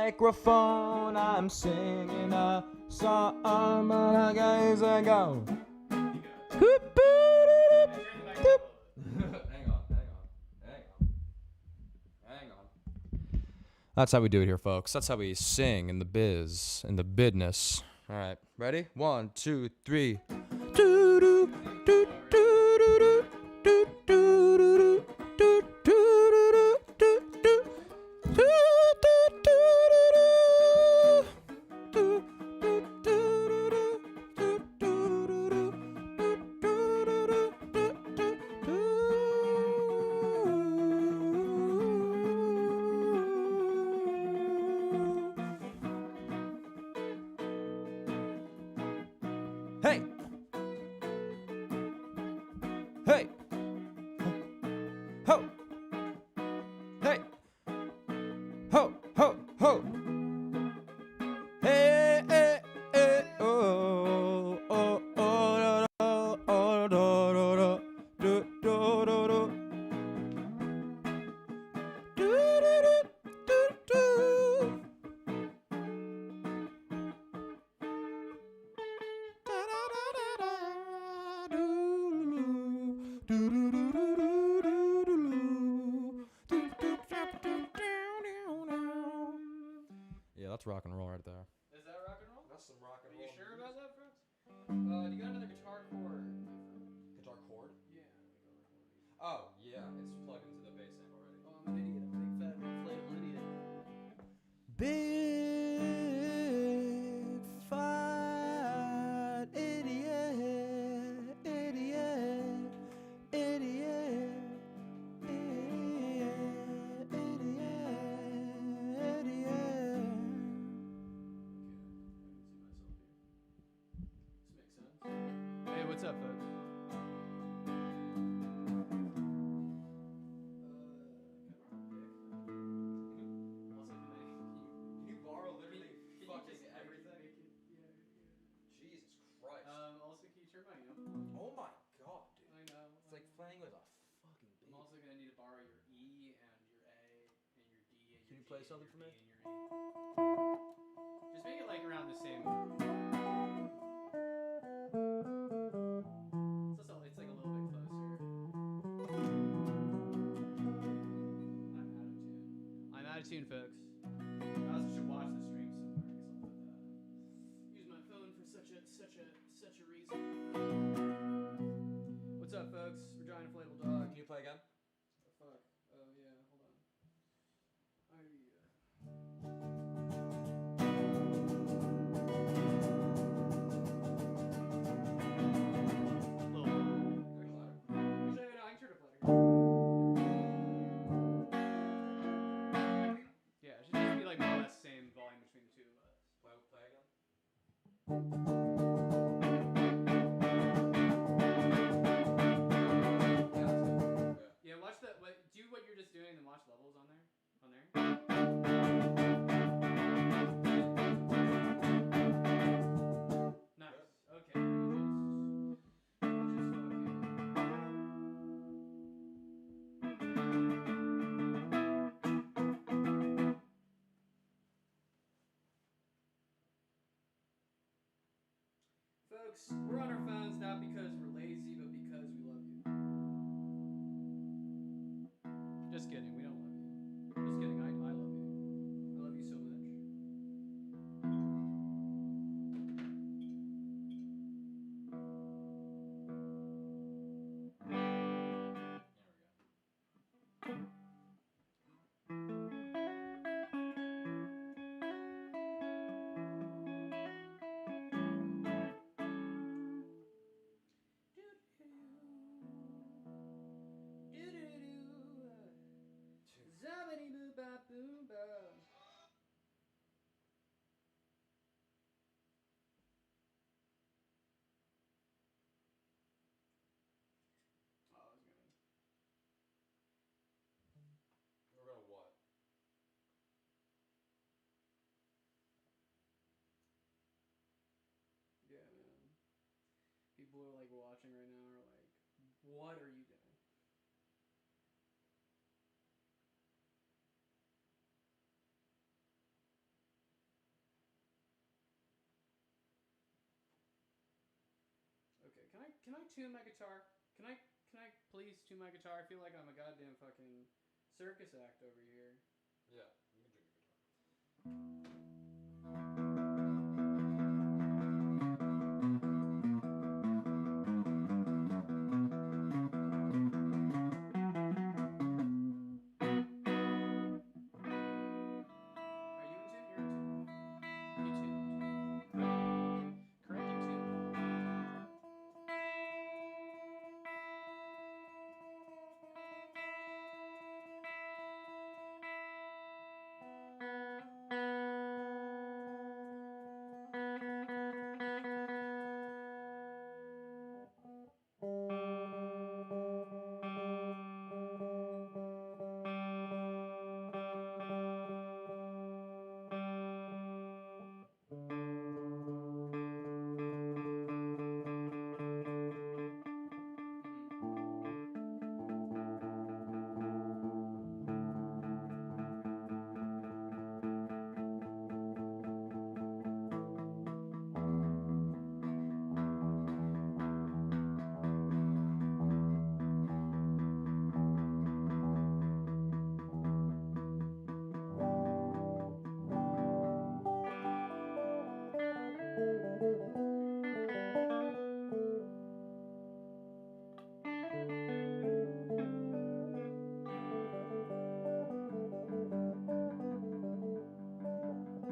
microphone. I'm singing a song, but I guess I go. Hang on. That's how we do it here, folks. That's how we sing in the biz, in the bidness. All right, ready? 1, 2, 3. Hey! Hey! Ho! Hey! Ho! Ho! Ho! Hey! Hey! Hey! Oh! Oh! Oh! Oh! Oh! Oh! Do! Do! Do! Do! Do! Do! Do! Do! Yeah, that's rock and roll right there. Is that rock and roll? That's some rock and Are roll. you sure about that, folks? Do you got another guitar chord, my friend? Guitar chord? Yeah, like a recording. Oh, yeah, it's plugged into the bass amp already. Oh, I'm an idiot. I'm a big fat inflatable idiot. Big fat idiot, idiot, idiot, idiot, idiot, idiot. Okay, I can see myself here. This makes sense. Hey, what's up, folks? Jesus Christ. Also, can you turn my amp? Oh my god, dude. I know. It's like playing with a fucking baby. I'm also gonna need to borrow your E and your A and your D and your Can you G play and something your for me? B and your A. Just make it like around the same. It's like a little bit closer. I'm out of tune, folks. I also should watch the stream somewhere. I guess I'll put that. Use my phone for such a reason. What's up, folks? We're Giant Inflatable Dog. Can you play again? Oh, fuck. Oh, yeah. Hold on. I can turn it up later. Yeah, it should just be like more or less same volume between the two of us. Play again? Yeah, watch the. Do what you're just doing and watch levels on there. Nice. Okay. Folks, we're on our phones not because we're lazy, but because we love you. Just kidding, we don't love you. Just kidding, I love you. I love you so much. Zabity boo ba boom ba. Oh, I was gonna. We're gonna what? Yeah, man. People who are like watching right now are like, what are you doing? Can I tune my guitar? Can I please tune my guitar? I feel like I'm a goddamn fucking circus act over here. Yeah, you can tune your guitar. Are you in tune? You're in tune.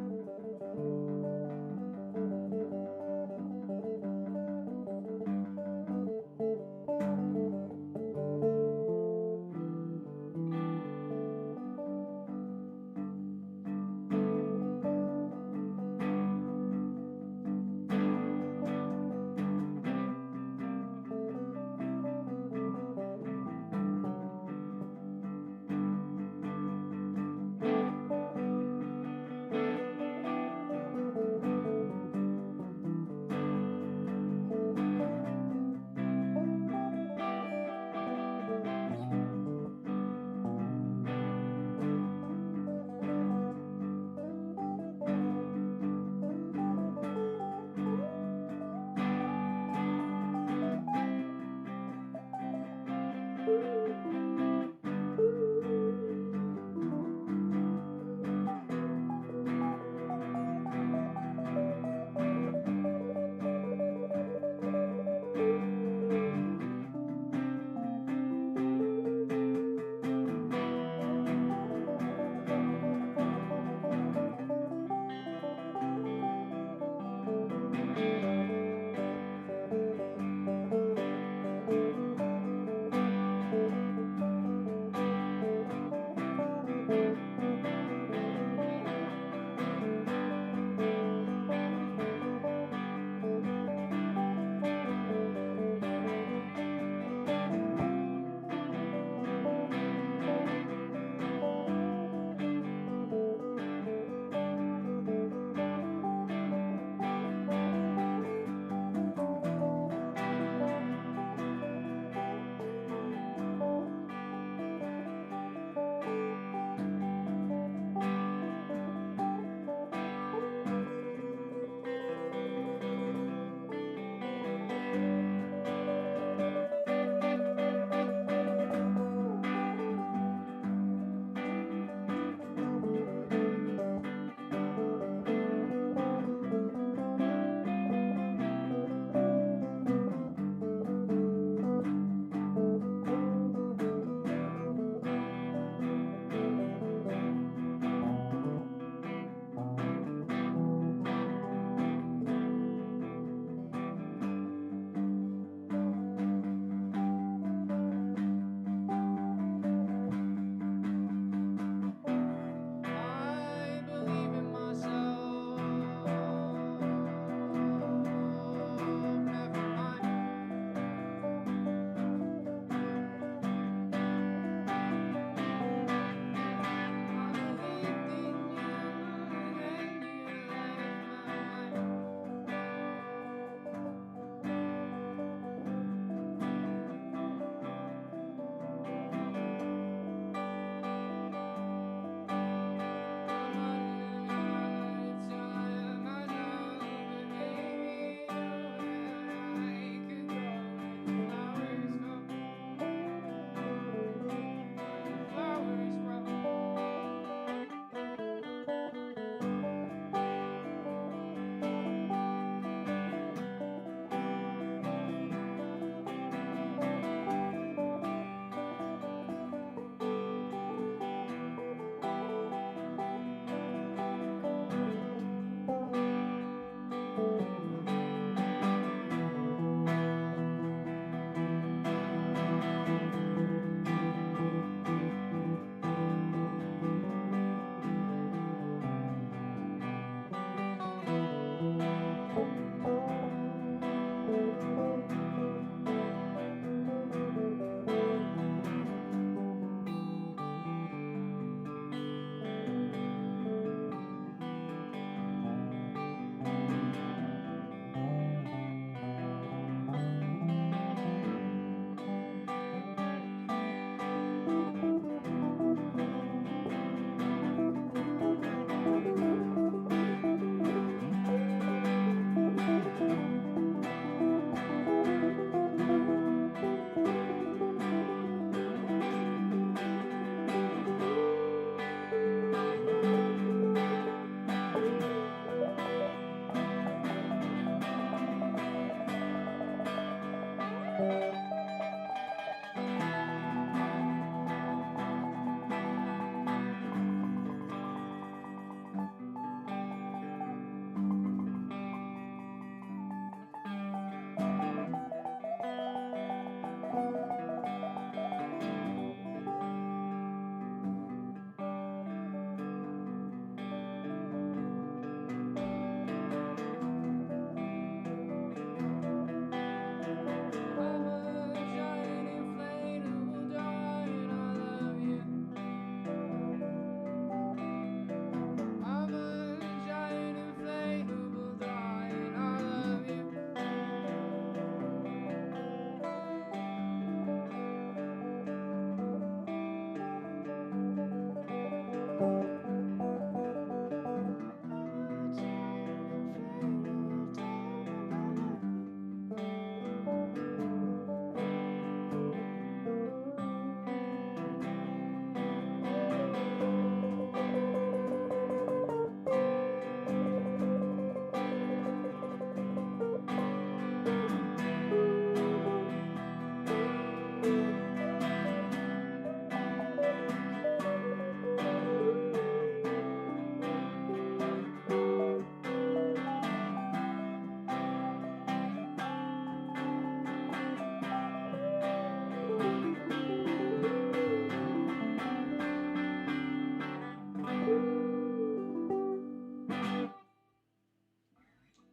You tuned. Correctly tuned.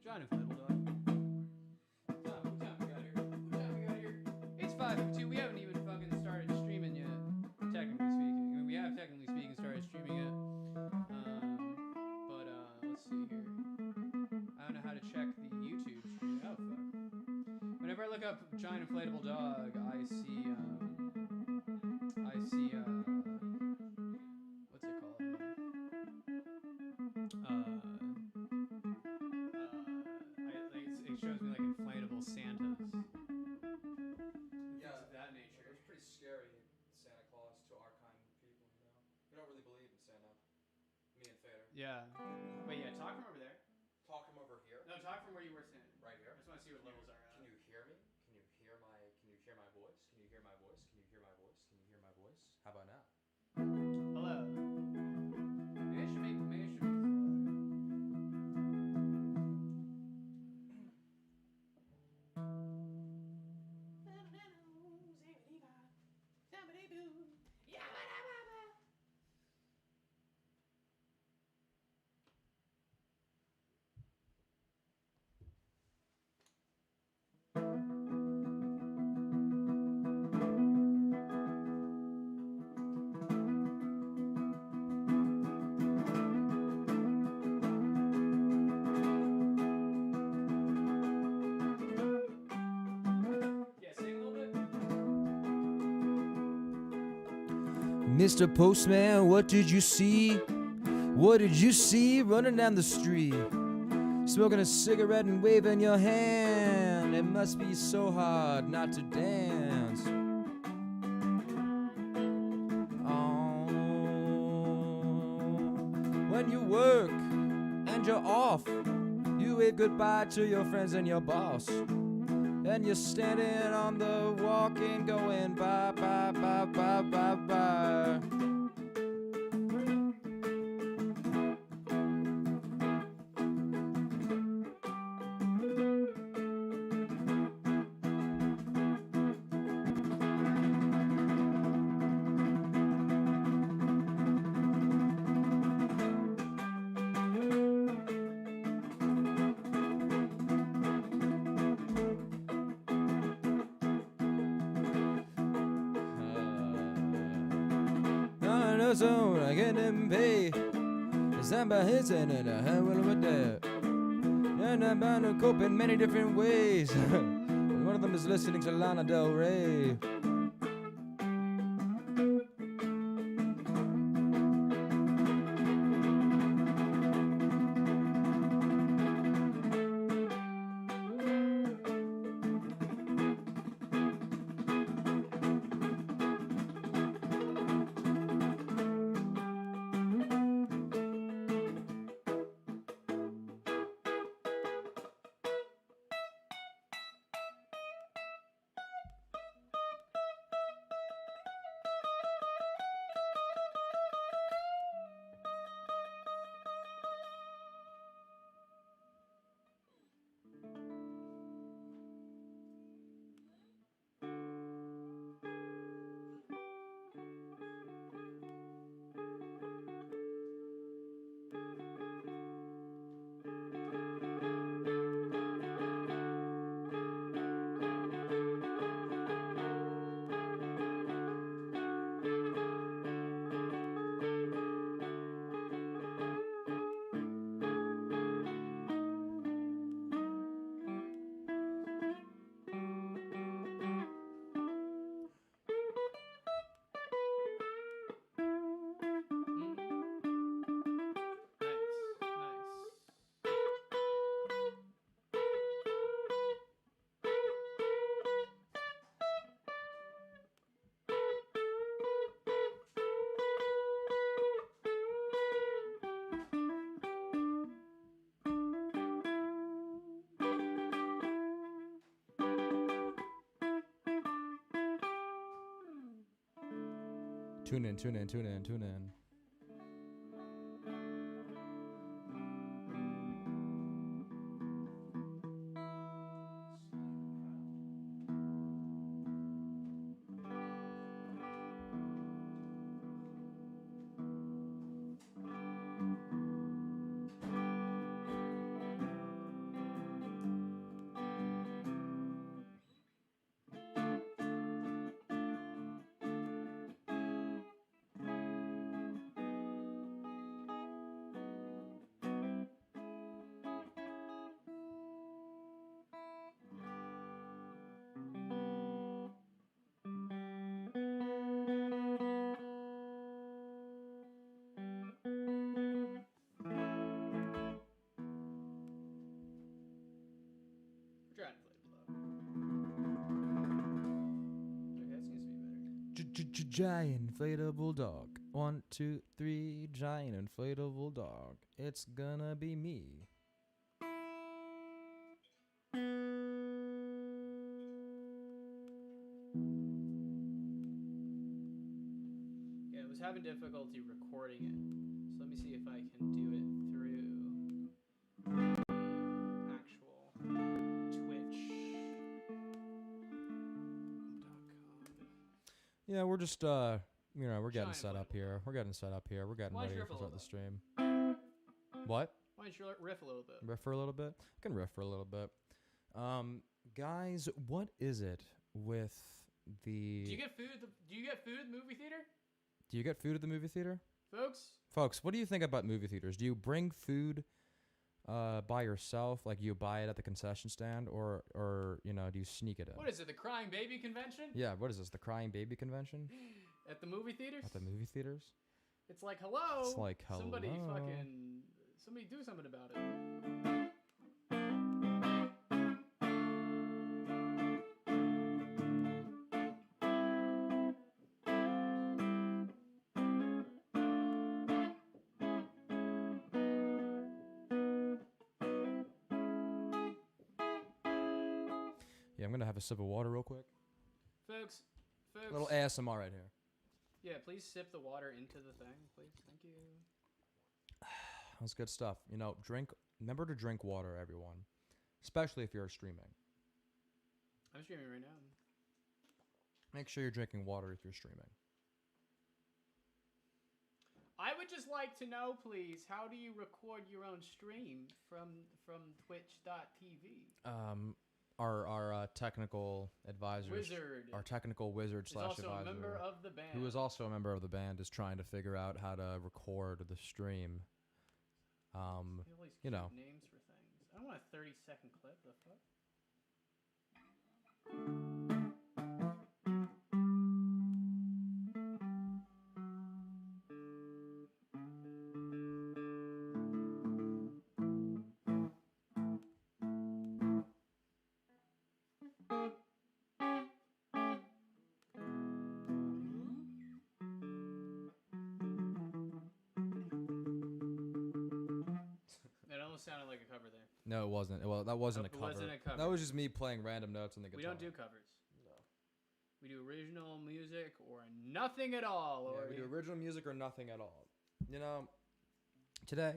John Inflatable Dog. What time we got here? What time we got here? It's 5:52. We haven't even fucking started streaming yet. Technically speaking. I mean, we have technically speaking started streaming yet. But let's see here. I don't know how to check the YouTube stream. Oh fuck. Whenever I look up Giant Inflatable Dog, I see what's it called? It shows me like inflatable Santas. Yeah, Things of that nature. It was pretty scary, Santa Claus, to our kind of people, you know? We don't really believe in Santa. Me and Fader. Yeah. Wait, yeah, talk from over there. Talk him over here. No, talk from where you were standing. Right here. I just want to see what levels are at. Can you hear me? Can you hear my voice? Can you hear my voice? Can you hear my voice? Can you hear my voice? How about now? Hello. Maybe I should make Mr. Postman, what did you see? What did you see running down the street? Smoking a cigarette and waving your hand. It must be so hard not to dance. Oh, when you work and you're off, you wave goodbye to your friends and your boss. And you're standing on the walking, going bye, bye, bye, bye, bye, bye. So I get them pay. Somebody hits it and I will with that. And I'm bound to cope in many different ways. And one of them is listening to Lana Del Rey. Tune in, tune in, tune in, tune in. We're trying Inflatable, though. Okay, that seems to be better. Giant inflatable dog. 1, 2, 3. Giant inflatable dog. It's gonna be me. Yeah, I was having difficulty recording it. So let me see if I can do it through actual Twitch.com. Yeah, we're just we're getting Giant set up inflatable here. We're getting set up here. We're getting Why don't ready you to riff a start the little stream. What? Why don't you riff a little bit? Riff for a little bit? I can riff for a little bit. Guys, what is it with the... Do you get food at the movie theater? Do you get food at the movie theater? Folks, What do you think about movie theaters? Do you bring food by yourself, like you buy it at the concession stand, or do you sneak it in? what is it, the Crying Baby Convention? Yeah, what is this, the Crying Baby Convention? At the movie theaters? At the movie theaters? It's like, hello. It's like, Somebody hello. somebody do something about it. Yeah, I'm gonna have a sip of water real quick. Folks. A little ASMR right here. Yeah, please sip the water into the thing, please. Thank you. That's good stuff. Remember to drink water, everyone. Especially if you're streaming. I'm streaming right now. Make sure you're drinking water if you're streaming. I would just like to know, please, how do you record your own stream from twitch.tv? Our technical advisor, Wizard. our technical wizard Is slash also advisor, a member of the band. who is also a member of the band, is trying to figure out how to record the stream. They have all these cute know. names for things. I don't want a 30-second clip. The fuck? It almost sounded like a cover there. No, it wasn't. Well, that wasn't a Nope, it cover. wasn't a cover. That was just me playing random notes on the guitar. We don't do covers. No. We do original music or nothing at all. Yeah, Or we do original music or nothing at all. Today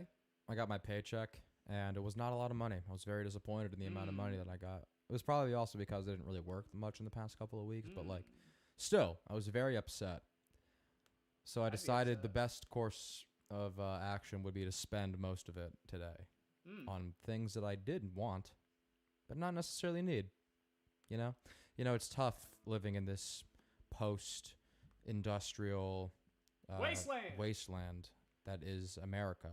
I got my paycheck, and it was not a lot of money. I was very disappointed in the amount of money that I got. It was probably also because I didn't really work much in the past couple of weeks, but still, I was very upset. So I decided the best course of action would be to spend most of it today on things that I did want, but not necessarily need. It's tough living in this post-industrial wasteland that is America.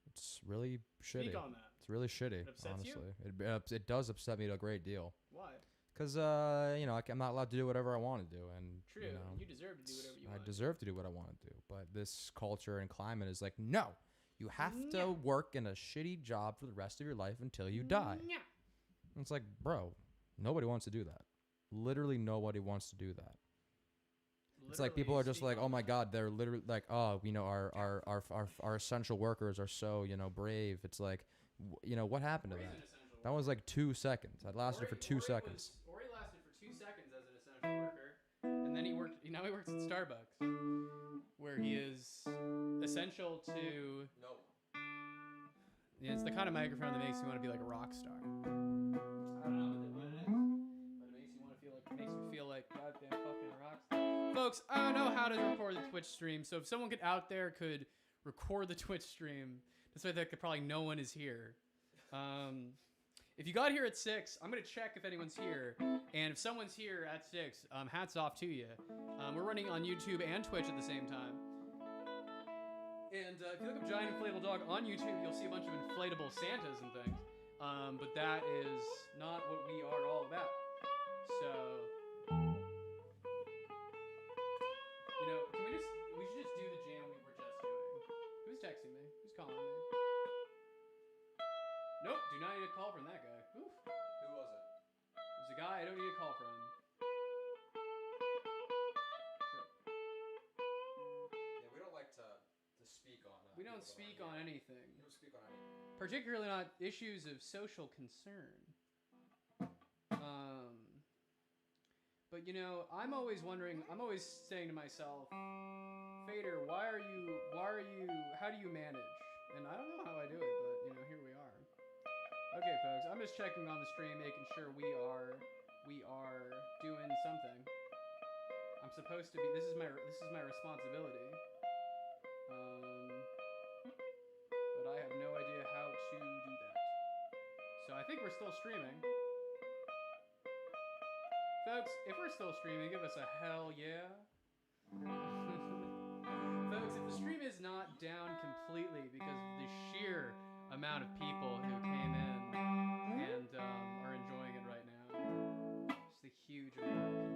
It's really shitty. Speak on that. It's really shitty. It upsets you? Honestly, it does upset me a great deal. Why? Because I'm not allowed to do whatever I want to do, and True. You deserve to do whatever you want. I deserve to do what I want to do. But this culture and climate is like, no, you have to work in a shitty job for the rest of your life until you die. Yeah. And it's like, bro, nobody wants to do that. Literally nobody wants to do that. It's like people are just like, oh my God, they're literally like, oh, our essential workers are so, brave. It's like, what happened to that? That was like 2 seconds. That lasted for 2 seconds. Ori lasted for 2 seconds as an essential worker, and then he worked now he works at Starbucks, where he is essential to. No. Yeah, it's the kind of microphone that makes you want to be like a rock star. I don't know what it is, but it makes you want to feel like, makes you feel like goddamn fucking rock star. Folks, I don't know how to record the Twitch stream, so if someone out there could record the Twitch stream, despite that probably no one is here. If you got here at 6, I'm gonna check if anyone's here, and if someone's here at 6, hats off to you. We're running on YouTube and Twitch at the same time. And if you look up Giant Inflatable Dog on YouTube, you'll see a bunch of inflatable Santas and things. But that is not what we are all about. So, you know, we should just do the jam we were just doing. Who's texting me? Who's calling me? Nope, do not need a call from that guy. Oof. Who was it? There's a guy I don't need a call from. Yeah, we don't like to speak on. We don't speak on anything. We don't speak on anything. Particularly not issues of social concern. But you know, I'm always saying to myself, Fader, how do you manage? And I don't know how I do it, but you know, here we are. Okay, folks, I'm just checking on the stream, making sure we are doing something. I'm supposed to be, this is my responsibility. But I have no idea how to do that. So I think we're still streaming. Folks, if we're still streaming, give us a hell yeah. Folks, if the stream is not down completely because of the sheer amount of people who came in and are enjoying it right now, just a huge amount of people.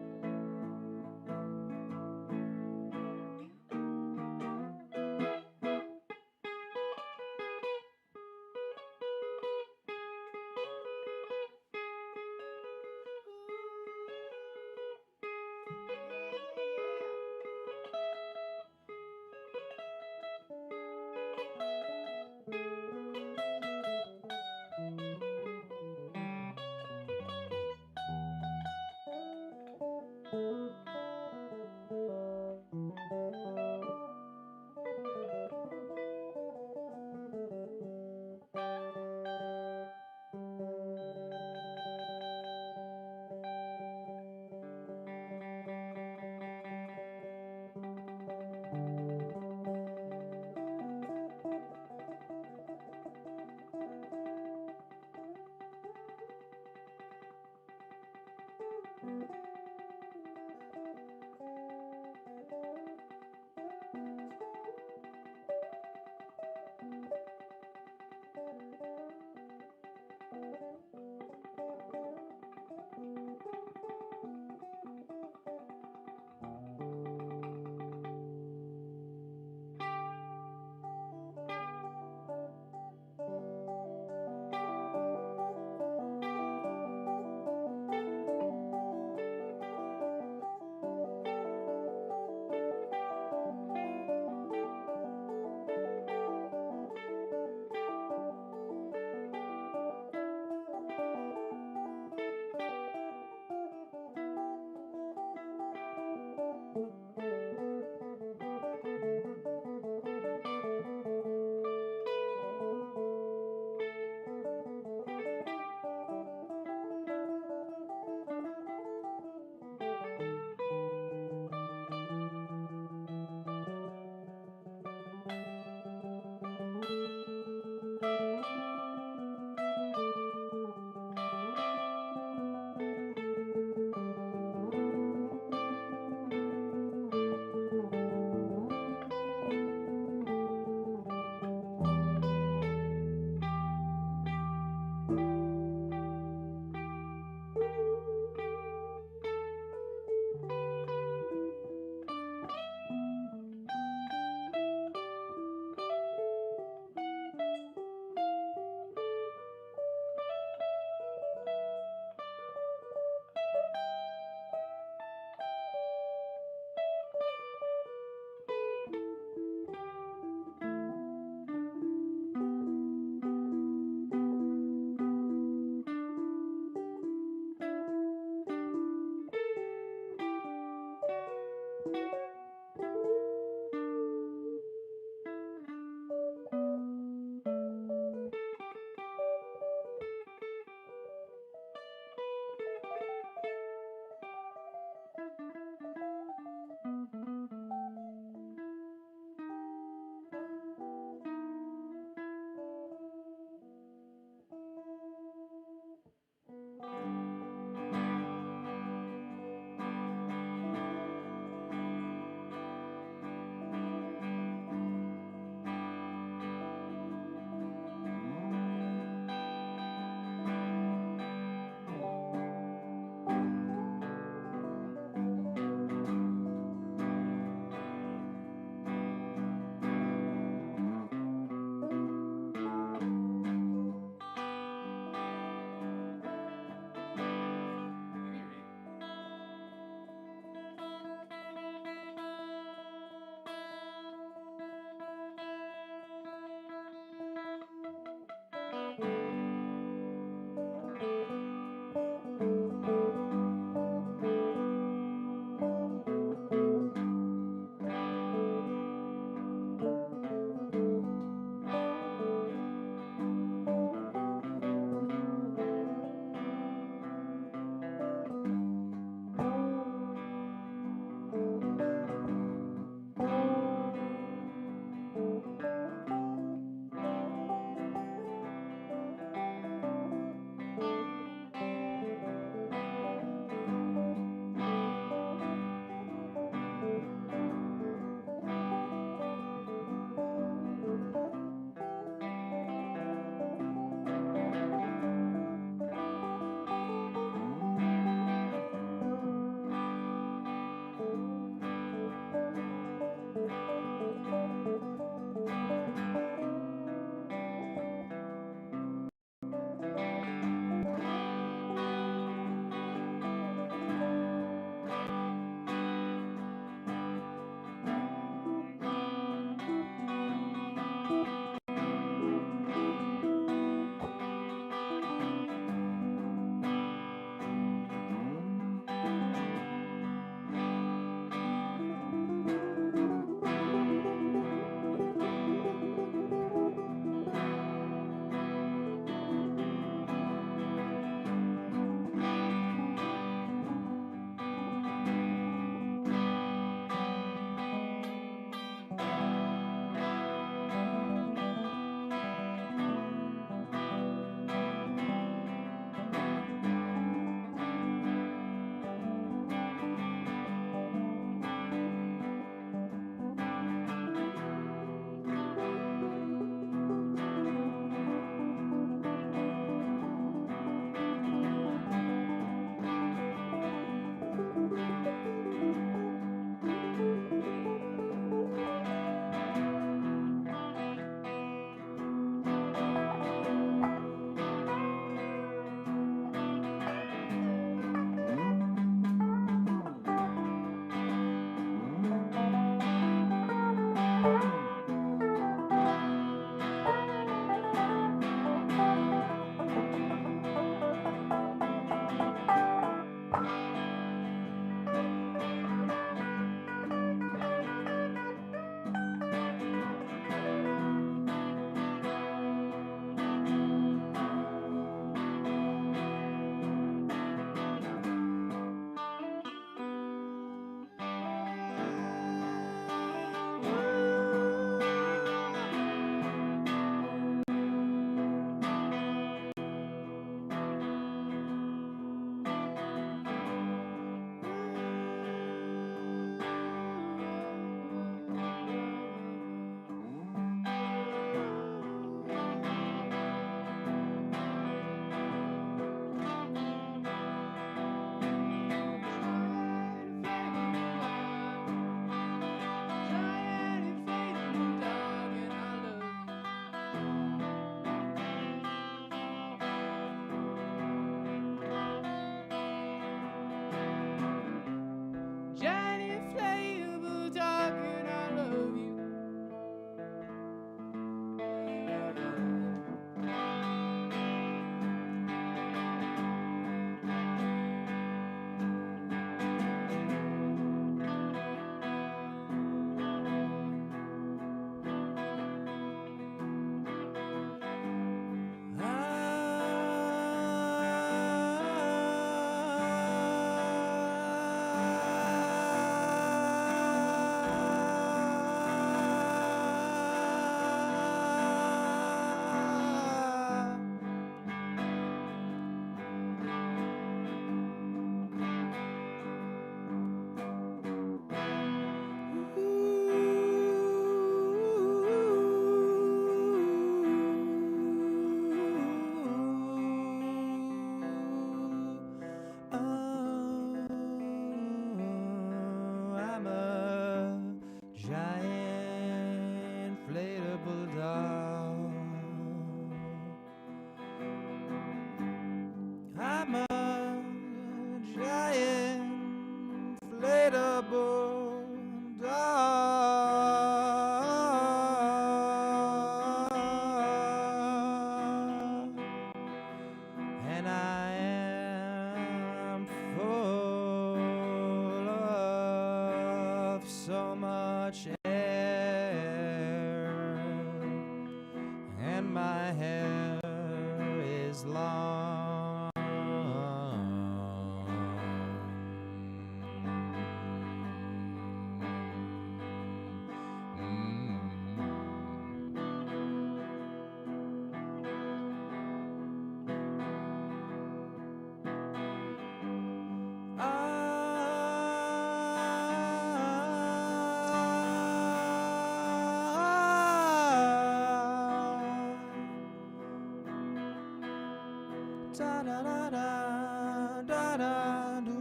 da da da da da da do.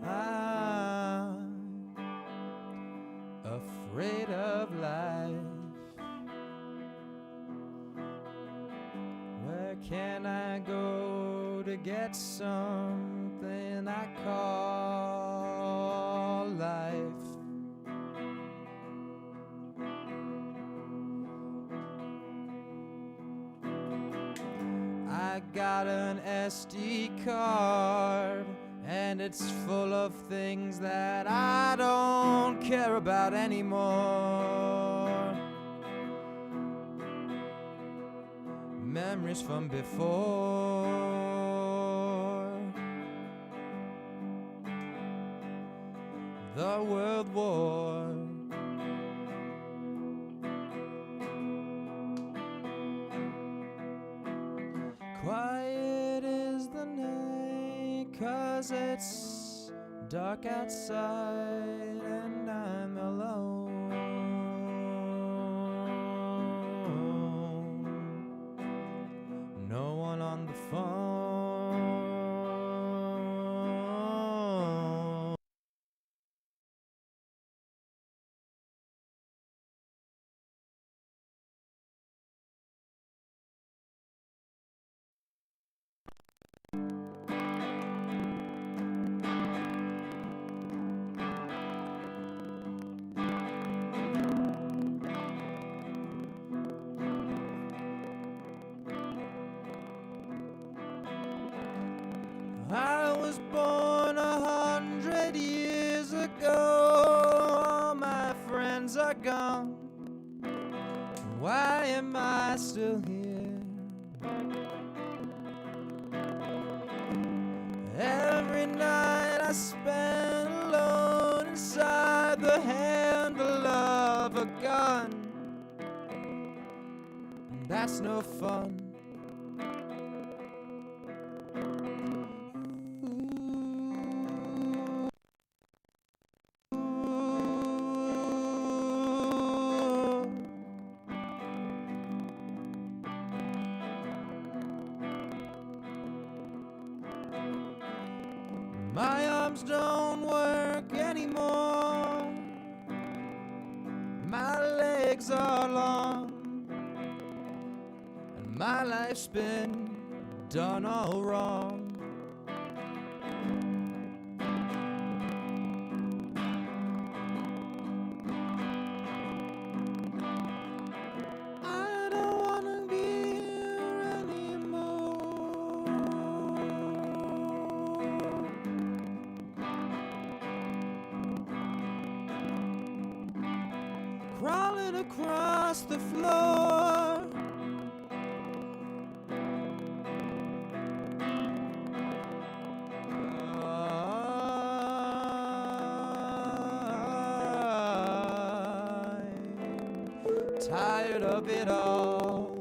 I'm afraid of life. Where can I go to get something I call life? I got an SD card, and it's full of things that I don't care about anymore. Memories from before the World War. Quiet is the night, 'cause it's dark outside and I'm alone. No one on the phone. I was born 100 years ago. All my friends are gone. Why am I still here? Every night I spend alone inside the handle of a gun. And that's no fun. My arms don't work anymore. My legs are long, and my life's been done all wrong. I don't wanna be here anymore. Crawling across the floor. I'm tired of it all.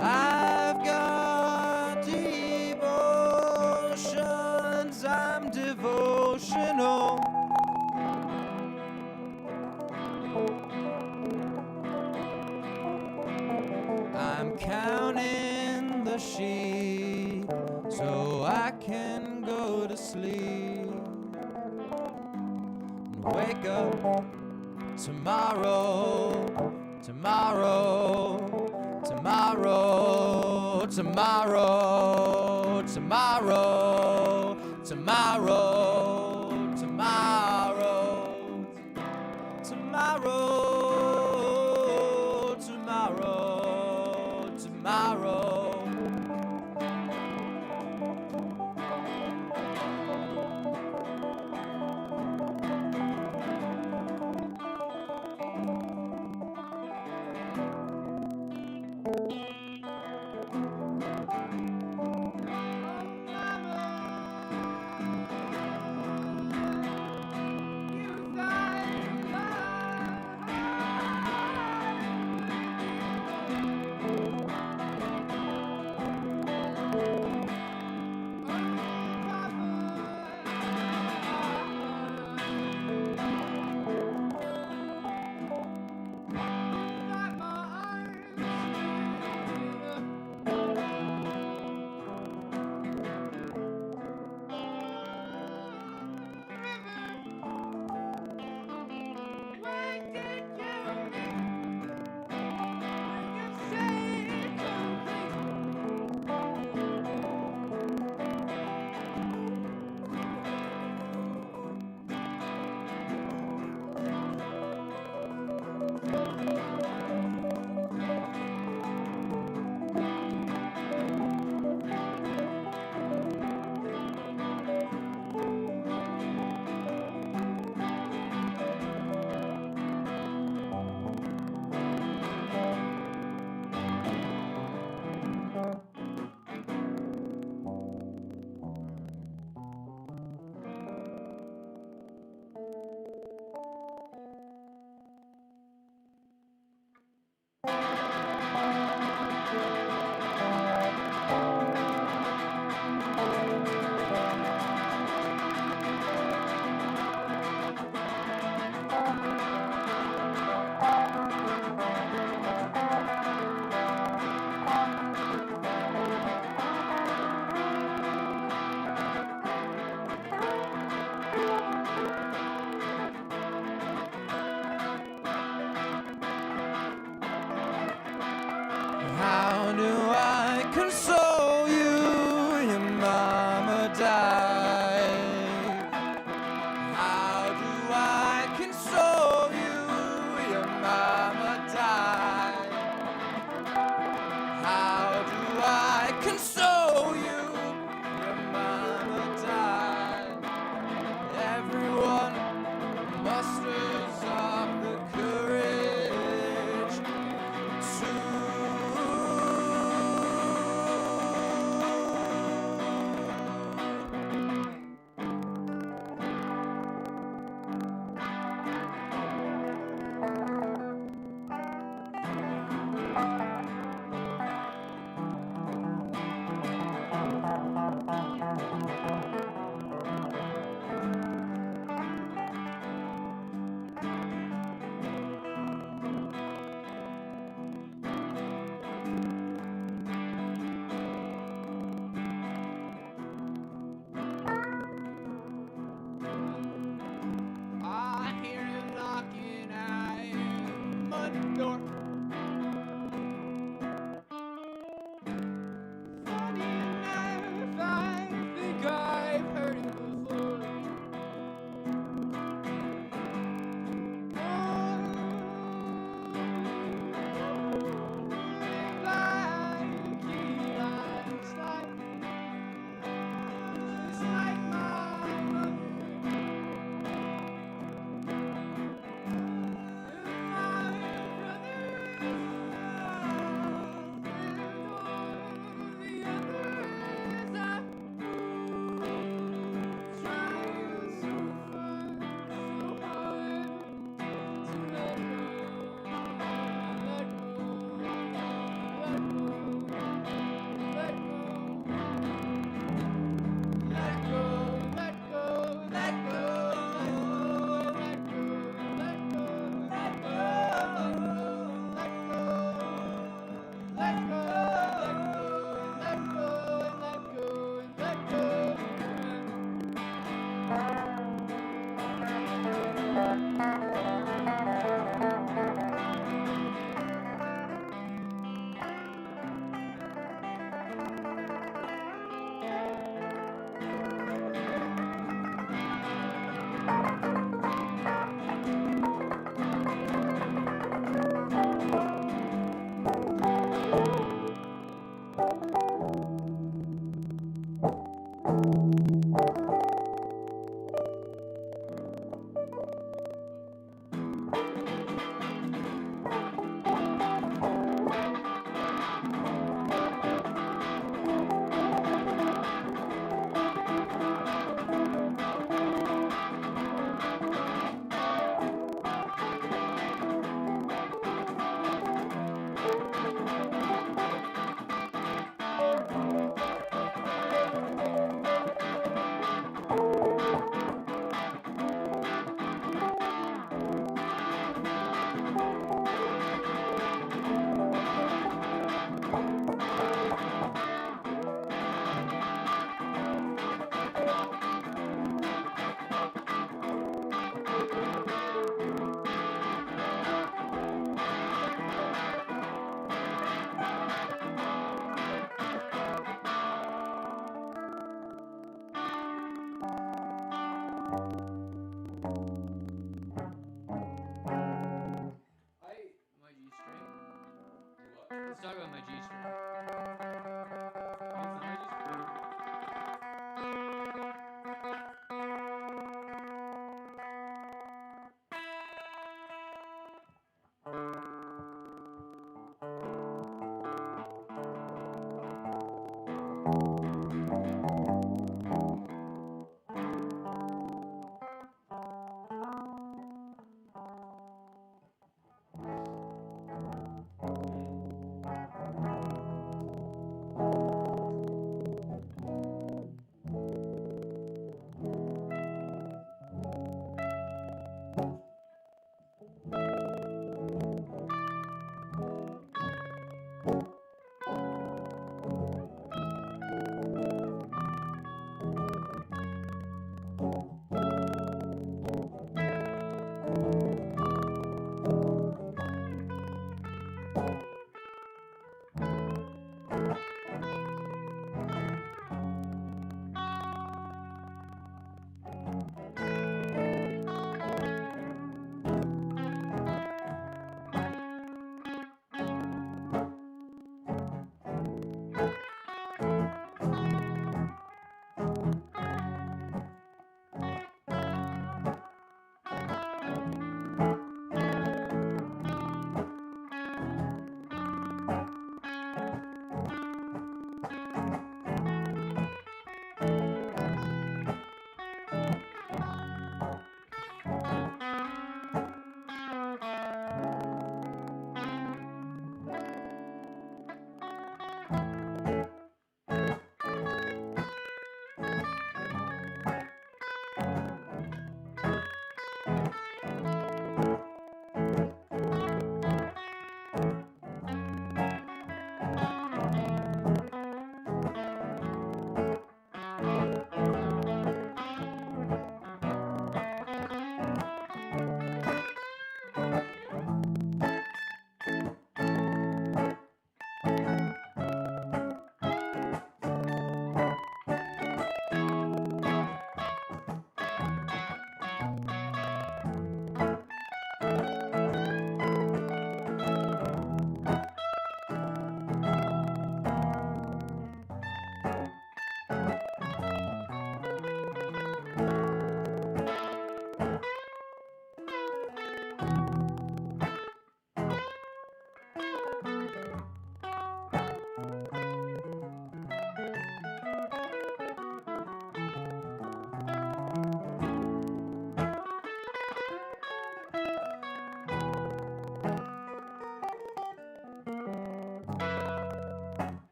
I've got emotions, I'm devotional. I'm counting the sheep so I can go to sleep and wake up tomorrow, tomorrow, tomorrow, tomorrow, tomorrow, tomorrow, tomorrow, tomorrow, tomorrow, tomorrow. How do I console you? Your mama died. How do I console you? Your mama died. How do I console you? Your mama died. Everyone musters up the courage to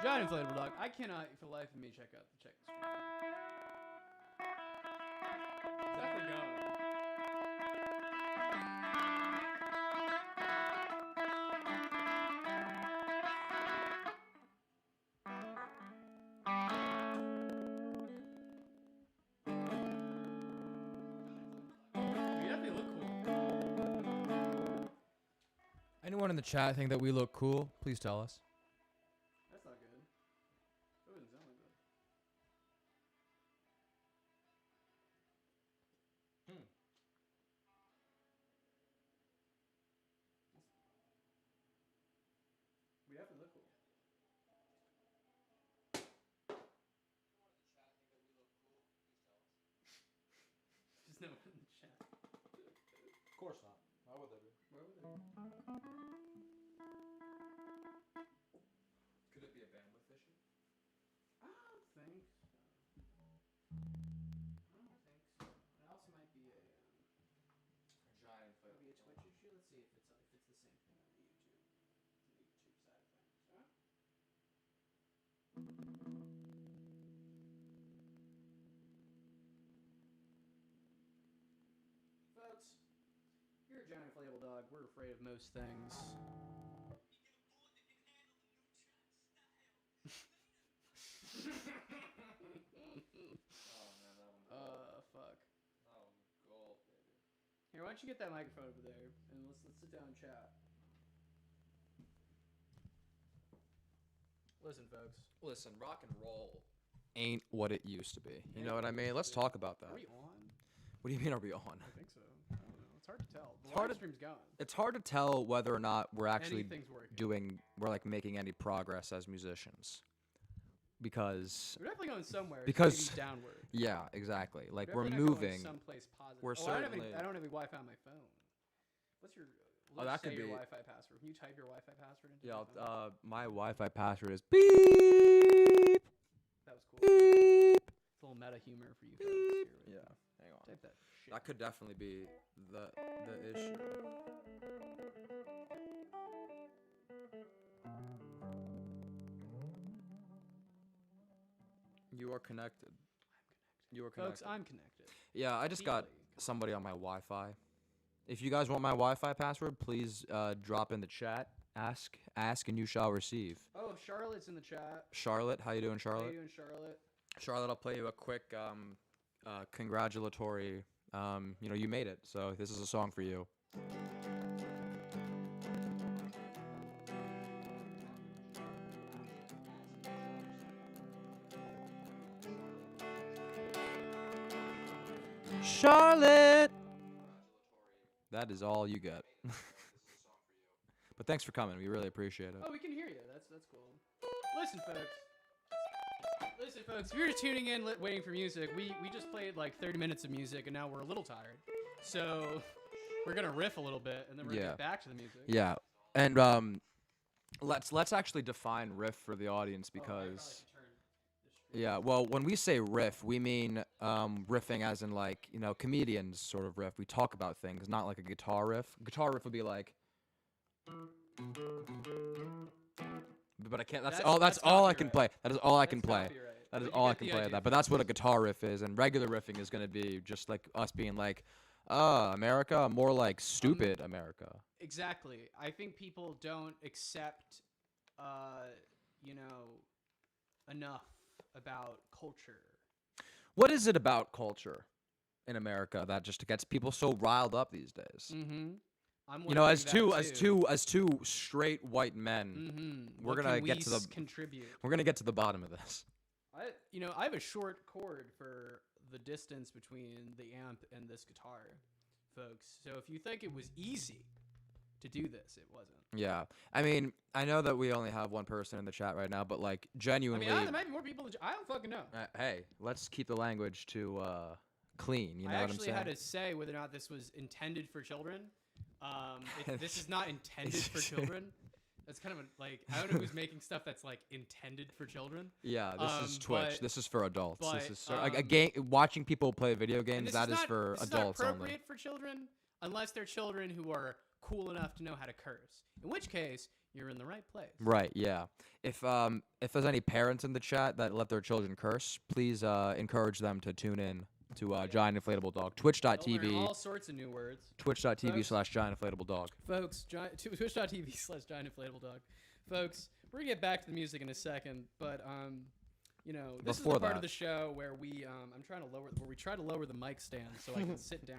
Giant inflatable dog. I cannot, for the life of me, check the screen. It's definitely going. You definitely look cool. Anyone in the chat think that we look cool? Please tell us. That's not good. That wouldn't sound like that. We definitely look cool. Just no one in the chat. Of course not. Why would they be? Where were they? Could it be a bandwidth issue? I don't think so. It also might be a Giant maybe a Twitch issue. Let's see if it's the same thing on the YouTube side of things. Huh? Folks, you're a giant inflatable dog. We're afraid of most things. Fuck. Oh, gold, baby. Here, why don't you get that microphone over there and let's sit down and chat. Listen, folks. Listen, rock and roll ain't what it used to be. You know what I mean? Let's talk about that. Are we on? What do you mean, are we on? I think so. I don't know. It's hard to tell. The hard live to- stream's going. It's hard to tell whether or not we're actually Anything's working. we're like making any progress as musicians. Because We're definitely going somewhere. Because- Maybe downward. yeah, exactly. Like We're we're definitely not going moving. someplace positive. We're I don't have any, certainly- I don't have any Wi-Fi on my phone. What's your? Let's that say could your be- Wi-Fi password. Can you type your Wi-Fi password into Yeah, your phone? my Wi-Fi password is beep That was cool. beep. It's a little meta humor for you folks. Here, wait. Yeah, hang on. Type that shit. That could definitely be the issue. You are connected. You are connected. Folks, I'm connected. Yeah, I just got Deeply somebody on my Wi-Fi. If you guys want my Wi-Fi password, please drop in the chat. Ask, and you shall receive. Oh, Charlotte's in the chat. Charlotte, how you doing, How Charlotte? you doing, Charlotte? Charlotte, I'll play you a quick congratulatory. You made it. So this is a song for you. Charlotte. That is all you get. But thanks for coming. We really appreciate it. Oh, we can hear you. That's cool. Listen, folks. If you're just tuning in, waiting for music, we just played like 30 minutes of music, and now we're a little tired. So we're gonna riff a little bit, and then we're gonna get back to the music. Yeah, and let's actually define riff for the audience because yeah, well, when we say riff, we mean riffing as in like comedians sort of riff. We talk about things, not like a guitar riff. Guitar riff would be like. But I can't. That's all I can play. That is all I can play. That is all I can play of that. But that's what a guitar riff is, and regular riffing is gonna be just like us being like, America, more like stupid America. Exactly. I think people don't accept, enough about culture. What is it about culture in America that just gets people so riled up these days? Mm-hmm. As two straight white men, we're gonna get to the contribute. We're gonna get to the bottom of this. I have a short cord for the distance between the amp and this guitar, folks. So if you think it was easy to do this, it wasn't. Yeah, I mean, I know that we only have one person in the chat right now, but like genuinely, there might be more people. I don't fucking know. Hey, let's keep the language to clean. You know what I'm saying? I actually had to say whether or not this was intended for children. This is not intended for children. That's kind of I don't know who's making stuff that's like intended for children. Yeah, this is Twitch. This is for adults. But, this is like a game. Watching people play video games. That is for this adults is not only. appropriate for children unless they're children who are cool enough to know how to curse. In which case, you're in the right place. Right, yeah. If there's any parents in the chat that let their children curse, please encourage them to tune in to Giant Inflatable Dog. They'll learn Twitch.tv. all sorts of new words. Twitch.tv/Giant Inflatable Dog. Folks, twitch.tv/Giant Inflatable Dog. Folks, we're going to get back to the music in a second, but, this is the part of the show where we, where we try to lower the mic stand so I can sit down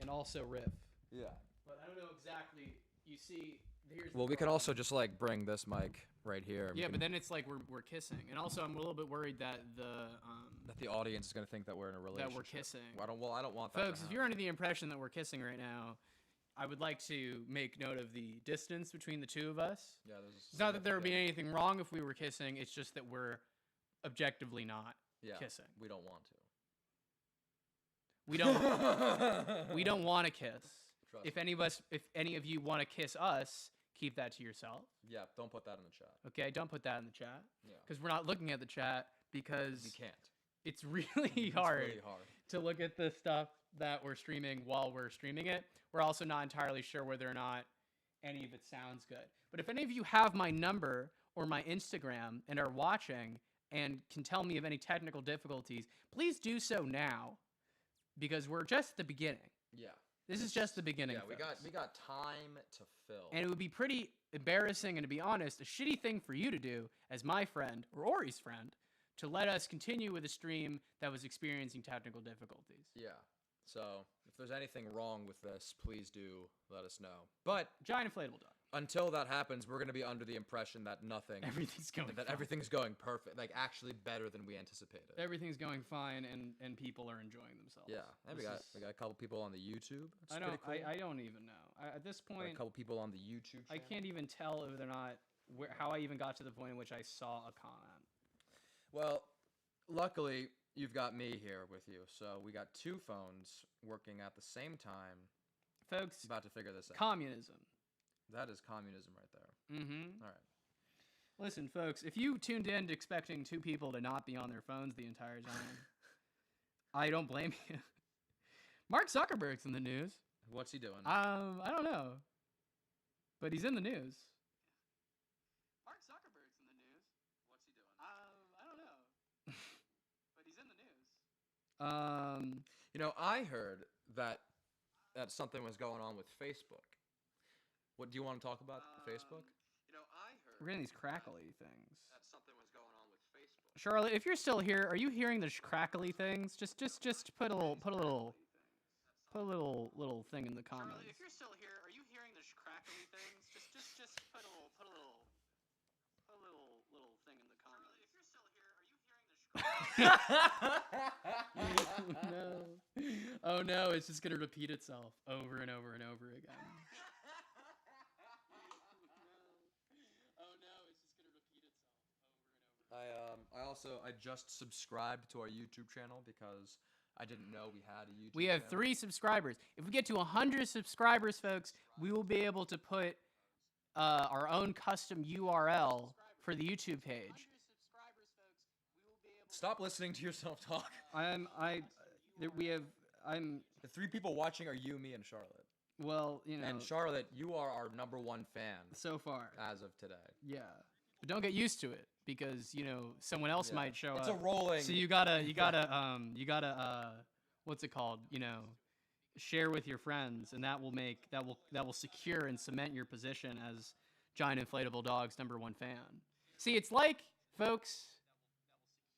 and also riff. Yeah. But I don't know exactly, you see, here's Well, the we could problem. also just like bring this mic right here. Yeah, but then it's like we're kissing. And also I'm a little bit worried that that the audience is gonna think that we're in a relationship. that we're kissing. I don't want that. Folks, if you're under the impression that we're kissing right now, I would like to make note of the distance between the two of us. Yeah, It's not that there would be anything wrong if we were kissing. It's just that we're objectively not kissing. We don't want to. We don't want to kiss. Trust If me. any of you want to kiss us, keep that to yourself. Yeah, don't put that in the chat. Okay, don't put that in the chat Yeah. because we're not looking at the chat because You can't. it's really It's hard really hard. to look at the stuff that we're streaming while we're streaming it. We're also not entirely sure whether or not any of it sounds good. But if any of you have my number or my Instagram and are watching and can tell me of any technical difficulties, please do so now because we're just at the beginning. Yeah. This is just the beginning. Yeah, folks. we got time to fill. And it would be pretty embarrassing and, to be honest, a shitty thing for you to do as my friend or Ori's friend to let us continue with a stream that was experiencing technical difficulties. Yeah. So if there's anything wrong with this, please do let us know. But Giant Inflatable Dog. until that happens, we're gonna be under the impression that Everything's going that fine. everything's going perfect, like actually better than we anticipated. Everything's going fine and people are enjoying themselves. Yeah, and we got a couple people on the YouTube. That's I don't. pretty cool. I don't even know. At this Got point, a couple people on the YouTube. I can't even tell whether or not how I even got to the point in which I saw a comment. Well, luckily you've got me here with you, so we got two phones working at the same time. Folks, About to figure this out. communism. That is communism right there. Mm-hmm. All right. Listen, folks, if you tuned in expecting two people to not be on their phones the entire time, I don't blame you. Mark Zuckerberg's in the news. What's he doing? I don't know, but he's in the news. Mark Zuckerberg's in the news. What's he doing? I don't know, but he's in the news. You know, I heard that something was going on with Facebook. What do you want to talk about Facebook? You know, I heard We're getting these crackly things. that something was going on with Facebook. Charlotte, if you're still here, are you hearing the crackly things? Just put a little thing in the comments. Charlie, if you're still here, are you hearing the crackly things? Just put a little thing in the comments. Charlie, if you're still here, are you hearing the No. Oh no, it's just gonna repeat itself over and over and over again. I just subscribed to our YouTube channel because I didn't know we had a YouTube We have channel. 3 subscribers. If we get to 100 subscribers, folks, we will be able to put our own custom URL for the YouTube page. Stop listening to yourself talk. The 3 people watching are you, me, and Charlotte. Well, you know, And Charlotte, you are our #1 fan so far. as of today. Yeah. But don't get used to it because, you know, someone else Yeah. might show It's up. a rolling. So you gotta, what's it called? You know, share with your friends, and that will secure and cement your position as Giant Inflatable Dog's #1 fan. See, it's like, folks.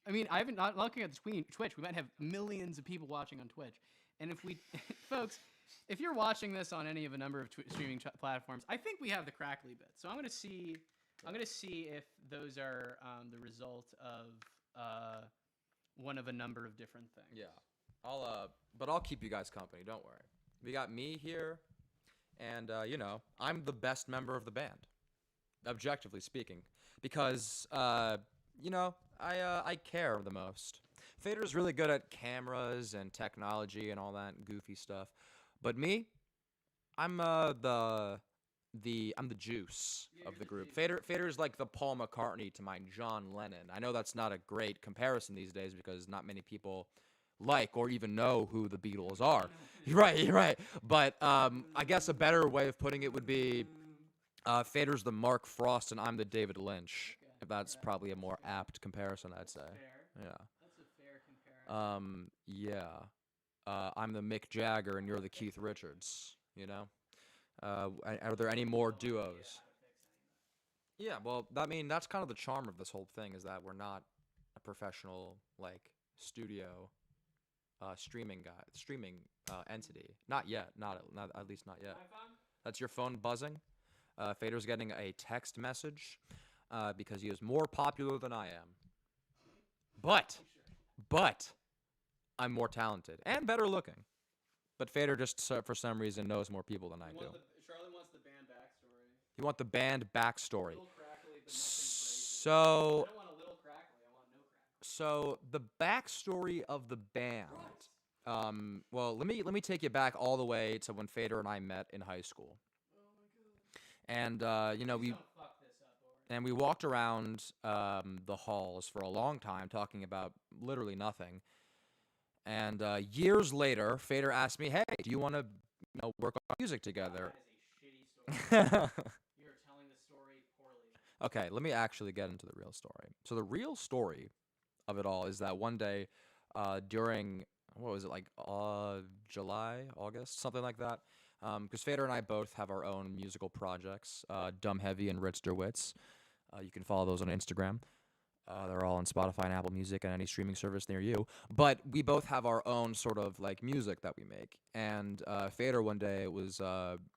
I mean, not looking at the Twitch. We might have millions of people watching on Twitch, and if we, folks, if you're watching this on any of a number of streaming platforms, I think we have the crackly bit. So I'm gonna see if those are the result of one of a number of different things. Yeah, but I'll keep you guys company. Don't worry. We got me here, and you know, I'm the best member of the band, objectively speaking, because you know, I care the most. Fader's really good at cameras and technology and all that goofy stuff, but me, I'm the juice of the group. Fader's like the Paul McCartney to my John Lennon. I know that's not a great comparison these days because not many people like or even know who the Beatles are. You're right. But I guess a better way of putting it would be Fader's the Mark Frost, and I'm the David Lynch. Okay. If that's Yeah, probably a that's more fair. apt comparison, I'd say. Fair. Yeah. That's a fair comparison. Yeah. I'm the Mick Jagger, and you're the Keith Richards. You know. Are there any more duos? Yeah. Well, I mean, that's kind of the charm of this whole thing is that we're not a professional like studio streaming entity. Not yet. Not at least not yet. My phone? That's your phone buzzing. Fader's getting a text message because he is more popular than I am. But I'm more talented and better looking. But Fader just for some reason knows more people than I do. Charlie wants the band backstory. You want the band backstory. A little crackly, but nothing crazy. So I don't want a little crackly. I want no crackly. So the backstory of the band. Well, let me take you back all the way to when Fader and I met in high school. Oh my god. And you know Please don't fuck this up, Oren. and we walked around the halls for a long time talking about literally nothing. And years later, Fader asked me, "Hey, do you want to work on music together?" That is a shitty story. You're telling the story poorly. Okay, let me actually get into the real story. So the real story of it all is that one day during what was it like July, August, something like that. Because Fader and I both have our own musical projects, Dumb Heavy and Ritz Der Witz. You can follow those on Instagram. They're all on Spotify and Apple Music and any streaming service near you. But we both have our own sort of like music that we make. And Fader one day was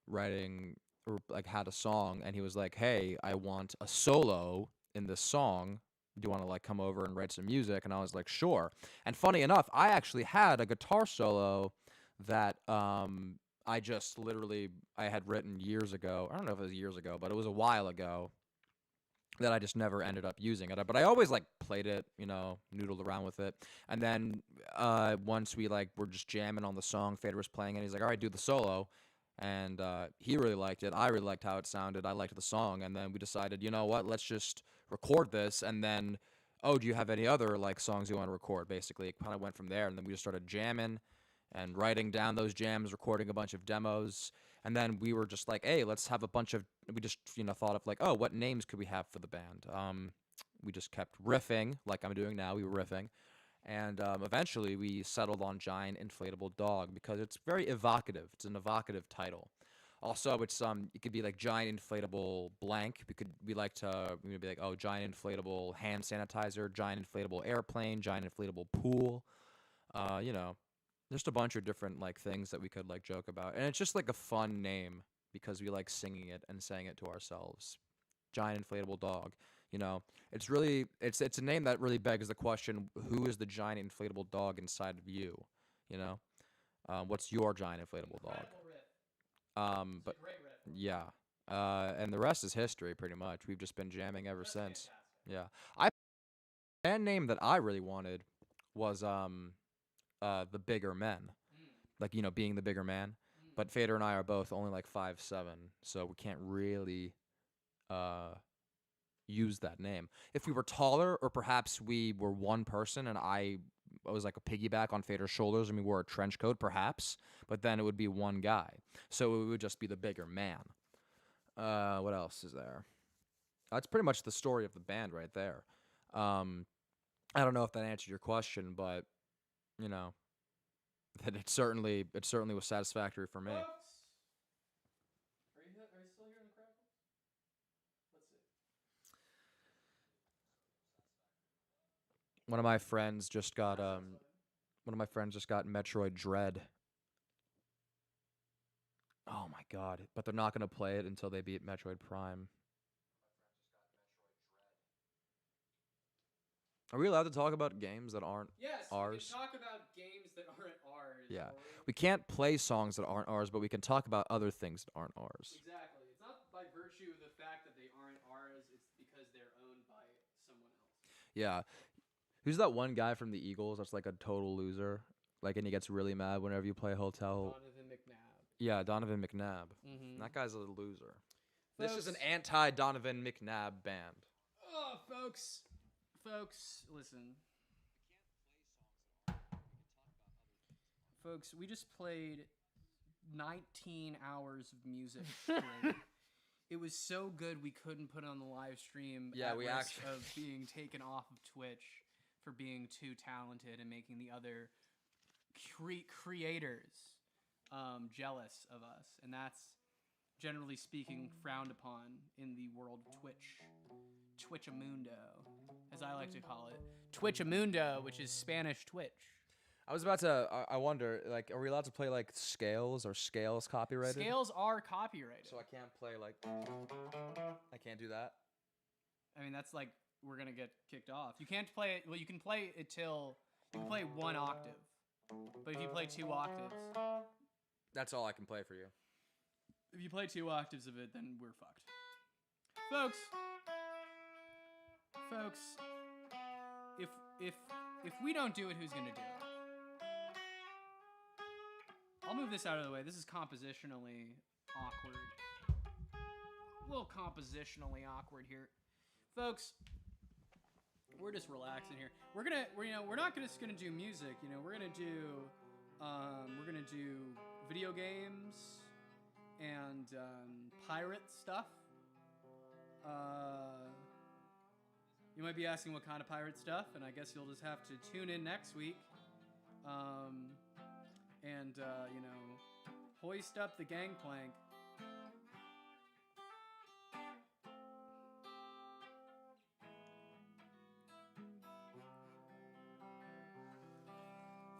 writing or like had a song, and he was like, "Hey, I want a solo in this song. Do you want to like come over and write some music?" And I was like, "Sure." And funny enough, I actually had a guitar solo that I just literally I had written years ago. I don't know if it was years ago, but it was a while ago that I just never ended up using it. But I always like played it, noodled around with it. And then once we like were just jamming on the song, Fader was playing it. He's like, "All right, do the solo." And he really liked it. I really liked how it sounded. I liked the song. And then we decided, you know what? Let's just record this. And then, oh, do you have any other like songs you want to record? Basically, it kind of went from there. And then we just started jamming and writing down those jams, recording a bunch of demos. And then we were just like, hey, let's have a bunch of. We just thought of like, oh, what names could we have for the band? We just kept riffing like I'm doing now. We were riffing, and eventually we settled on Giant Inflatable Dog because it's very evocative. It's an evocative title. Also, it's it could be like Giant Inflatable Blank. We like to be like, oh, Giant Inflatable Hand Sanitizer, Giant Inflatable Airplane, Giant Inflatable Pool. You know, just a bunch of different like things that we could like joke about, and it's just like a fun name because we like singing it and saying it to ourselves. Giant Inflatable Dog. It's a name that really begs the question: who is the giant inflatable dog inside of you? You know, what's your giant inflatable dog? Incredible riff. But It's a great riff. yeah, and the rest is history. Pretty much, we've just been jamming ever That's since. fantastic. Yeah, I band name that I really wanted was the Bigger Men, like being the bigger man. But Fader and I are both only like 5'7", so we can't really use that name. If we were taller, or perhaps we were one person and I was like a piggyback on Fader's shoulders and we wore a trench coat, perhaps, but then it would be one guy. So it would just be the Bigger Man. What else is there? That's pretty much the story of the band right there. I don't know if that answered your question, but that it certainly was satisfactory for me. Folks, are you still hearing the crackle? Let's see. One of my friends just got Metroid Dread. Oh my god! But they're not gonna play it until they beat Metroid Prime. Are we allowed to talk about games that aren't Yes, ours? we can talk about games that aren't ours. Yeah. Or... We can't play songs that aren't ours, but we can talk about other things that aren't ours. Exactly. It's not by virtue of the fact that they aren't ours. It's because they're owned by someone else. Yeah. Who's that one guy from the Eagles that's like a total loser? Like, and he gets really mad whenever you play Hotel. Donovan McNabb. Yeah, Donovan McNabb. Mm-hmm. That guy's a loser. Folks, This is an anti-Donovan McNabb band. Oh, folks, listen. Folks, we just played 19 hours of music straight. it was so good we couldn't put it on the live stream. Yeah, at we risk actually- of being taken off of Twitch for being too talented and making the other creators jealous of us, and that's generally speaking frowned upon in the world of Twitchamundo, as I like to call it. Twitchamundo, which is Spanish Twitch. I was about to. I wonder, like, are we allowed to play like scales? Or scales copyrighted? Scales are copyrighted. So I can't play like. I can't do that. I mean, that's like we're gonna get kicked off. You can't play it. Well, you can play it till you can play 1 octave, but if you play 2 octaves, That's all I can play for you. if you play 2 octaves of it, then we're fucked, folks. If we don't do it, who's gonna do it? I'll move this out of the way. This is compositionally awkward. A little compositionally awkward here, folks. We're just relaxing here. We're not just gonna do music. You know, we're gonna do video games and pirate stuff. You might be asking what kind of pirate stuff, and I guess you'll just have to tune in next week. And hoist up the gangplank.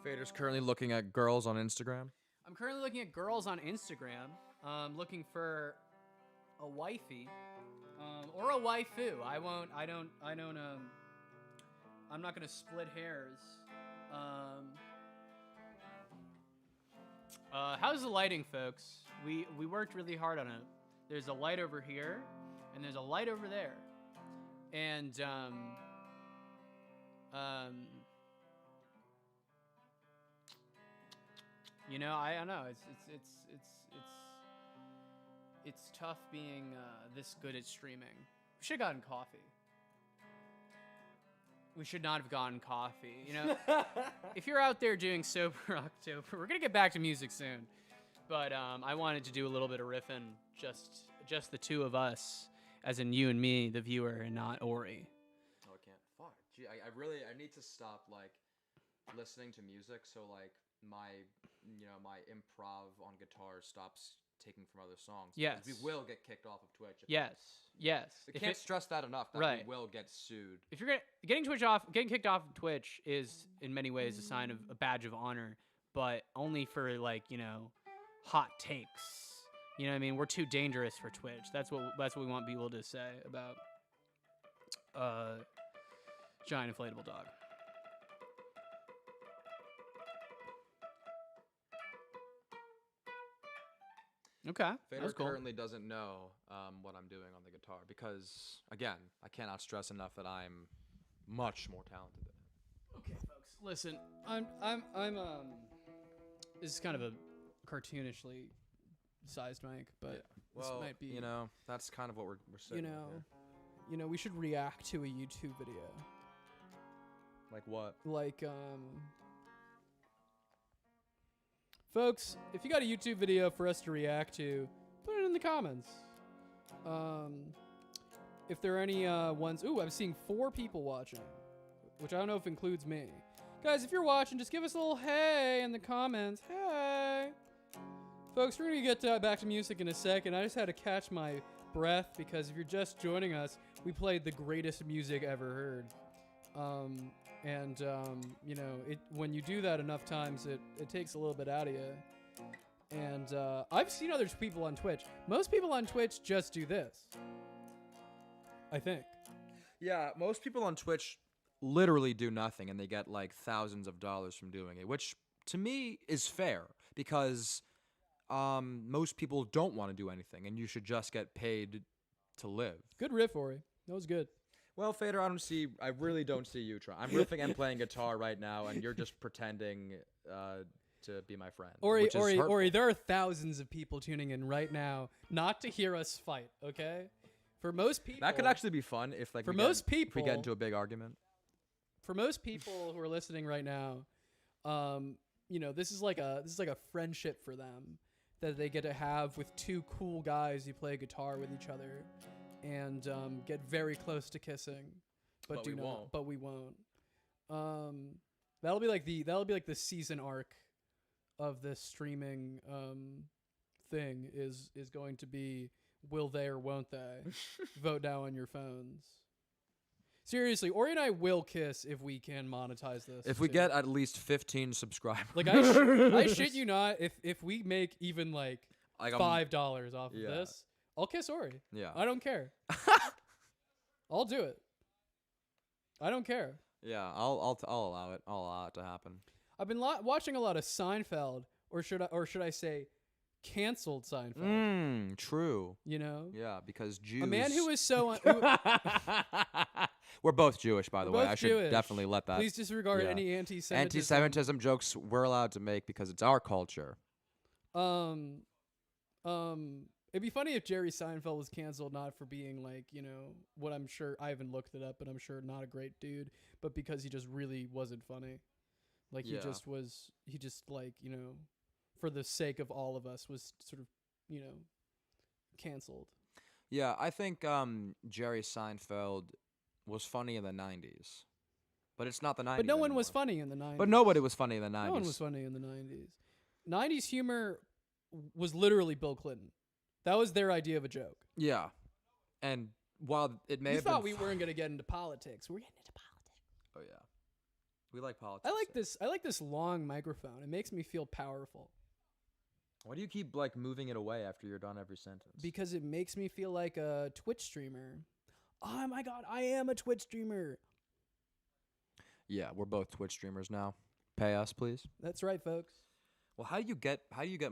Fader's currently looking at girls on Instagram. I'm currently looking at girls on Instagram, looking for a wifey, or a waifu. I'm not gonna split hairs. How's the lighting, folks? We worked really hard on it. There's a light over here, and there's a light over there, and you know, I don't know. It's tough being this good at streaming. We should have gotten coffee. We should not have gotten coffee. You know, if you're out there doing Sober October, we're gonna get back to music soon. But I wanted to do a little bit of riffing, just the two of us, as in you and me, the viewer, and not Ori. Oh, I can't. Fuck. Gee, I need to stop like listening to music. So like my improv on guitar stops taking from other songs. Yes. We will get kicked off of Twitch. Yes. We can't stress that enough. That Right. we will get sued. If you're getting kicked off of Twitch is in many ways a sign of a badge of honor, but only for like, you know, hot takes. You know what I mean? We're too dangerous for Twitch. That's what we want people to say about giant inflatable dog. Okay, that Fader was cool. currently doesn't know what I'm doing on the guitar because, again, I cannot stress enough that I'm much more talented than him. Okay, folks, listen. I'm this is kind of a cartoonishly sized mic, but Well, this might be, you know, that's kind of what we're saying. you know, we should react to a YouTube video. Like what? Like, folks, if you got a YouTube video for us to react to, put it in the comments. If there are any ones, ooh, I'm seeing 4 people watching, which I don't know if includes me. Guys, if you're watching, just give us a little hey in the comments. Hey. Folks, we're going to get back to music in a second. I just had to catch my breath because if you're just joining us, we played the greatest music ever heard. You know, when you do that enough times, it takes a little bit out of you. And I've seen other people on Twitch. Most people on Twitch just do this, I think. Yeah, most people on Twitch literally do nothing and they get like thousands of dollars from doing it, which to me is fair because most people don't want to do anything and you should just get paid to live. Good riff, Ori. That was good. Well, Fader, I really don't see you trying. I'm riffing and playing guitar right now, and you're just pretending to be my friend. Ori, which is hurtful. Ori, there are thousands of people tuning in right now not to hear us fight, okay? For most people... That could actually be fun if like For if most we people... get into a big argument. For most people who are listening right now, you know, this is like a friendship for them. that they get to have with two cool guys who play guitar with each other and get very close to kissing, but we won't. But we won't. That'll be like the season arc of this streaming thing is going to be will they or won't they? Vote now on your phones. Seriously, Ori and I will kiss if we can monetize this. If we get at least 15 subscribers. like I shit you not, if we make even like $5 off of yeah. this, I'll kiss Ori. Yeah. I don't care. I'll do it. I don't care. Yeah, I'll allow it. I'll allow it to happen. I've been watching a lot of Seinfeld, or should I say, canceled Seinfeld. True. You know? Yeah, because Jews. A man who is so. We're both Jewish, by the way. I should Jewish. definitely let that. Please disregard yeah. any anti-Semitism. Anti-Semitism jokes we're allowed to make because it's our culture. It'd be funny if Jerry Seinfeld was canceled not for being like, you know, what I'm sure I haven't looked it up, but I'm sure not a great dude, but because he just really wasn't funny. Like he just like, you know, for the sake of all of us was sort of, you know, canceled. Yeah, I think Jerry Seinfeld was funny in the 90s. But it's not the 90s But no one anymore. was funny in the 90s. But nobody was funny in the 90s. No one was funny in the 90s. 90s humor was literally Bill Clinton. That was their idea of a joke. Yeah. And while it may You have thought been we weren't going to get into politics. We're getting into politics. Oh yeah. We like politics. I like this long microphone. It makes me feel powerful. Why do you keep like moving it away after you're done every sentence? Because it makes me feel like a Twitch streamer. Oh my god, I am a Twitch streamer. Yeah, we're both Twitch streamers now. Pay us, please. That's right, folks. Well, how do you get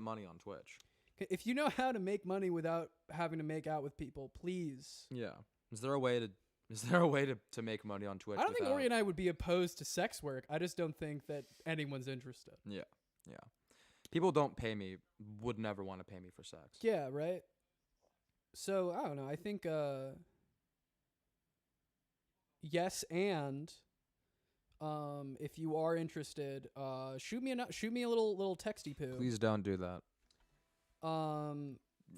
money on Twitch? If you know how to make money without having to make out with people, please. Yeah. Is there a way to make money on Twitch? I don't think Ori and I would be opposed to sex work. I just don't think that anyone's interested. Yeah. Yeah. People would never want to pay me for sex. Yeah, right? So, I don't know. I think yes, and if you are interested, shoot me a little texty poo. Please don't do that.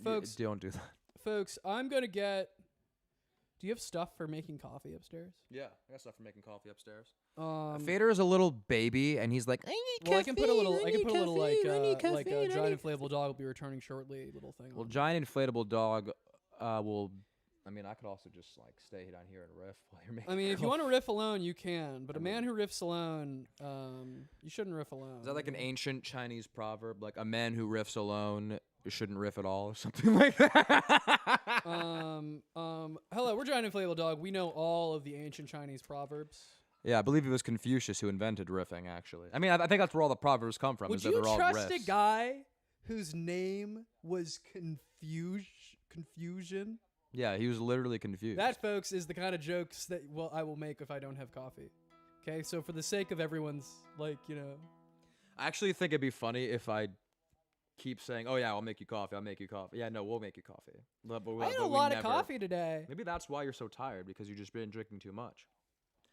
Folks, Don't do that. Folks, I'm going to get. Do you have stuff for making coffee upstairs? Yeah, I got stuff for making coffee upstairs. Fader is a little baby, and he's like, I need well, I can put a little like a giant inflatable dog will be returning shortly. Little thing. Well, giant inflatable dog will. I mean, I could also just like stay down here and riff while you're making. I mean, if you want to riff alone, you can. But a man who riffs alone, you shouldn't riff alone. Is that like an ancient Chinese proverb? Like a man who riffs alone shouldn't riff at all, or something like that. Hello, we're Giant Inflatable Dog. We know all of the ancient Chinese proverbs. Yeah, I believe it was Confucius who invented riffing. Actually, I mean, I think that's where all the proverbs come from. Would is that you they're all trust riffs. a guy whose name was Confusion? Yeah, he was literally confused. That, folks, is the kind of jokes that I will make if I don't have coffee. Okay, so for the sake of everyone's, like, you know. I actually think it'd be funny if I keep saying, "Oh yeah, I'll make you coffee. I'll make you coffee." Yeah, no, we'll make you coffee. I had a lot of coffee today. Maybe that's why you're so tired, because you've just been drinking too much.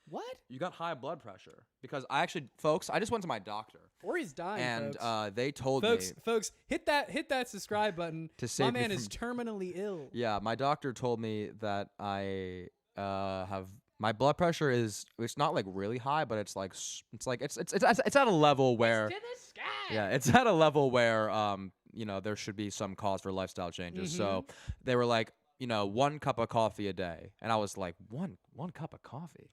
What? You got high blood pressure. Because I just went to my doctor. Ori's dying, and folks. they told me. Folks, hit that subscribe button. To save my man me is terminally ill. Yeah, my doctor told me that I have my blood pressure it's not like really high, but it's at a level where It's to the sky. yeah, it's at a level where you know, there should be some cause for lifestyle changes. So they were like, you know, 1 cup of coffee a day, and I was like, one cup of coffee?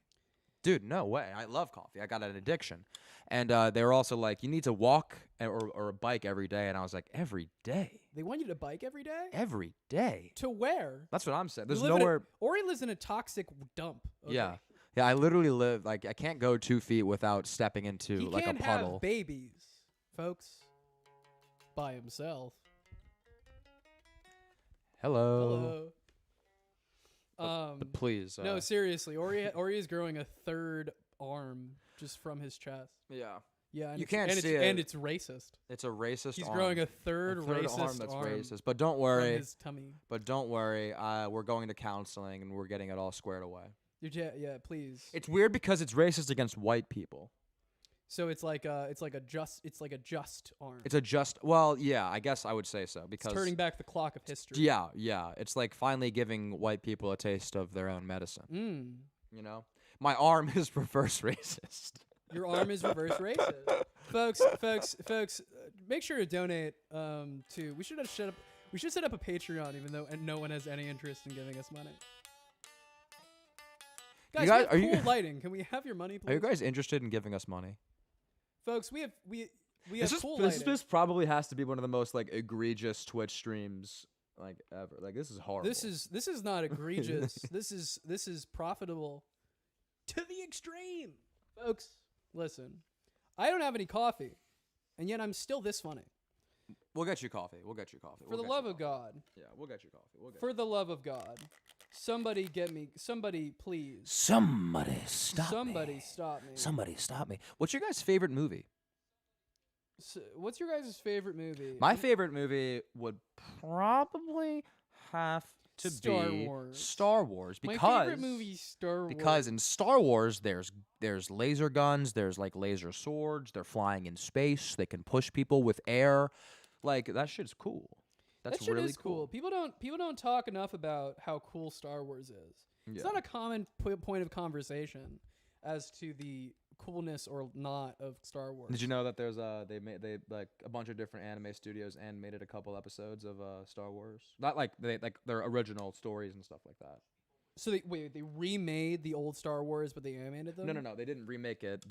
Dude, no way. I love coffee. I got an addiction. And they were also like, you need to walk or a bike every day. And I was like, every day? They want you to bike every day? Every day? To where? That's what I'm saying. There's You live in nowhere. Ori lives in a toxic dump. Okay? Yeah. Yeah, I literally live, like, I can't go 2 feet without stepping into, He like, a can't puddle. have babies, folks, by himself. Hello. Hello. But please. No, seriously, Ori is growing a 3rd arm just from his chest. Yeah. Yeah, and You it's- can't and see it's, it. And it's racist. It's a racist He's arm. growing a third racist arm that's arm racist. But don't from worry. his tummy. But don't worry. We're going to counseling, and we're getting it all squared away. Yeah, please. It's weird because it's racist against white people. So it's like a just arm. It's a just. Well, yeah, I guess I would say so because It's turning back the clock of history. Yeah. It's like finally giving white people a taste of their own medicine. Mm. You know, my arm is reverse racist. Your arm is reverse racist. folks, make sure to donate to. We should set up a Patreon, even though no one has any interest in giving us money. Guys, guys- we are have you- cool lighting. Can we have your money, please? Are you guys interested in giving us money? Folks, we have cool This lighting. probably has to be one of the most like egregious Twitch streams like ever. Like this is horrible. This is not egregious. this is profitable to the extreme. Folks, listen. I don't have any coffee, and yet I'm still this funny. We'll get you coffee. For the love of God. Yeah, we'll get you coffee. For the love of God. Somebody please. Somebody stop Somebody stop me. Somebody stop me. What's your guys' favorite movie? What's your guys' favorite movie? My favorite movie would probably have to Star be Wars. Star Wars because My favorite movie is Star Wars. because in Star Wars there's laser guns, there's like laser swords, they're flying in space, they can push people with air. Like that shit's cool. That's that shit really is cool. People don't talk enough about how cool Star Wars is. It's Yeah. not a common point of conversation as to the coolness or not of Star Wars. Did you know that there's they like a bunch of different anime studios animated a couple episodes of Star Wars? Not like their original stories and stuff like that. So they remade the old Star Wars, but they animated them? No, they didn't remake it.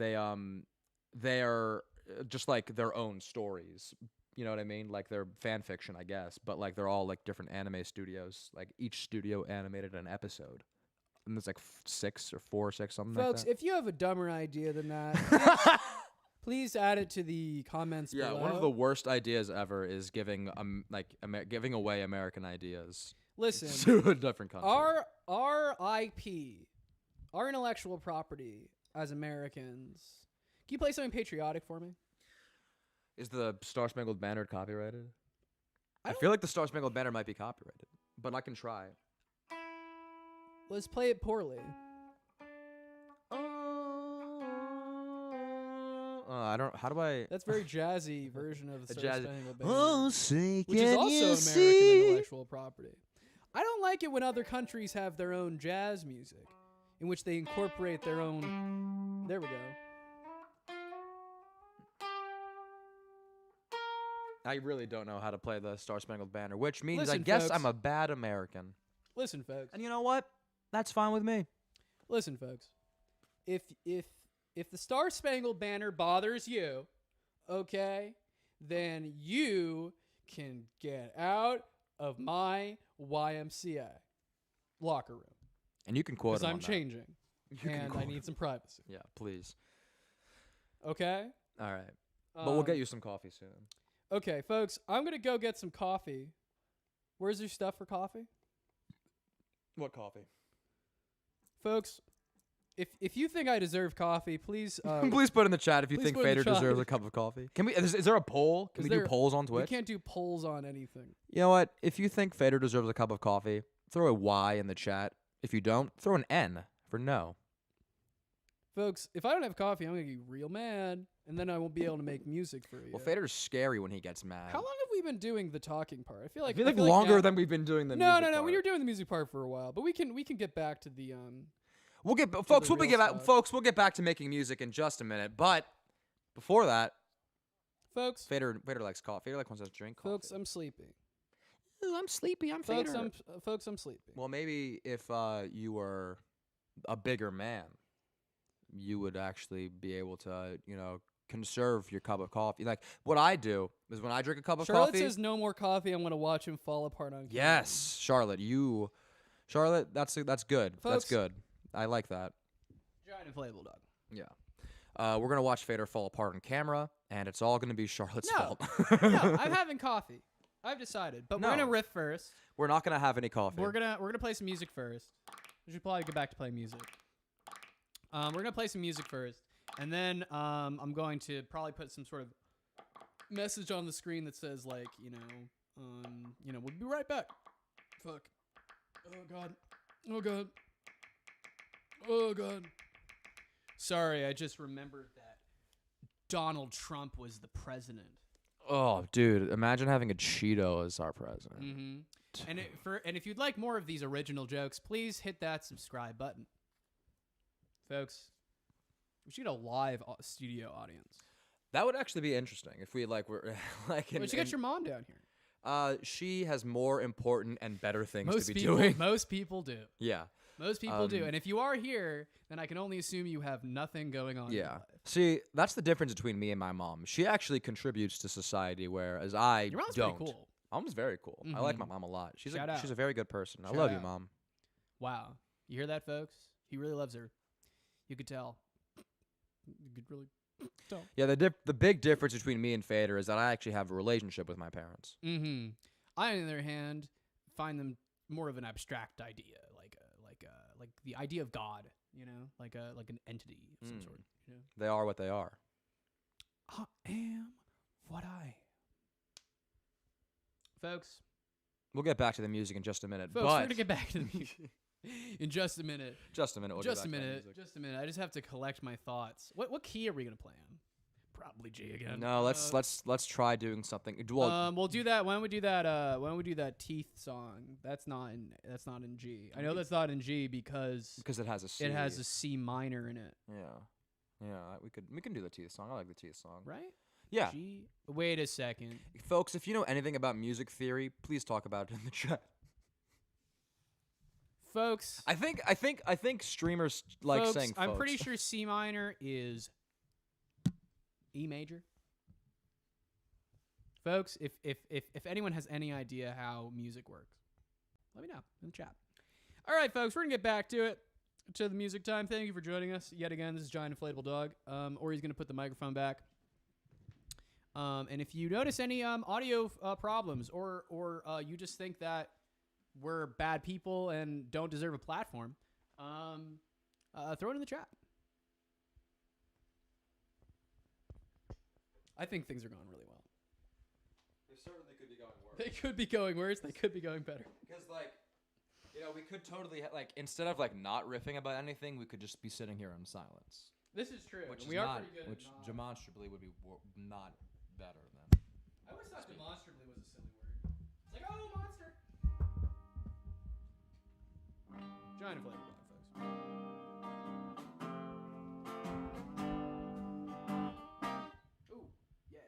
They're just like their own stories. You know what I mean? Like they're fan fiction, I guess, but like they're all like different anime studios. Like each studio animated an episode. And there's like 6 or 4 or 6 something Folks, like that. if you have a dumber idea than that, please add it to the comments Yeah, below. one of the worst ideas ever is giving giving away American ideas Listen, to a different country. our IP, our intellectual property as Americans. Can you play something patriotic for me? Is the Star Spangled Banner copyrighted? I don't- feel like the Star Spangled Banner might be copyrighted, but I can try. Let's play it poorly. I don't. How do I? That's a very jazzy version of the A Star jazzy- Spangled Banner, Oh, say which is can also you American see? intellectual property. I don't like it when other countries have their own jazz music, in which they incorporate their own. There we go. I really don't know how to play the Star Spangled Banner, which means I Listen, guess folks. I'm a bad American. Listen, folks. And you know what? That's fine with me. Listen, folks. If the Star Spangled Banner bothers you, okay, then you can get out of my YMCA locker room And you can quote because him I'm on that. changing You can and I quote need him. some privacy. Yeah, please. Okay. All right. But we'll get you some coffee soon. Okay, folks. I'm gonna go get some coffee. Where's your stuff for coffee, What coffee? folks? If you think I deserve coffee, please. Please put in the chat if you please think put in the Fader deserves chat. a cup of coffee. Can we? Is there a poll? Can Is we do there- polls on We Twitch? can't do polls on anything. You know what? If you think Fader deserves a cup of coffee, throw a Y in the chat. If you don't, throw an N for no. Folks, if I don't have coffee, I'm gonna get real mad, and then I won't be able to make music for you. Well, Fader's scary when he gets mad. How long have we been doing the talking part? I feel I like feel like longer now- than we've been doing the No, music no, no. part. We were doing the music part for a while, but we can get back to the We'll get the folks. We'll real get back, stuff. folks. We'll get back to making music in just a minute. But before that, folks. Fader likes coffee. Fader wants to drink coffee. Folks, I'm sleepy. Ooh, I'm sleepy. I'm Folks, Fader. I'm sleepy. Well, maybe if you were a bigger man, you would actually be able to, conserve your cup of coffee. Like what I do is when I drink a cup of Charlotte coffee. says no more coffee. I'm gonna watch him fall apart on camera. Yes, Charlotte. That's good. That's Folks. good. I like that. Giant inflatable dog. Yeah. We're gonna watch Fader fall apart on camera, and it's all gonna be Charlotte's No. fault. No, I'm having coffee. I've decided, but No. we're gonna riff first. We're not gonna have any coffee. We're gonna play some music first. We should probably get back to playing music. We're gonna play some music first, and then I'm going to probably put some sort of message on the screen that says like, we'll be right back. Fuck. Oh god. Oh god. Oh god. Sorry, I just remembered that Donald Trump was the president. Oh, dude, imagine having a Cheeto as our president. Mm-hmm. And if you'd like more of these original jokes, please hit that subscribe button, folks. We should get a live studio audience. That would actually be interesting if we were like. We should get your mom down here. She has more important and better things Most to be people, doing. most people do. Yeah. Most people do. And if you are here, then I can only assume you have nothing going on in your Yeah. life. See, that's the difference between me and my mom. She actually contributes to society, whereas I Your mom's don't. pretty cool. Mom's very cool. I like my Mhm. mom a lot. She's Shout out. she's a very good person. I Shout love you, out. Mom. Wow. You hear that, folks? He really loves her. You could tell. You could really tell. Yeah, the big difference between me and Fader is that I actually have a relationship with my parents. Mm-hmm. I, on the other hand, find them more of an abstract idea, like the idea of God, like an entity of some sort. They are what they are. I am what I am. Folks, We'll get back to the music in just a minute. we're but gonna get back to the music in just a minute. just a minute. We'll Just get a back to that minute. music. Just a minute. I just have to collect my thoughts. What key are we gonna play on? Probably G again. No, let's try doing something. Well, We'll do that. Why don't we do that? Why don't we do that Teeth song? That's not in G. I know that's not in G because it has a C. it has a C minor in it, Yeah. We can do the Teeth song. I like the Teeth song. right? Yeah. G. Wait a second. Folks, if you know anything about music theory, please talk about it in the chat. Folks, I think streamers like folks, saying I'm folks. pretty sure C minor is E major. Folks, if anyone has any idea how music works, let me know in the chat. All right, folks, we're gonna get back to it, to the music time. Thank you for joining us yet again. This is Giant Inflatable Dog. Or he's gonna put the microphone back. And if you notice any audio problems, or you just think that we're bad people and don't deserve a platform, throw it in the chat. I think things are going really well. They certainly could be going worse. They could be going worse. They could be going better. Because we could totally instead of not riffing about anything, we could just be sitting here in silence. This is true. Which we is are not, pretty good. which at not, demonstrably would be not better than. I always thought demonstrably was a silly word. It's like, oh, monster. Giant inflatable dog, folks. Ooh, yeah.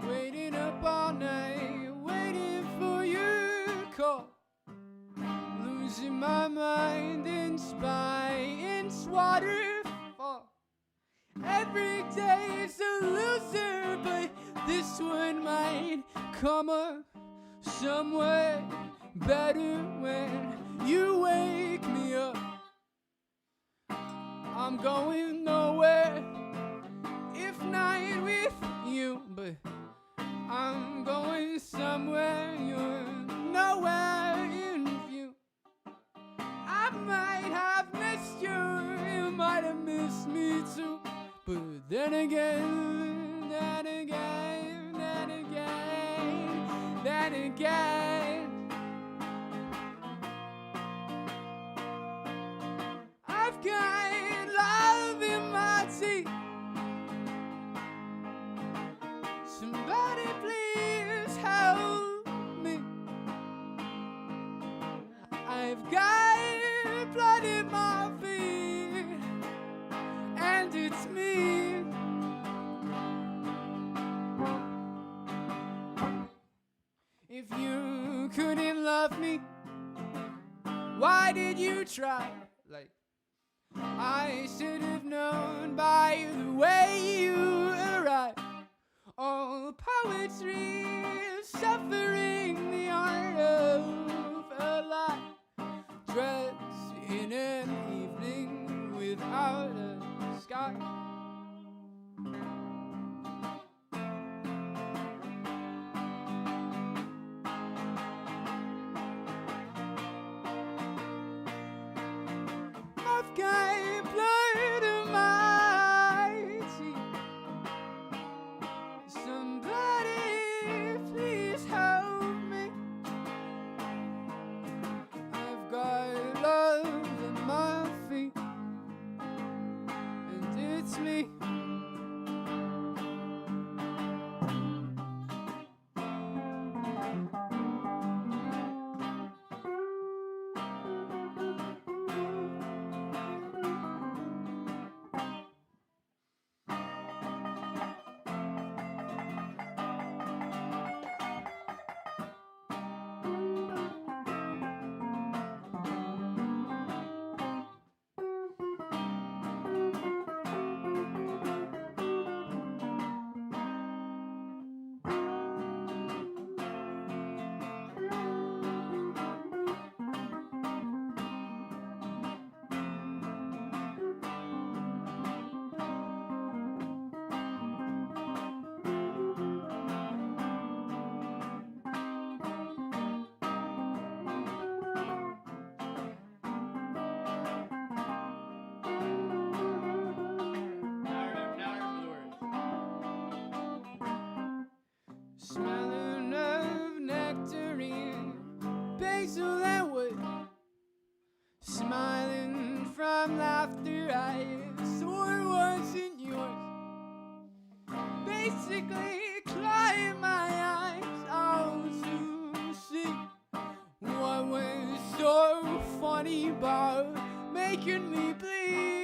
Waiting up all night, waiting for your call. Losing my mind in Spine's waterfall. Every day is a loser, but this one might come up somewhere better when you wake me up. I'm going nowhere if not with you, but I'm going somewhere you're nowhere in view. I might have missed you, you might have missed me too. But then again, then again, then again, then again, I've got love in my teeth. Somebody please help me. I've got blood in my feet, and it's me. If you couldn't love me, why did you try? Like, I should have known by the way you arrived. All poetry is suffering, the art of a life. Dressed in an evening without a sky. I've got blood in my teeth. Somebody please help me. I've got love in my feet, and it's me. Smelling of nectarine, basil and wood. Smiling from laughter I swore wasn't yours. Basically, crying my eyes out to see what was so funny about making me bleed.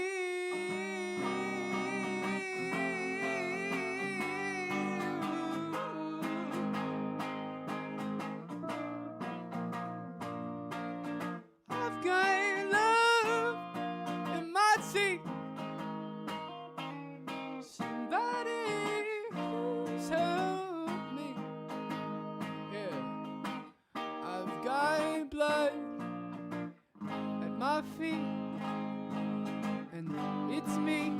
I've got love in my teeth. Somebody who's helped me. Yeah, I've got blood at my feet, and it's me.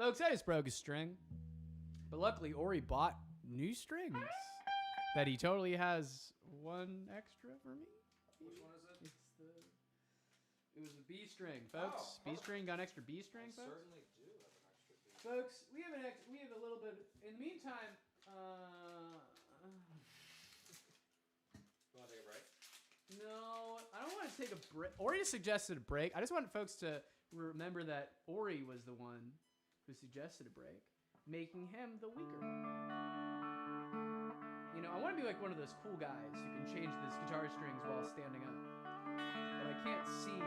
Folks, I just broke a string. But luckily, Ori bought new strings that he totally has one extra for me. Which one is it? It was a B string, folks. B string, got an extra B string, folks? Certainly do have an extra B. Folks, we have a little bit. In the meantime, You want to take a break? no, I don't want to take a break. Ori just suggested a break. I just want folks to remember that Ori was the one who suggested a break, making him the weaker one. You know, I want to be like one of those cool guys who can change this guitar strings while standing up. But I can't see the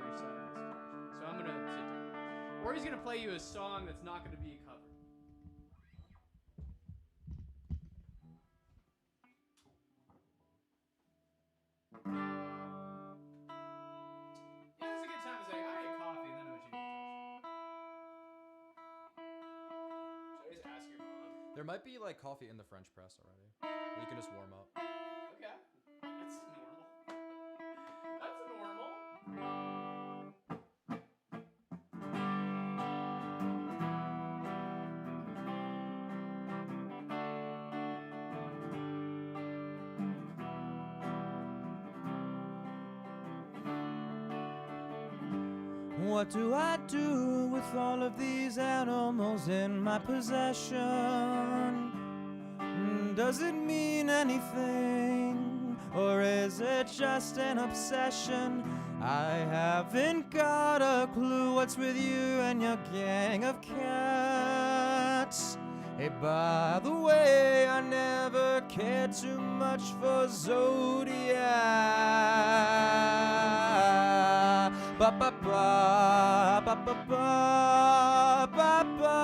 other side of this guitar string. So I'm going to sit down. Ori's going to play you a song that's not going to be a cover. Yeah, this is a good time to say, I had coffee and then I was eating. Should I just ask your mom? There might be like coffee in the French press already. You can just warm up. Okay. That's normal. That's normal. What do I do with all of these animals in my possession? Does it mean anything, or is it just an obsession? I haven't got a clue what's with you and your gang of cats. Hey, by the way, I never cared too much for Zodiac. Ba ba ba ba ba ba ba ba.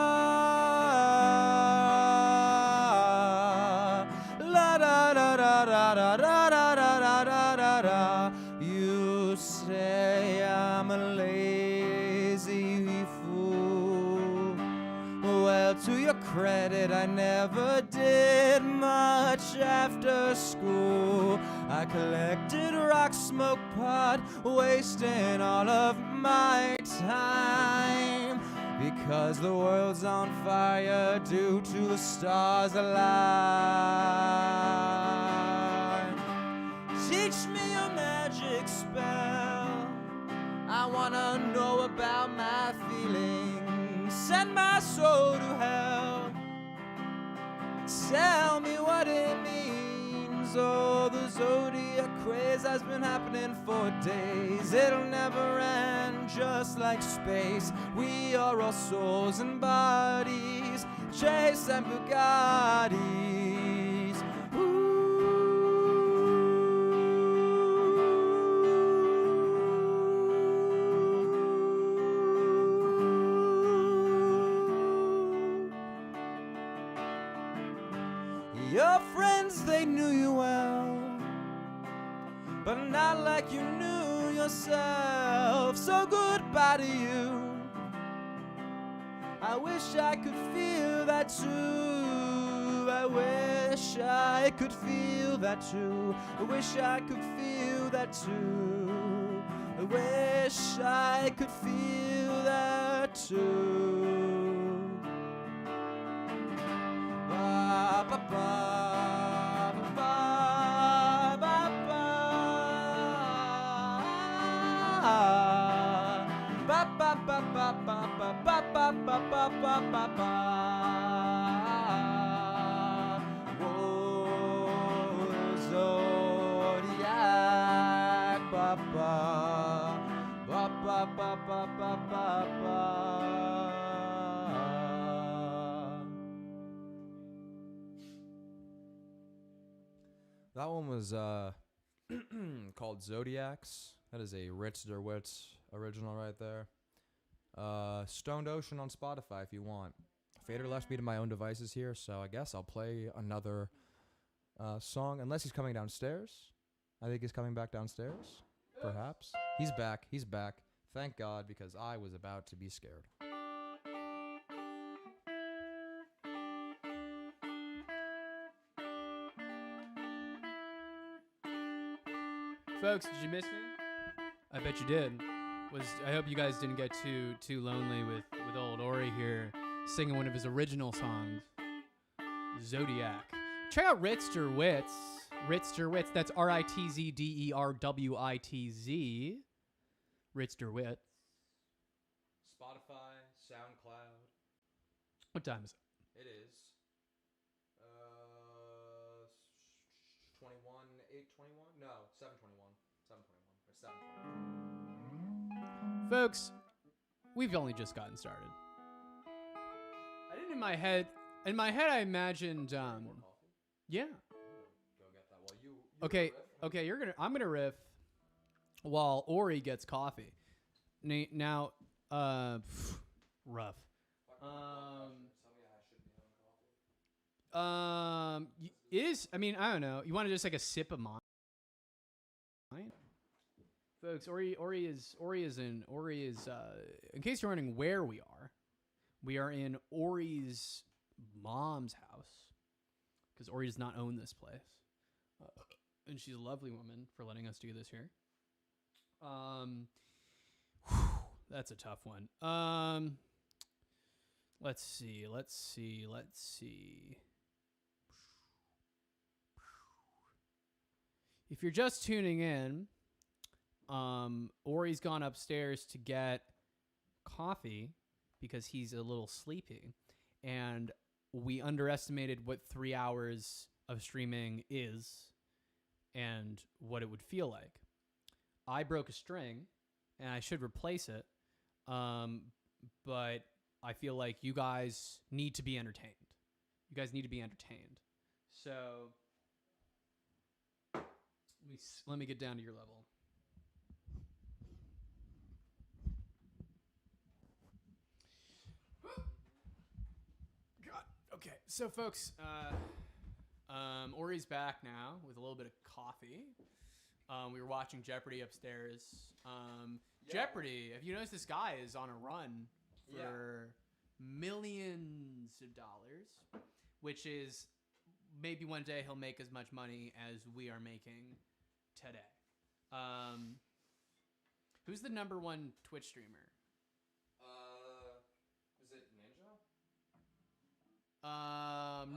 La da da da da da da da da da da da. You say I'm a lazy fool. Well, to your credit, I never did much after school. I collected rock, smoke pot, wasting all of my time. Because the world's on fire due to the stars align. Teach me a magic spell. I wanna know about my feelings. Send my soul to hell. Tell me what it means. Oh, the zodiac craze has been happening for days. It'll never end, just like space. We are all souls and bodies, Chase and Bugattis. Your friends, they knew you well, but not like you knew yourself. So goodbye to you. I wish I could feel that too. I wish I could feel that too. I wish I could feel that too. I wish I could feel that too. Ba ba ba ba ba ba ba ba ba ba ba ba ba ba ba ba. Whoa, Zodiac, ba ba ba ba ba ba ba ba. That one was called Zodiacs. That is a Ritz Der Witz original right there. Stoned Ocean on Spotify if you want. Fader left me to my own devices here, so I guess I'll play another song. Unless he's coming downstairs. I think he's coming back downstairs. Perhaps. He's back. He's back. Thank God, because I was about to be scared. Folks, did you miss me? I bet you did. I hope you guys didn't get too lonely with old Ori here. singing one of his original songs, Zodiac. Check out Ritzderwitz. Ritzderwitz. That's Ritzderwitz. Ritzderwitz. Spotify, SoundCloud. What time is it? It is 8:21. No, 7:21. 7:21 or 7:21. Folks, we've only just gotten started. I didn't in my head I imagined More coffee? yeah. Go get that. Well, you Okay, riff. okay, I'm gonna riff while Ori gets coffee. Now, rough. Tell me I should be having coffee. I mean, I don't know. You want to just like a sip of mine? Folks, Ori is in case you're wondering where we are in Ori's mom's house because Ori does not own this place. And she's a lovely woman for letting us do this here. That's a tough one. Let's see. If you're just tuning in, Ori's gone upstairs to get coffee because he's a little sleepy, and we underestimated what 3 hours of streaming is and what it would feel like. I broke a string, and I should replace it, but I feel like you guys need to be entertained. So let me get down to your level. God. Okay. So, folks, Ori's back now with a little bit of coffee. We were watching Jeopardy upstairs. Jeopardy. Have you noticed this guy is on a run for millions of dollars, which is maybe one day he'll make as much money as we are making today. Who's the number one Twitch streamer? Is it Ninja?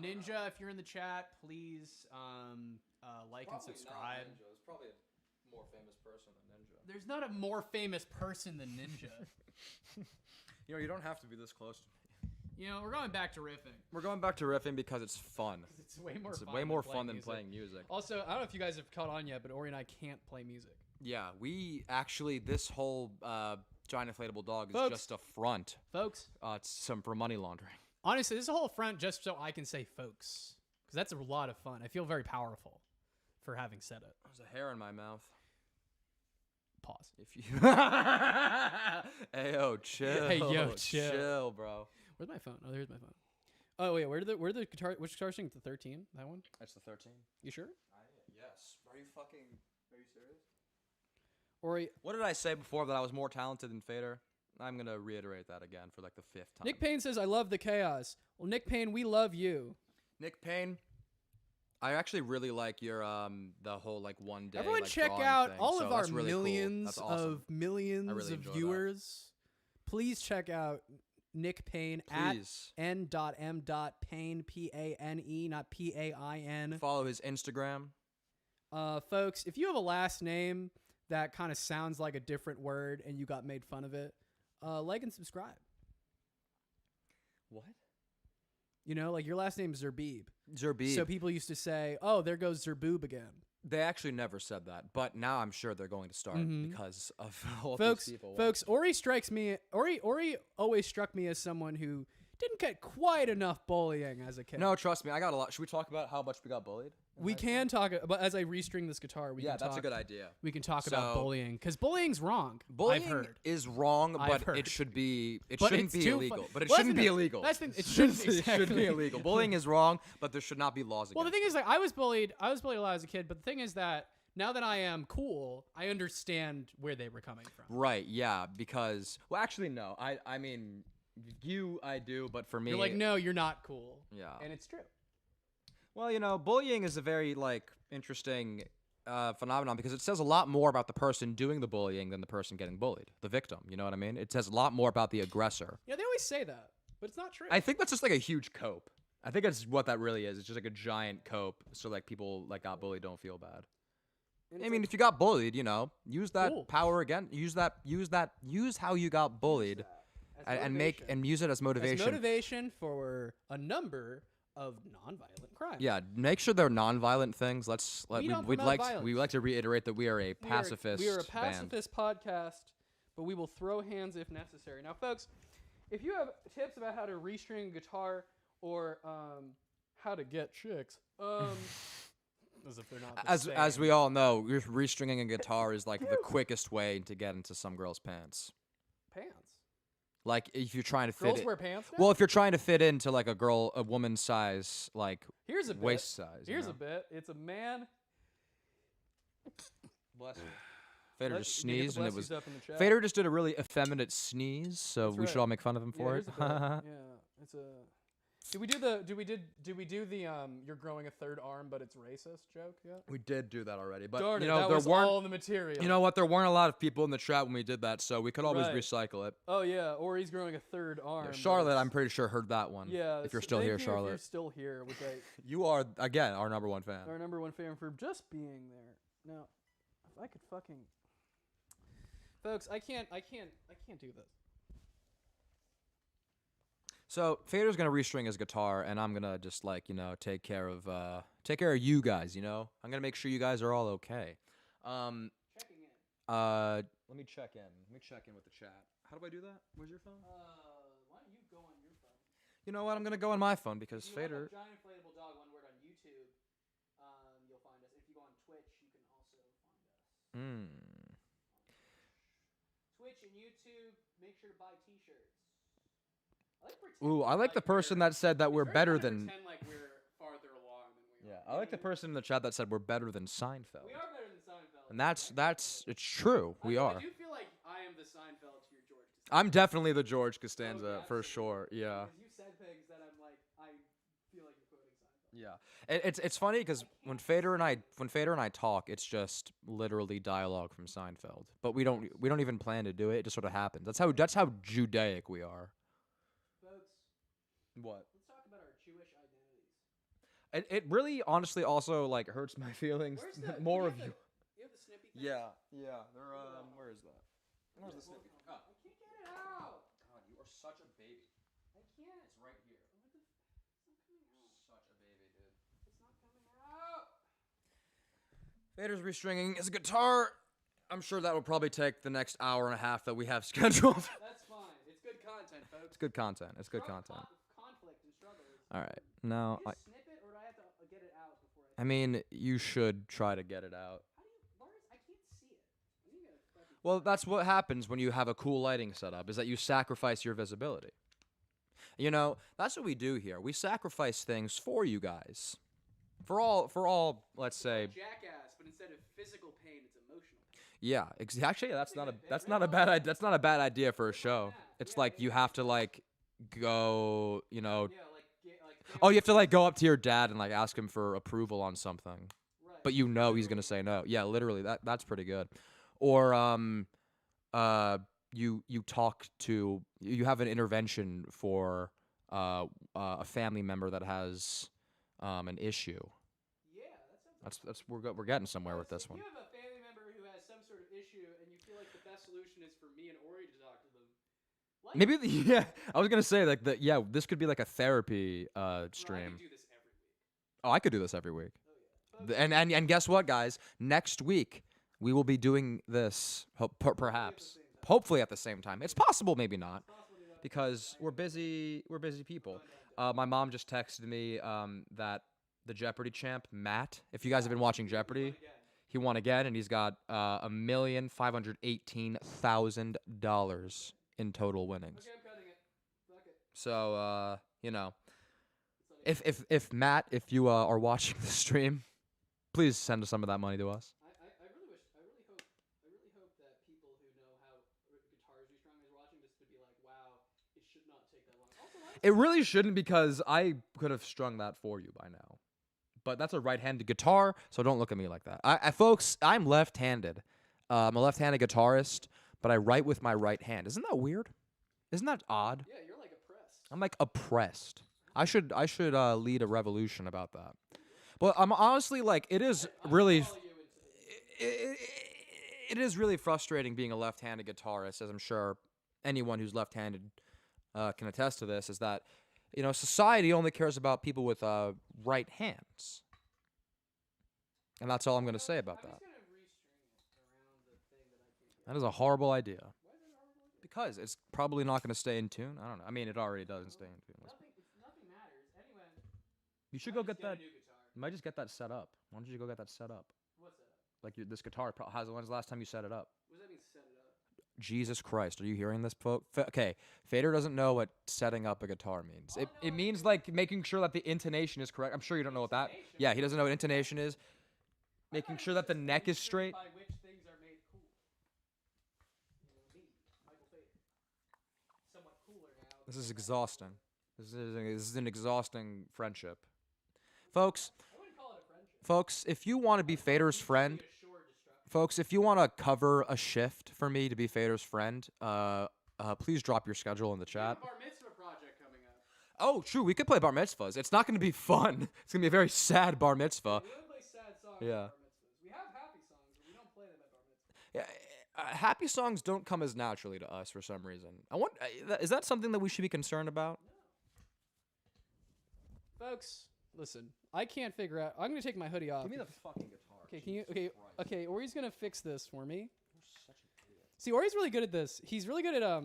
Ninja, if you're in the chat, please like and subscribe. Ninja. There's probably a more famous person than Ninja. There's not a more famous person than Ninja. You know, you don't have to be this close to me. You know, we're going back to riffing. We're going back to riffing because it's fun. It's way more It's fun way more than fun than music. playing music. Also, I don't know if you guys have caught on yet, but Ori and I can't play music. Yeah, we actually, this whole giant inflatable dog is Folks. just a front. Folks, It's for money laundering. honestly, this is a whole front just so I can say folks. Because that's a lot of fun. I feel very powerful for having said it. There's a hair in my mouth. Pause. If you Hey yo, chill. Hey, yo, chill. Chill, bro. Where's my phone? Oh, there's my phone. Oh, wait, where the guitar, which guitar string? The 13? That one? That's the 13. You sure? Yes. Are you serious? Ori, What did I say before that I was more talented than Fader? I'm going to reiterate that again for like the 5th time. Nick Payne says, I love the chaos. Well, Nick Payne, we love you. Nick Payne, I actually really like your the whole like one day. Everyone like, check drawing out thing. all So of our that's really cool. millions That's awesome. of millions I really of enjoy that. viewers. Please check out Nick Payne Please at n.m.payne, P-A-N-E, not P-A-I-N. follow his Instagram. Folks, if you have a last name that kind of sounds like a different word and you got made fun of it, like and subscribe. What? You know, like your last name is Zerbib. Zerbib. So people used to say, oh, there goes Zerboob again. They actually never said that, but now I'm sure they're going to start because of all Folks, these people. Ori always struck me as someone who didn't get quite enough bullying as a kid. No, trust me, I got a lot. Should we talk about how much we got bullied? We can talk, but as I restring this guitar, we can talk. That's a good idea. We can talk about So- bullying because bullying's wrong. Bullying I've heard. is wrong, I've but heard. it should be. It But shouldn't it's be too illegal. fun- But it Well, shouldn't that's be the- illegal. that's the- it shouldn't It shouldn't be exactly. illegal. Bullying is wrong, but there should not be laws against. Well, the thing is, like, I was bullied a lot as a kid, but the thing is that now that I am cool, I understand where they were coming from. Right? Yeah, because actually, no. I mean, I do, but for me, You're like, no, you're not cool. Yeah. And it's true. Well, bullying is a very interesting phenomenon because it says a lot more about the person doing the bullying than the person getting bullied, the victim. You know what I mean? It says a lot more about the aggressor. Yeah, they always say that. but it's not true. I think that's just like a huge cope. I think that's what that really is. It's just like a giant cope, so like people like got bullied don't feel bad. And I it's mean, like, if you got bullied, you know, use that Cool. power again. Use how you got bullied, and use it as motivation. As motivation for a number of nonviolent crimes. Yeah, make sure they're nonviolent things. We don't we'd promote like violence. we would like to reiterate that we are a pacifist. We are a band. pacifist podcast, but we will throw hands if necessary. Now, folks, if you have tips about how to restring a guitar or how to get chicks, as if they're not the same. As we all know, restringing a guitar is like the quickest way to get into some girl's pants. Pants. Like if you're trying to fit Girls it. wear pants now? Well, if you're trying to fit into like a woman's size, like Here's a bit. waist size. Here's a bit. It's a man. Bless you. Fader Let- just you can get the sneezed, and it blessies was. up in the chat. Fader just did a really effeminate sneeze, so That's we should right. all make fun of him Yeah, for here's it. a bit. Yeah, it's a. Did we do the you're growing a third arm but it's racist joke yet? We did do that already, but Darn you it, know that there was weren't. all in the material. You know what? There weren't a lot of people in the chat when we did that, so we could always Right. recycle it. Oh yeah, or he's growing a third arm. Yeah, but Charlotte, it's- I'm pretty sure heard that one. Yeah. If you're so still thank here, you If you're Charlotte, still here, which I you are again our number one fan. our number one fan for just being there. Now, if I could fucking, folks, I can't do this. So Fader's gonna restring his guitar, and I'm gonna just like take care of you guys. You know, I'm gonna make sure you guys are all okay. Checking in. Let me check in. With the chat. How do I do that? Where's your phone? Why don't you go on your phone? You know what? I'm gonna go on my phone because If you look Fader. up Giant Inflatable Dog, one word on YouTube, you'll find us. If you go on Twitch, you can also find us. Twitch and YouTube. Make sure to buy T-shirts. Ooh, I like the person that said that we're better than. Pretend like we're farther along than we Yeah, are. I like the person in the chat that said we're better than Seinfeld. We are better than Seinfeld. And that's it's true. We I are. do feel like I am the Seinfeld to your George Costanza. I'm definitely the George Costanza Oh, yeah, for absolutely. sure. Yeah. Because you said things that I'm like, I feel like you're quoting Seinfeld. Yeah. It's funny because when Fader and I talk, it's just literally dialogue from Seinfeld. But we don't even plan to do it. It just sort of happens. That's how Judaic we are. Folks, What? let's talk about our Jewish identities. It really honestly also like hurts my feelings Where's the more you of have you. You have the snippy thing? Yeah. They're where is that? Where's the Well, snippy? I can't get it out. God, you are such a baby. I can't. It's right here. What the? It's not coming out. Such a baby, dude. It's not coming out. Fader's restringing his guitar. I'm sure that will probably take the next hour and a half that we have scheduled. That's fine. It's good content, folks. It's good content. It's good content. Conflict and struggle. All right. Now, Do you snip it, or do I have to get it out before I mean, you should try to get it out. How do you, Lars? I can't see it. I need a fucking. Well, that's what happens when you have a cool lighting setup, is that you sacrifice your visibility. You know, that's what we do here. We sacrifice things for you guys. For all, let's say, Jackass, but instead of physical pain, it's emotional pain. yeah, actually, that's not a That's not a bad idea for a show. It's Yeah, like you have to like go, Yeah, like oh, you have to like go up to your dad and like ask him for approval on something. right. But you know he's gonna say no. Yeah, literally, that's pretty good. Or you talk to you have an intervention for a family member that has an issue. Yeah, that sounds. That's we're getting somewhere with this If one. you have a family member who has some sort of issue, and you feel like the best solution is for me and Ori to talk to them. Like, Maybe yeah, I was gonna say like this could be like a therapy bro, I stream. could do this every week. Oh, I could do this every week. Oh yeah. And guess what, guys? Next week we will be doing this perhaps, hopefully at the same time. It's possible, maybe not, because we're busy. We're busy people. My mom just texted me that the Jeopardy champ Matt. If you guys have been watching Jeopardy, he won again, and he's got $1,518,000 in total winnings. Okay, I'm cutting it. Fuck it. So you know, It's like, if Matt, if you are watching the stream, please send some of that money to us. I really hope that people who know how guitars restrung is watching this to be like, wow, it should not take that long. Also, It really shouldn't, because I could have strung that for you by now. But that's a right-handed guitar, so don't look at me like that. Folks, I'm left-handed. I'm a left-handed guitarist, but I write with my right hand. Isn't that weird? Isn't that odd? yeah, you're like oppressed. I'm like oppressed. I should lead a revolution about that. But I'm honestly like it is really it, it is really frustrating being a left-handed guitarist, as I'm sure anyone who's left-handed can attest to this. Is that society only cares about people with right hands, and that's all I'm gonna say about that. That is a horrible idea. Because it's probably not gonna stay in tune. I don't know. I mean, it already doesn't stay in tune. Nothing matters. Anyway, You should go get that. You might just get that set up. Why don't you go get that set up? what's that? Like this guitar. When's the last time you set it up? What does that mean? Set it up. Jesus Christ, are you hearing this, folks? Okay, Fader doesn't know what setting up a guitar means. It means like making sure that the intonation is correct. I'm sure you don't know what that. Yeah, he doesn't know what intonation is. Making sure that the neck is straight. By which things are made cool. Me, Michael Fader. Somewhat cooler now. This is exhausting. This is an exhausting friendship, folks. I wouldn't call it a friendship. Folks, if you want to be Fader's friend, folks, if you want to cover a shift for me to be Fader's friend, please drop your schedule in the chat. Bar mitzvah project coming up. Oh, true. We could play bar mitzvahs. It's not going to be fun. It's going to be a very sad bar mitzvah. We don't play sad songs Yeah. at bar mitzvahs. We have happy songs, but we don't play them at bar mitzvahs. Yeah, happy songs don't come as naturally to us for some reason. Is that something that we should be concerned about? Folks, listen. I can't figure out. I'm gonna take my hoodie off. Give me the fucking guitar. Okay, can you? Jesus Okay, Christ. okay. Ori's gonna fix this for me. You're such an idiot. See, Ori's really good at this. He's really good at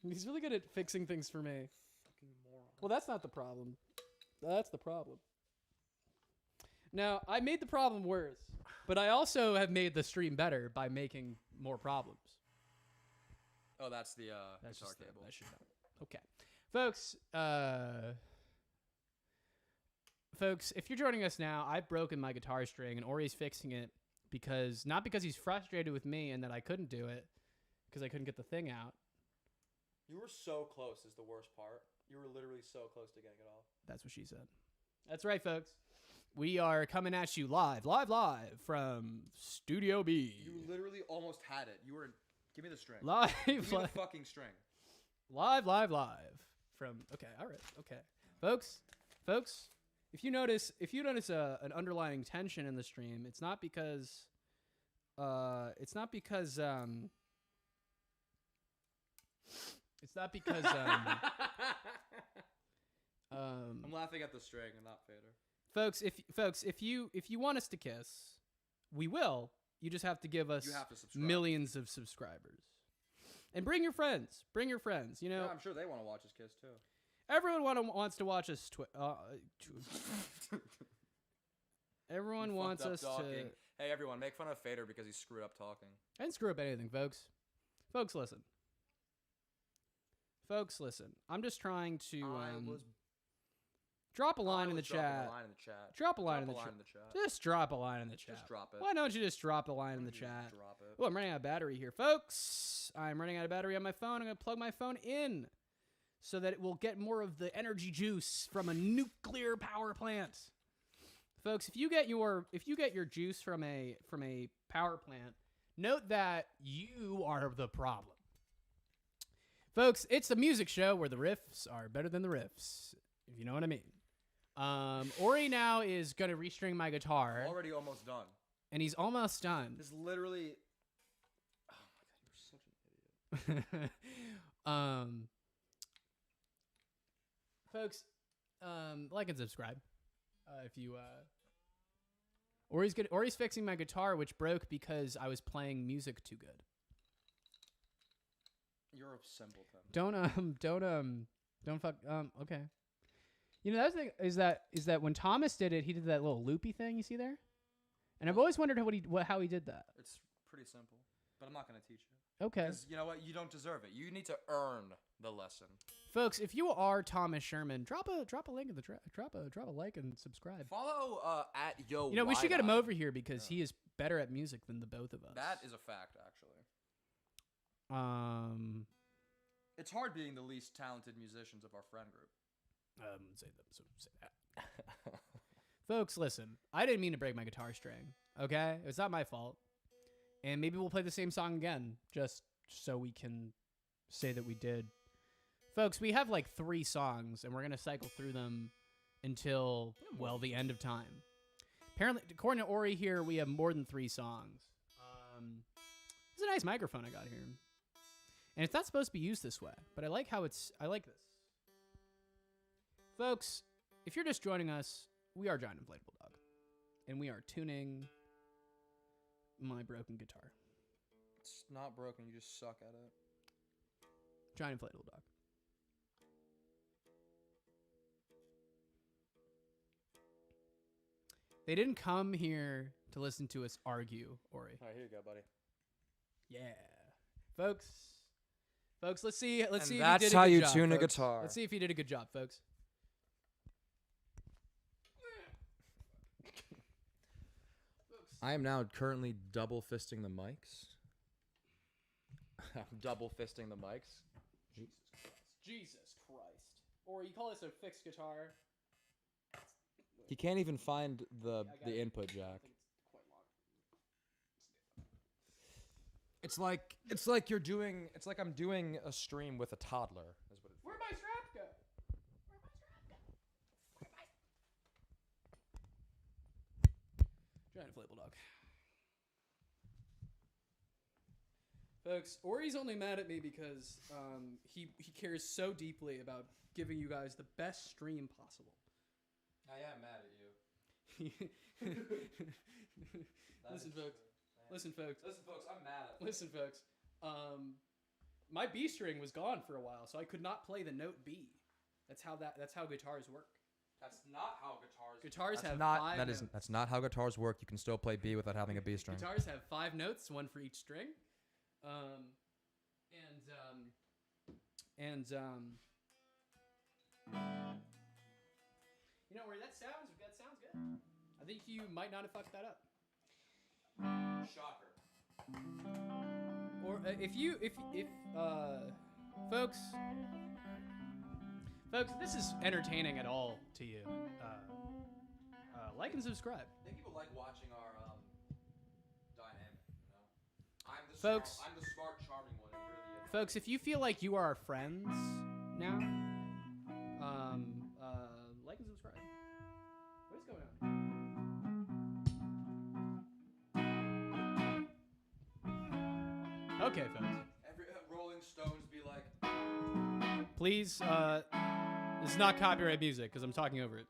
He's really good at fixing things for me. Fucking moron. Well, that's not the problem. That's the problem. Now, I made the problem worse, but I also have made the stream better by making more problems. Oh, that's the That's guitar just cable. that should help. Okay, folks. Folks, if you're joining us now, I've broken my guitar string, and Ori's fixing it not because he's frustrated with me and that I couldn't do it, because I couldn't get the thing out. You were so close. Is the worst part. You were literally so close to getting it off. That's what she said. That's right, folks. We are coming at you live from Studio B. You literally almost had it. You were. Give me the string. Live, Give me the fucking string. live from. Okay, all right, okay, folks. If you notice an underlying tension in the stream, it's not because I'm laughing at the string and not Fader. folks, if you want us to kiss, we will. You just have to give us You have to subscribe. millions of subscribers. And bring your friends. You know, Yeah, I'm sure they want to watch us kiss too. everyone wants to watch us. Everyone You wants fucked us up to. talking. Hey everyone, make fun of Fader because he screwed up talking. I didn't screw up anything, folks. Folks, listen. I'm just trying to drop a line in the chat. Drop a line in the chat. Just drop a line in the chat. Just drop it. Why don't you just drop a line in the chat? Drop it. Oh, I'm running out of battery here, folks. I'm running out of battery on my phone. I'm gonna plug my phone in so that it will get more of the energy juice from a nuclear power plant. Folks, if you get your juice from a power plant, note that you are the problem. Folks, it's a music show where the riffs are better than the riffs, if you know what I mean. Ori now is gonna restring my guitar, Already almost done. and he's almost done. This is literally. Oh my god, you're such an idiot. Folks, like and subscribe. If you Ori's fixing my guitar, which broke because I was playing music too good. You're a simpleton. Don't fuck. Okay. You know, that's the thing is that when Thomas did it, he did that little loopy thing you see there, and I've always wondered how he did that. It's pretty simple, but I'm not gonna teach you. Okay. Because you know what? You don't deserve it. You need to earn the lesson. Folks, if you are Thomas Sherman, drop a link in the drop a like and subscribe. Follow at Yo. You know, we should get him Wide-Eye. over here because he is better at music than the both of us. That is a fact, actually. It's hard being the least talented musicians of our friend group. Say that. Folks, listen. I didn't mean to break my guitar string. Okay, it's not my fault. And maybe we'll play the same song again, just so we can say that we did Folks, we have like 3 songs, and we're going to cycle through them until, well, the end of time. Apparently, according to Ori here, we have more than 3 songs. It's a nice microphone I got here. And it's not supposed to be used this way, but I like I like this. Folks, if you're just joining us, we are Giant Inflatable Dog. And we are tuning my broken guitar. It's not broken, you just suck at it. Giant Inflatable Dog. They didn't come here to listen to us argue, Ori. All right, here you go, buddy. Yeah. Folks, let's see if you did a good job. That's how you folks. tune a guitar. Let's see if you did a good job, folks. I am now currently double fisting the mics. I'm double fisting the mics. Jesus Christ. Or you call this a fixed guitar. He can't even find the input I jack. think it's quite long. It's like you're doing. It's like I'm doing a stream with a toddler. Is what it Where'd my strap go? Giant Inflatable Dog. Folks, Ori's only mad at me because he cares so deeply about giving you guys the best stream possible. I am mad at you. Listen, folks. I'm mad at Listen, folks. My B string was gone for a while, so I could not play the note B. That's how guitars work. That's not how Guitars That's have not. 5 That notes. is. That's not how guitars work. You can still play B without having a B string. Guitars have 5 notes, 1 for each string. You know where that sounds good. I think you might not have fucked that up. Shocker. Or if folks, if this is entertaining at all to you, like and subscribe. I think people like watching our dynamic. You know, Folks. I'm the smart, charming one, and you're the. Folks, if you feel like you are our friends now, like and subscribe. What is going on? Okay, folks. Every Rolling Stones be like. Please, this is not copyright music because I'm talking over it.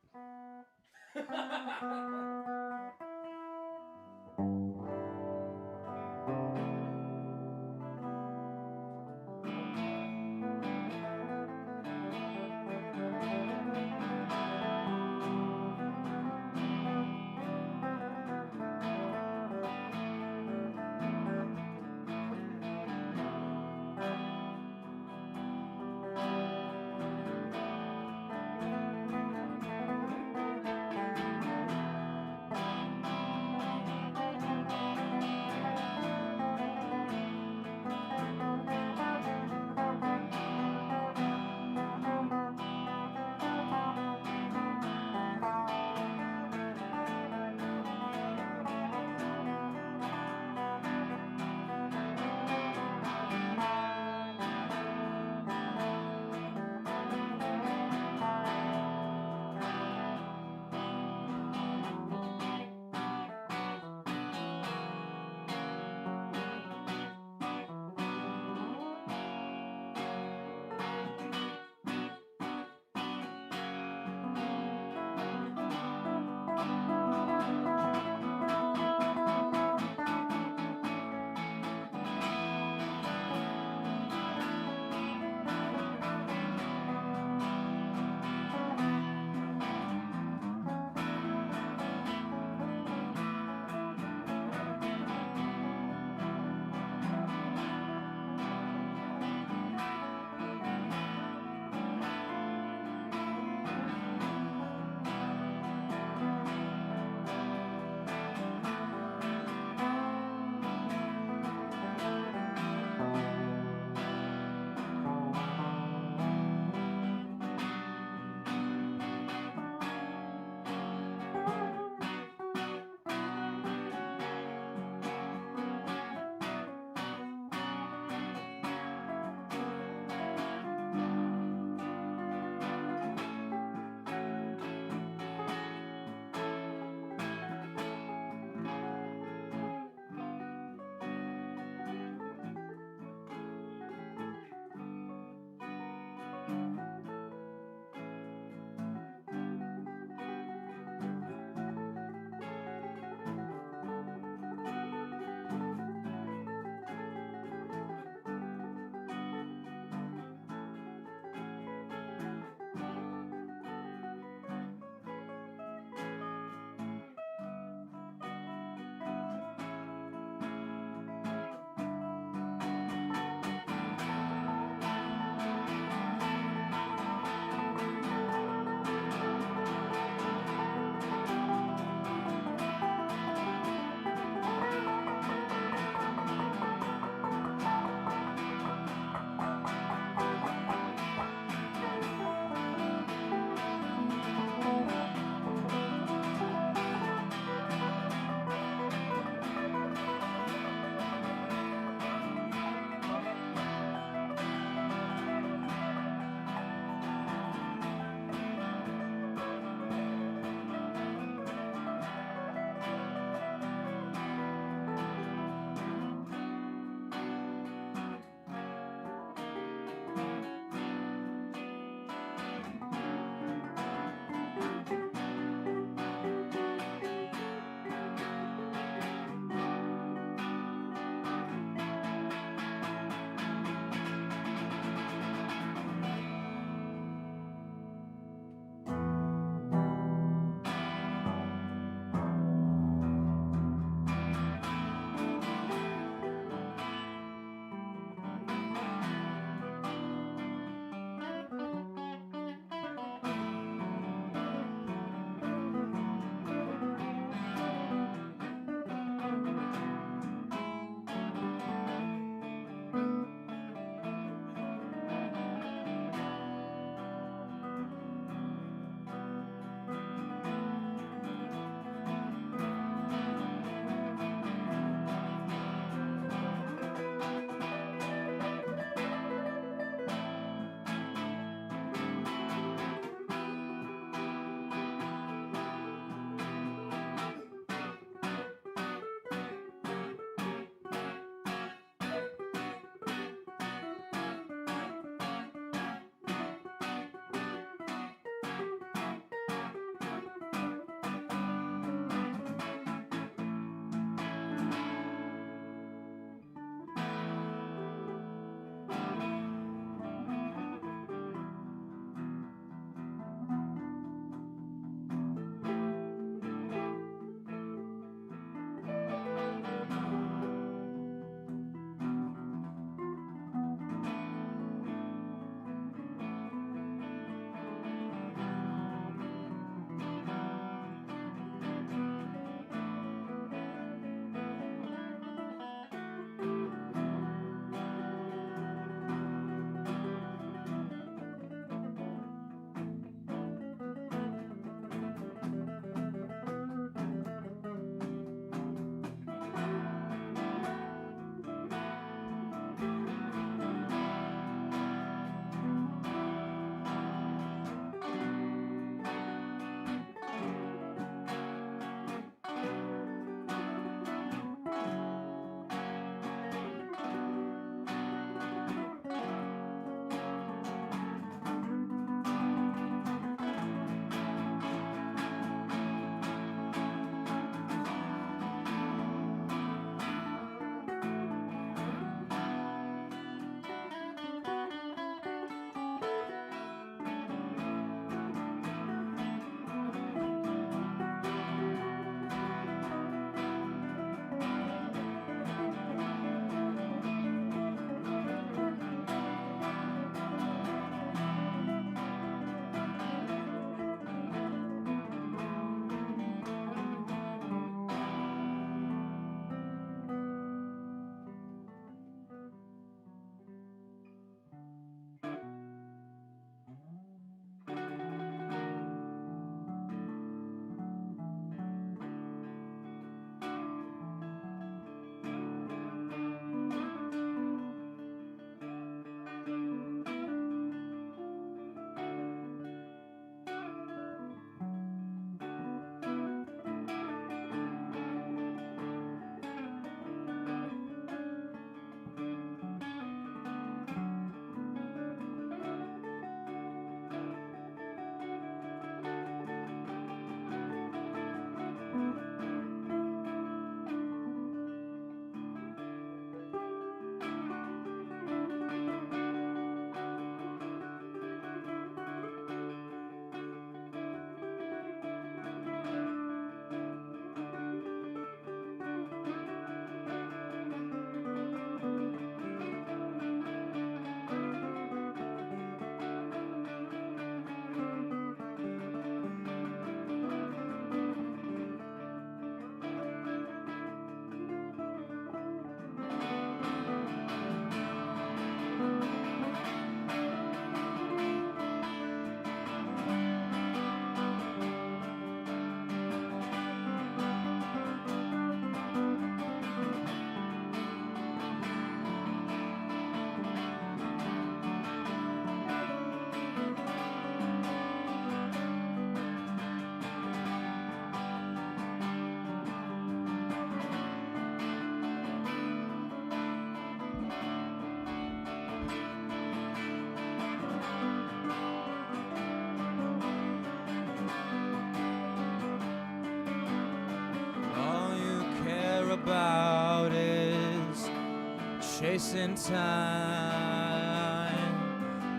chasing time.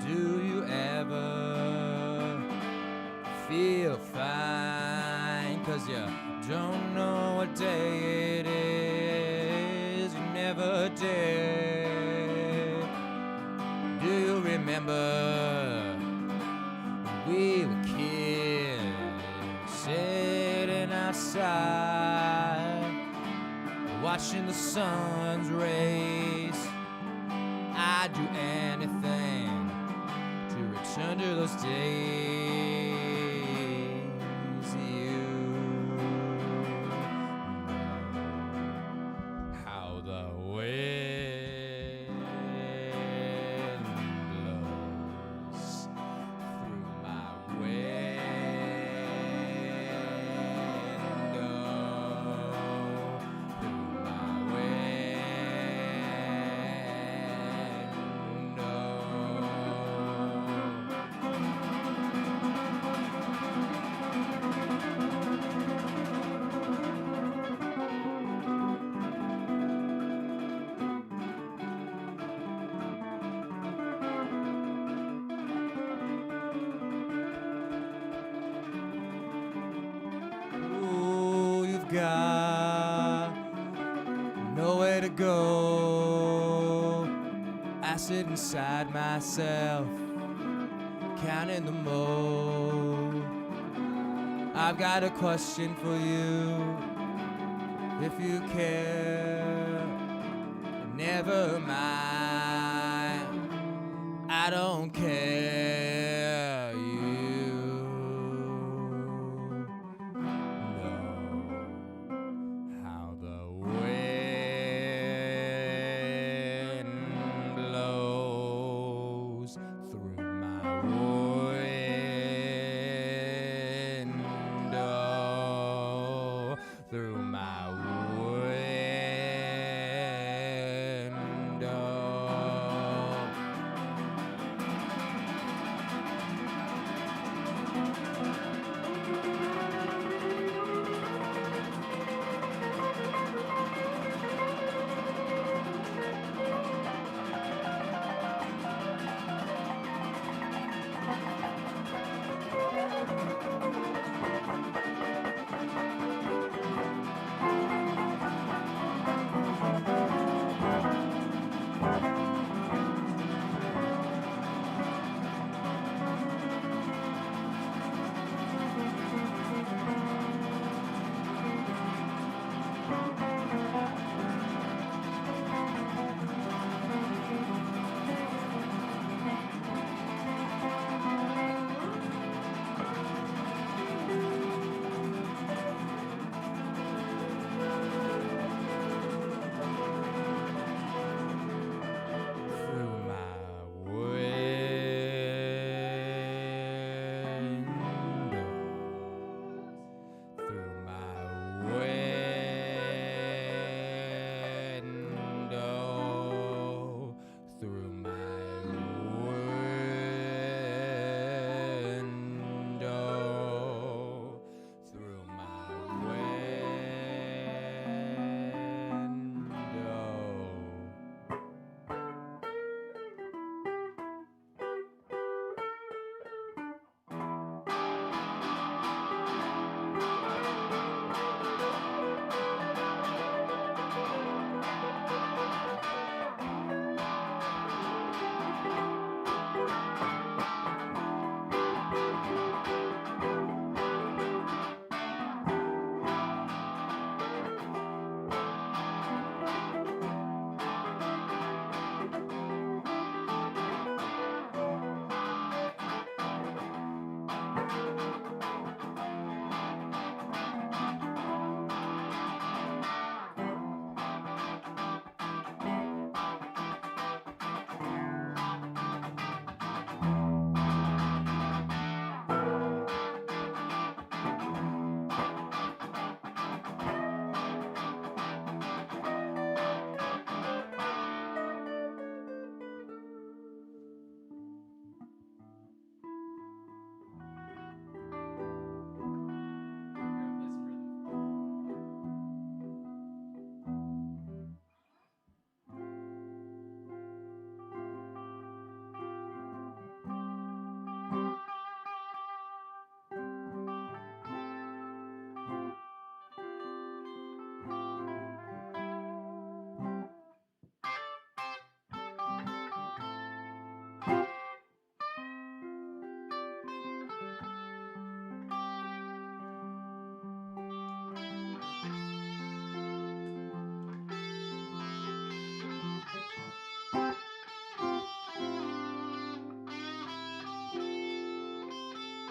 Do you ever feel fine? 'Cause you don't know what day it is. You never did. Do you remember when we were kids, sitting outside, watching the sun's rays? I'd do anything to return to those days. You know how the wind blows through my window, through my window. Ooh, you've got nowhere to go. I sit inside myself, counting the more. I've got a question for you, if you care. Never mind, I don't care. You know how the wind blows through my window, through my window.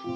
I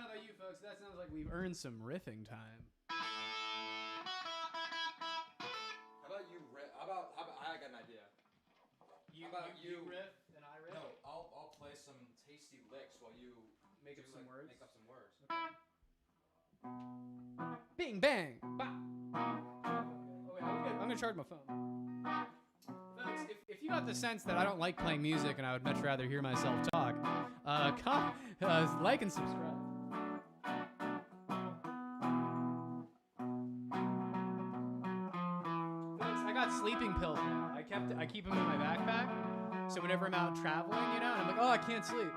don't know about you folks, that sounds like we've earned some riffing time. How about you riff? How about I got an idea. You, How about you you- riff and I riff? No, I'll play some tasty licks while you Make up some words? Make up some words. Bing, bang, bop. Oh, wait, I'm gonna charge my phone. Folks, if you got the sense that I don't like playing music and I would much rather hear myself talk, like and subscribe. Folks, I got sleeping pills now. I keep them in my backpack, so whenever I'm out traveling, you know, and I'm like, oh, I can't sleep.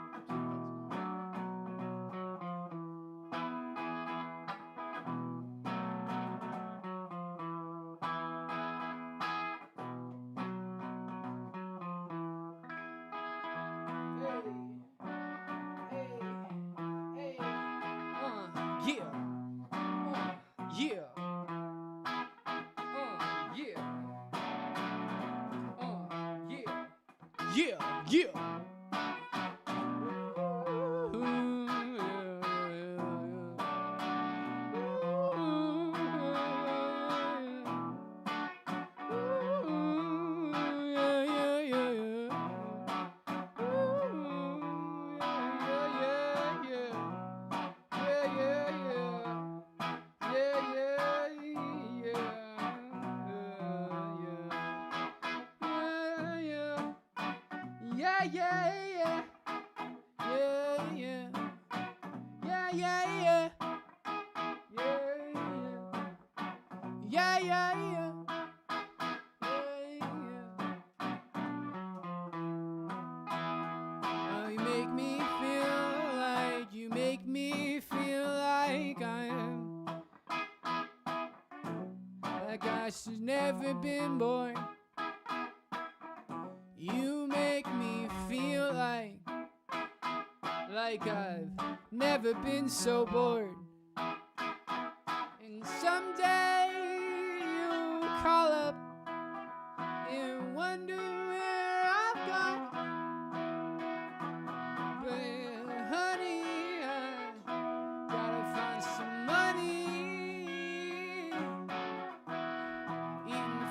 She's never been born. You make me feel like I've never been so bored. And someday you'll call up and wonder where I've gone. But honey, I gotta find some money.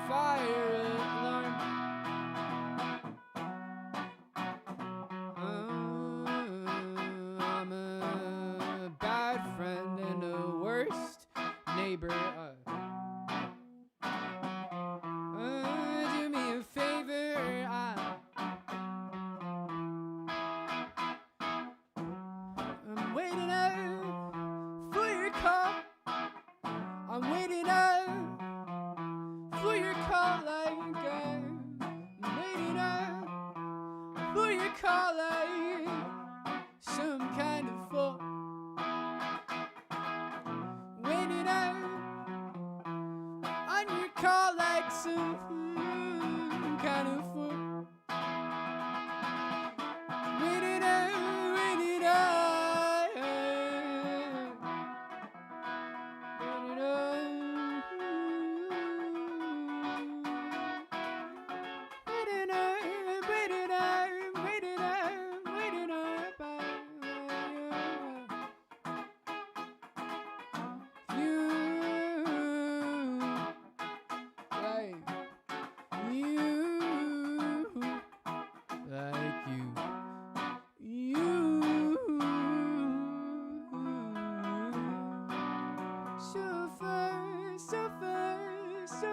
Fire alarm. I'm a bad friend and a worst neighbor. Do me a favor. I'm waiting up for your call. I'm waiting up for your call like a girl. I'm waiting up for your call like some kind of fool. Waiting up on your call like some kind of fool. Waiting up, waiting up, waiting up. Waiting up, waiting up, waiting up, waiting up. You, like you, like you. So far, so far, so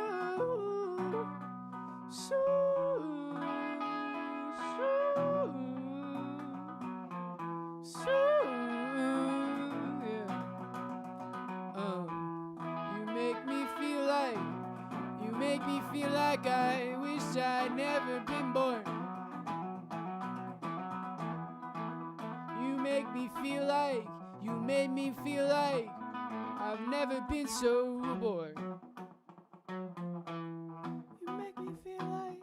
yeah. You make me feel like I wish I'd never been born. You make me feel like, you made me feel like I've never been so bored. You make me feel like,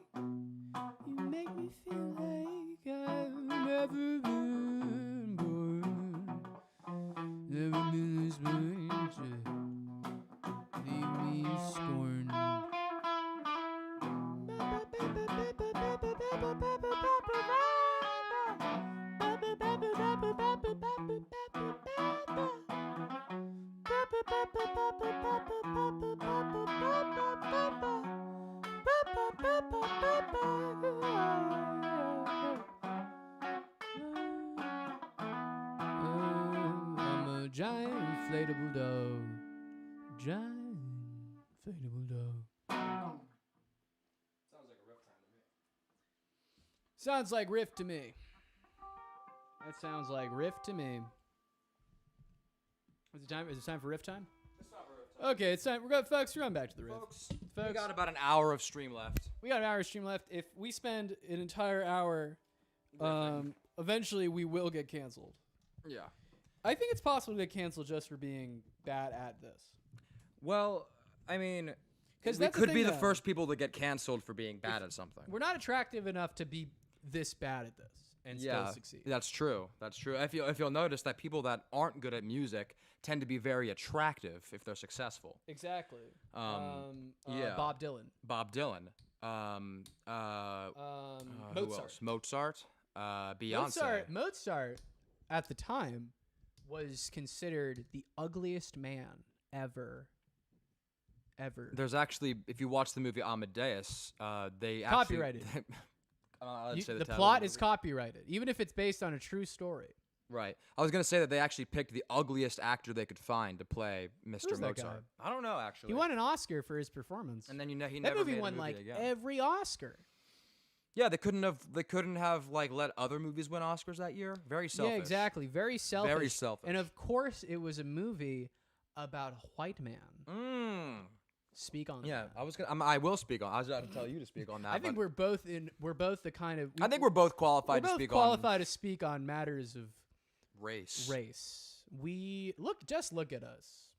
you make me feel like I've never been born. Never been this much. Leave me scorned. I'm a giant inflatable dog. Giant inflatable dog. Sounds like riff to me. That sounds like riff to me. Is it time? Is it time for riff time? It's not riff time. Okay, it's time. We're going, folks. We're going back to the riff. Folks, we got about an hour of stream left. We got an hour of stream left. If we spend an entire hour, eventually we will get canceled. Yeah. I think it's possible to get canceled just for being bad at this. Well, I mean, 'Cause we that's the could thing, be the though. first people to get canceled for being bad at something. We're not attractive enough to be this bad at this and still succeed. That's true. That's true. If you'll notice that people that aren't good at music tend to be very attractive if they're successful. Exactly. Yeah. Bob Dylan. Bob Dylan. Who Mozart. else? Mozart. Beyonce. Mozart, at the time, was considered the ugliest man ever. There's actually, if you watch the movie Amadeus, they Copyrighted. actually... let's say The title plot of the is movie. copyrighted, even if it's based on a true story. Right. I was going to say that they actually picked the ugliest actor they could find to play Mr. Who's that Mozart. guy? I don't know, actually. He won an Oscar for his performance. And then he that never movie made a won movie like again. every Oscar. Yeah, they couldn't have like let other movies win Oscars that year. Very selfish. Yeah, exactly. Very selfish. Very selfish. And of course, it was a movie about a white man. Speak on Yeah, that. I will speak on. I was about to tell you to speak on that. I think but we're both the kind of. I think we're both qualified we're to both speak qualified to speak on matters of on race. We just look at us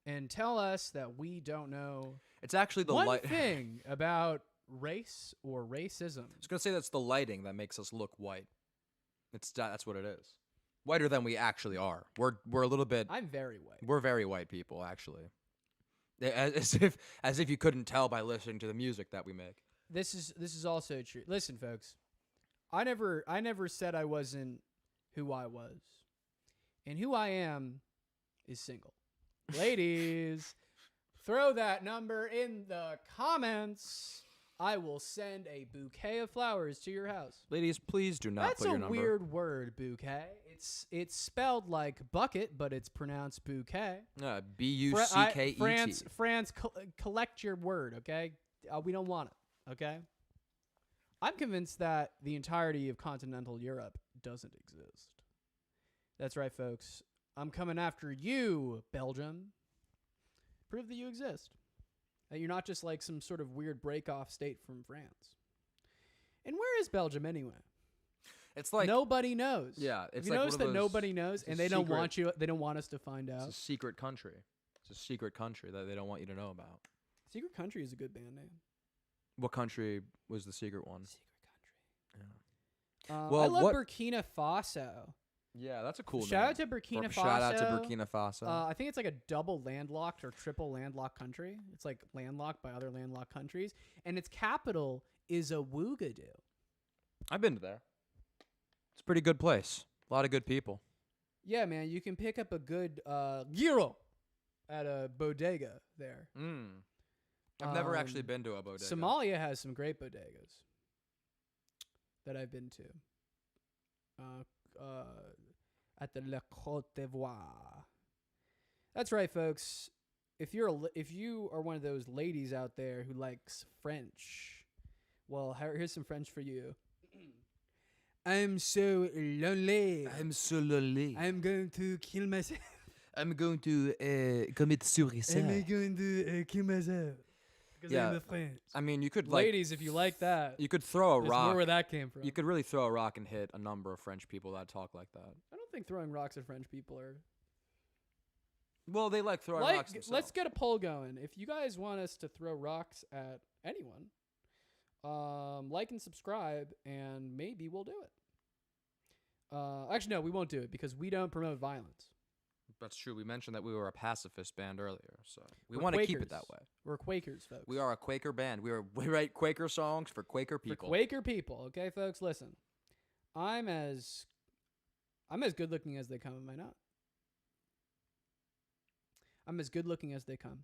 and tell us that we don't know It's actually the one light. thing about race or racism. I was gonna say that's the lighting that makes us look white. That's what it is. Whiter than we actually are. We're a little bit. I'm very white. We're very white people, actually. As if you couldn't tell by listening to the music that we make. This is also true. Listen, folks. I never said I wasn't who I was. And who I am is single. Ladies, throw that number in the comments. I will send a bouquet of flowers to your house. Ladies, please do not That's put your a number. weird word, bouquet. It's spelled like bucket, but it's pronounced bouquet. B-U-C-K-E-T. France, collect your word, okay? We don't want it, okay? I'm convinced that the entirety of continental Europe doesn't exist. That's right, folks. I'm coming after you, Belgium. Prove that you exist. That you're not just like some sort of weird break-off state from France. And where is Belgium anyway? It's like nobody knows. Yeah, Have it's you like noticed one of that those- nobody knows, it's a and they don't secret- want you. They don't want us to find It's out. a secret country. It's a secret country that they don't want you to know about. Secret Country is a good band name. What country was the secret one? Secret Country. Yeah. I love Burkina Faso. Yeah, that's a cool Shout name. out to Burkina Faso. Shout out to Burkina Faso. I think it's like a double landlocked or triple landlocked country. It's like landlocked by other landlocked countries, and its capital is Ouagadougou. I've been to there. It's a pretty good place. A lot of good people. Yeah, man, you can pick up a good gyro at a bodega there. I've never actually been to a bodega. Somalia has some great bodegas that I've been to. At the La Côte d'Ivoire. That's right, folks. If you are one of those ladies out there who likes French, well, here's some French for you. I'm so lonely. I'm so lonely. I'm going to kill myself. I'm going to commit suicide. I'm going to kill myself. Because I'm a French. I mean, you could like Ladies, if you like that, you could throw a there's rock. more where that came from. You could really throw a rock and hit a number of French people that talk like that. I don't think throwing rocks at French people are. Well, they like throwing rocks themselves. Let's get a poll going. If you guys want us to throw rocks at anyone, like and subscribe, and maybe we'll do it. Actually, no, we won't do it because we don't promote violence. That's true. We mentioned that we were a pacifist band earlier, so we We're want to keep it Quakers. that way. We're Quakers, folks. We are a Quaker band. We write Quaker songs for Quaker For people. Quaker people, okay, folks. Listen, I'm as good looking as they come. Am I not? I'm as good looking as they come,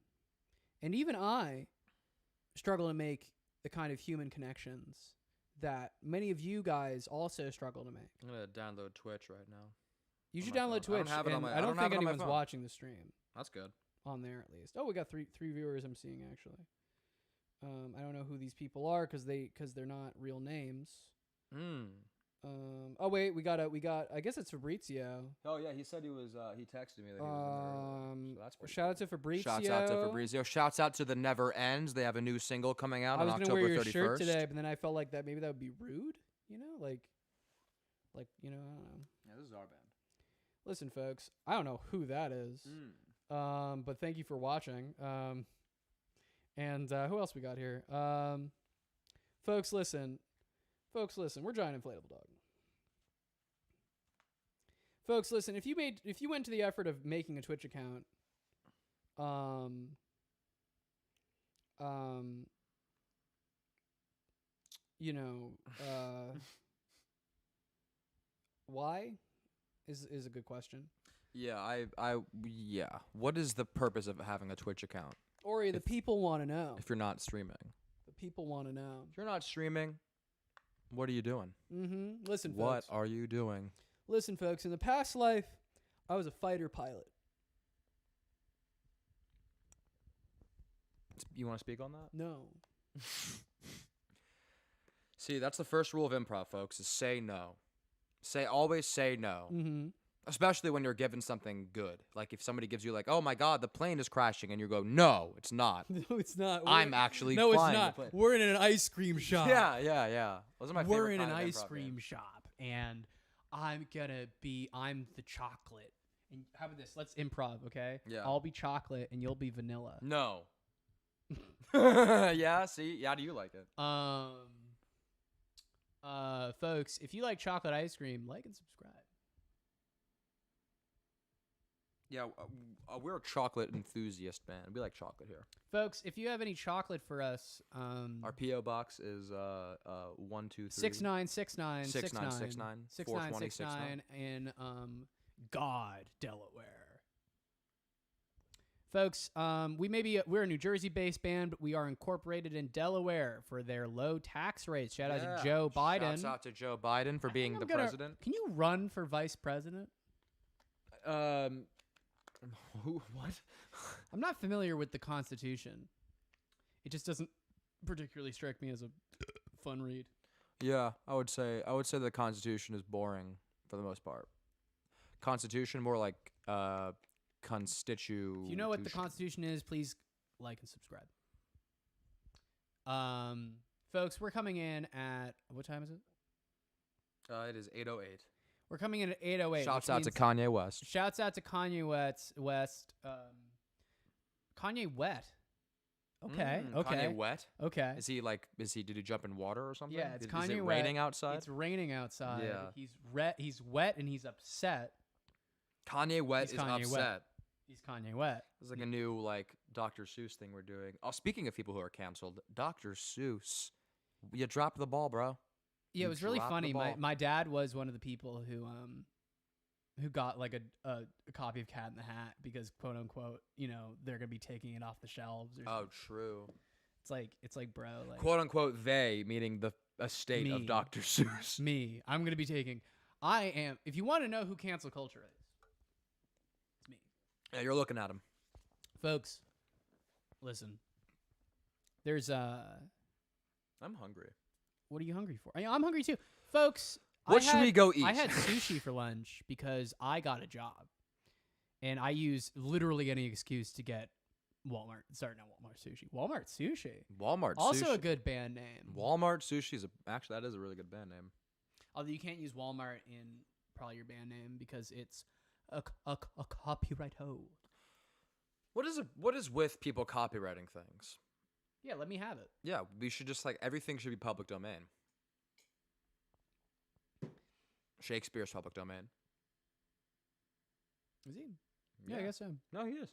and even I struggle to make the kind of human connections that many of you guys also struggle to make. I'm gonna download Twitch right now. You on should my download phone. I don't Twitch. have it on and my- I I don't don't have think it on my anyone's phone. watching the stream That's good. on there at least. Oh, we got three viewers I'm seeing actually. I don't know who these people are because they're not real names. Oh wait, we got. I guess it's Fabrizio. Oh yeah, he said he was. He texted me that he was in there. So that's pretty Shout out to Fabrizio. Shouts out to Fabrizio. Shouts out to The Never Ends. They have a new single coming out I on was gonna October wear your 31st. shirt today, but then I felt like that maybe that would be rude. You know, like I don't know. Yeah, this is our band. Listen, folks, I don't know who that is. But thank you for watching. And who else we got here? Folks, listen. We're Giant Inflatable Dog. Folks, listen. If you went to the effort of making a Twitch account, why is a good question. Yeah, yeah. What is the purpose of having a Twitch account Ori, the people want to know. if you're not streaming? The people want to know. If you're not streaming, what are you doing? Mm-hmm. Listen, What folks. are you doing? Listen, folks. In the past life, I was a fighter pilot. You want to speak on that? No. See, that's the first rule of improv, folks, is say no. Always say no. Mm-hmm. Especially when you're given something good. Like if somebody gives you like, oh my God, the plane is crashing. And you go, no, it's not. No, it's not. I'm actually No, it's flying the not. plane." We're in an ice cream shop. Yeah. Those are my We're favorite in an kind of ice improv cream games. shop, and I'm the chocolate. And how about this? Let's improv, okay? Yeah. I'll be chocolate, and you'll be vanilla. No. Yeah, see? How do you like it? Folks, if you like chocolate ice cream, like and subscribe. Yeah, we're a chocolate enthusiast band. We like chocolate here. Folks, if you have any chocolate for us, Our P.O. box is 123 6969 6969 6969 in God, Delaware. Folks, we're a New Jersey-based band, but we are incorporated in Delaware for their low tax rates. Shout out to Joe Biden. Shouts out to Joe Biden for being the president. Can you run for vice president? What? I'm not familiar with the Constitution. It just doesn't particularly strike me as a fun read. Yeah, I would say the Constitution is boring for the most part. Constitution more like constitu. If you know what the Constitution is, please like and subscribe. Folks, we're coming in at what time is it? It is 8:08. We're coming in at 8:08. Shouts out to Kanye West. Shouts out to Kanye West. Kanye Wet. Okay. Okay. Kanye wet? Okay. Did he jump in water or something? Yeah, it's Is Kanye it wet. raining outside? It's raining outside. Yeah. He's wet and he's upset. Kanye Wet He's is Kanye upset. Wet. He's Kanye Wet. It's like a new Dr. Seuss thing we're doing. Oh, speaking of people who are canceled, Dr. Seuss, you dropped the ball, bro. Yeah, You it was really dropped the funny. ball. My dad was one of the people who got like a copy of Cat in the Hat because quote unquote, they're gonna be taking it off the shelves. Or Oh, something. true. It's like bro, like Quote unquote they, meaning the estate of Me. Dr. Seuss. me. I'm gonna be taking. I am. If you want to know who cancel culture is, it's me. Yeah, you're looking at him. Folks, listen. There's I'm hungry. What are you hungry for? I'm hungry too, folks. What should we go eat? I had sushi for lunch because I got a job, and I use literally any excuse to get Walmart. Sorry, not Walmart sushi. Walmart sushi. Walmart Also sushi. a good band name. Walmart sushi is actually that is a really good band name. Although you can't use Walmart in probably your band name because it's a copyright ho. What is with people copywriting things? Yeah, let me have it. Yeah, we should just everything should be public domain. Shakespeare's public domain. Is he? Yeah, I guess so. No, he is.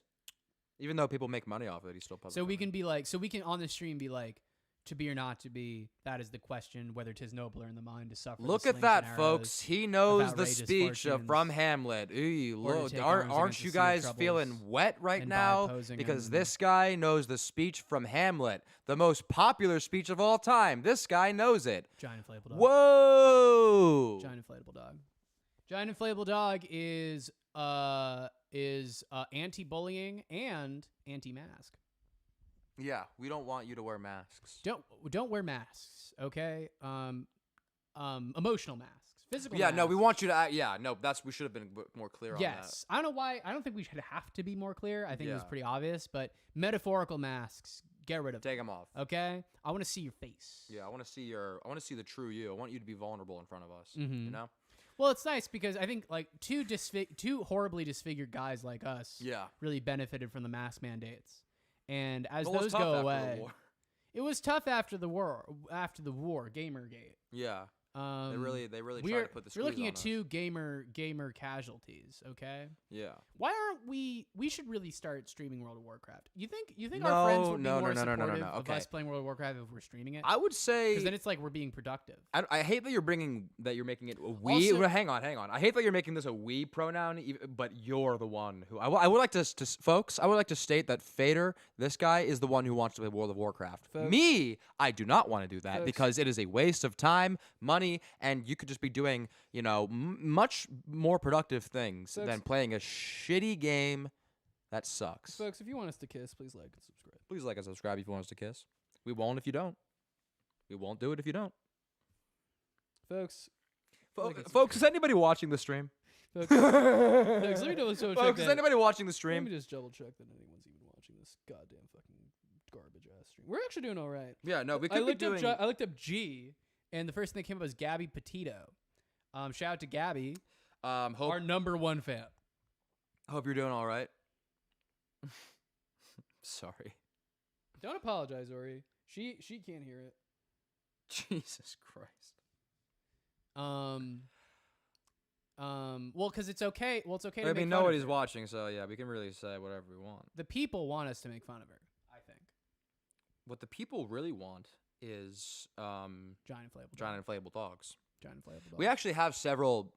Even though people make money off it, he's still public. So we domain. can be like, so we can on the stream be like, to be or not to be, that is the question, whether 'tis nobler in the mind to suffer. Look the at slings that, and folks. arrows He knows of the outrageous speech fortunes, from Hamlet. Ooh, or to look, take arms aren't against you the sea of guys troubles, feeling wet right and by now? opposing Because them- this guy knows the speech from Hamlet, the most popular speech of all time. This guy knows it. Giant inflatable dog. Whoa! Giant inflatable dog. Giant inflatable dog is anti-bullying and anti-mask. Yeah, we don't want you to wear masks. Don't wear masks, okay? Emotional masks, physical. Yeah, masks. no, we want you to. We should have been more clear on that. Yes, I don't know why. I don't think we should have to be more clear. I think it was Yeah. pretty obvious. But metaphorical masks, get rid of them. Take them off. Okay, I want to see your face. Yeah, I want to see the true you. I want you to be vulnerable in front of us. Mhm. You know? Well, it's nice because I think like two horribly disfigured guys like us Yeah. really benefited from the mask mandates. And as It was those tough go after the away, war. it was tough after the war. Gamergate. Yeah. They really we're tried to put the we're looking squeeze at on us. two gamer casualties. Okay. Yeah. Why aren't we? We should really start streaming World of Warcraft. You think our friends would be more supportive of us playing World of Warcraft if we're streaming it? I would say Because then it's like we're being productive. I hate that you're making it a we. Also- hang on. I hate that you're making this a we pronoun, but you're the one who I would like to folks. I would like to state that Fader, this guy, is the one who wants to play World of Warcraft. Folks- Me, I do not want to do that Folks- because it is a waste of time, money, and you could just be doing much more productive things Folks- than playing a shitty game that sucks. Folks, if you want us to kiss, please like and subscribe. Please like and subscribe if you want us to kiss. We won't if you don't. We won't do it if you don't. Folks, Folks, is anybody watching the stream? folks, let me double check Folks, is that. anybody watching the Let stream? me just double check that anyone's even watching this goddamn fucking garbage ass stream. We're actually doing all right. Yeah, no, we I could be looked doing. up I looked up G, and the first thing that came up was Gabby Petito. Shout out to Gabby, Hope our #1 fan. you're doing all right. Sorry. Don't apologize, Ori. She can't hear it. Jesus Christ. Well, because it's okay. Well, it's okay. To I make mean, fun of nobody's her. watching, so yeah, we can really say whatever we want. The people want us to make fun of her. I think. What the people really want is Giant inflatable. giant inflatable dogs. Giant inflatable. We actually have several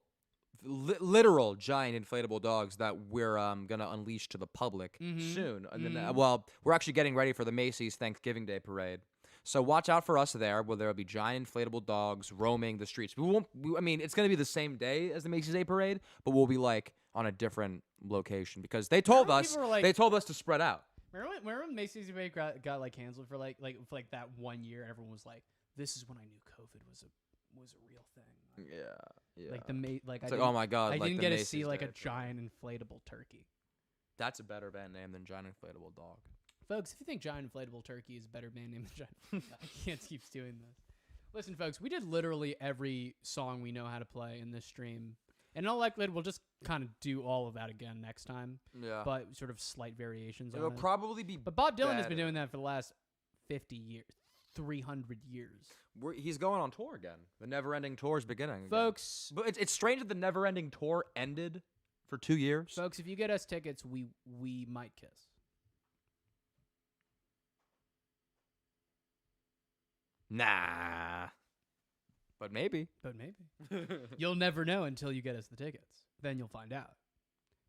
literal giant inflatable dogs that we're gonna unleash to the public soon. And then, well, we're actually getting ready for the Macy's Thanksgiving Day parade. So watch out for us there, where there'll be giant inflatable dogs roaming the streets. I mean, it's gonna be the same day as the Macy's Day parade, but we'll be like on a different location because they told Remember us people were like- they told us to spread out. Remember when Macy's Day got like canceled for like that 1 year, and everyone was like, "This is when I knew COVID was a real thing." Yeah. Like It's like, oh my god! I like didn't the get to Macy's see like Day a parade. giant inflatable turkey. That's a better band name than giant inflatable dog. Folks, if you think giant inflatable turkey is a better band name than giant, I can't keep doing this. Listen, folks, we did literally every song we know how to play in this stream. And in all likelihood, we'll just kind of do all of that again next time. Yeah. But sort of slight variations It'll on it. probably be. But Bob Dylan has been better. doing that for the last 50 years, 300 years. He's going on tour again. The never-ending tour is beginning. Again. Folks, But it's strange that the never-ending tour ended for 2 years. folks, if you get us tickets, we might kiss. Nah. But maybe. But maybe. You'll never know until you get us the tickets. Then you'll find out.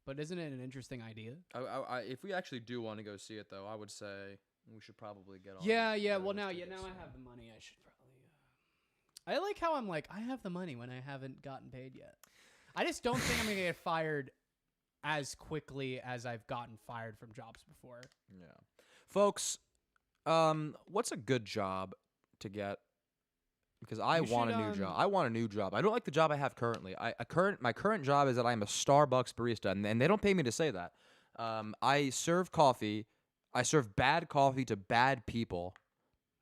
But isn't it an interesting idea? If we actually do want to go see it, though, I would say we should probably get on. Yeah. get Well, those now tickets, I have the money. I should probably. I like how I'm like I have the money when I haven't gotten paid yet. I just don't think I'm gonna get fired as quickly as I've gotten fired from jobs before. Yeah. Folks, what's a good job to get? Because I You want should, a new job. I want a new job. I don't like the job I have currently. My current job is that I'm a Starbucks barista, and they don't pay me to say that. I serve coffee. I serve bad coffee to bad people.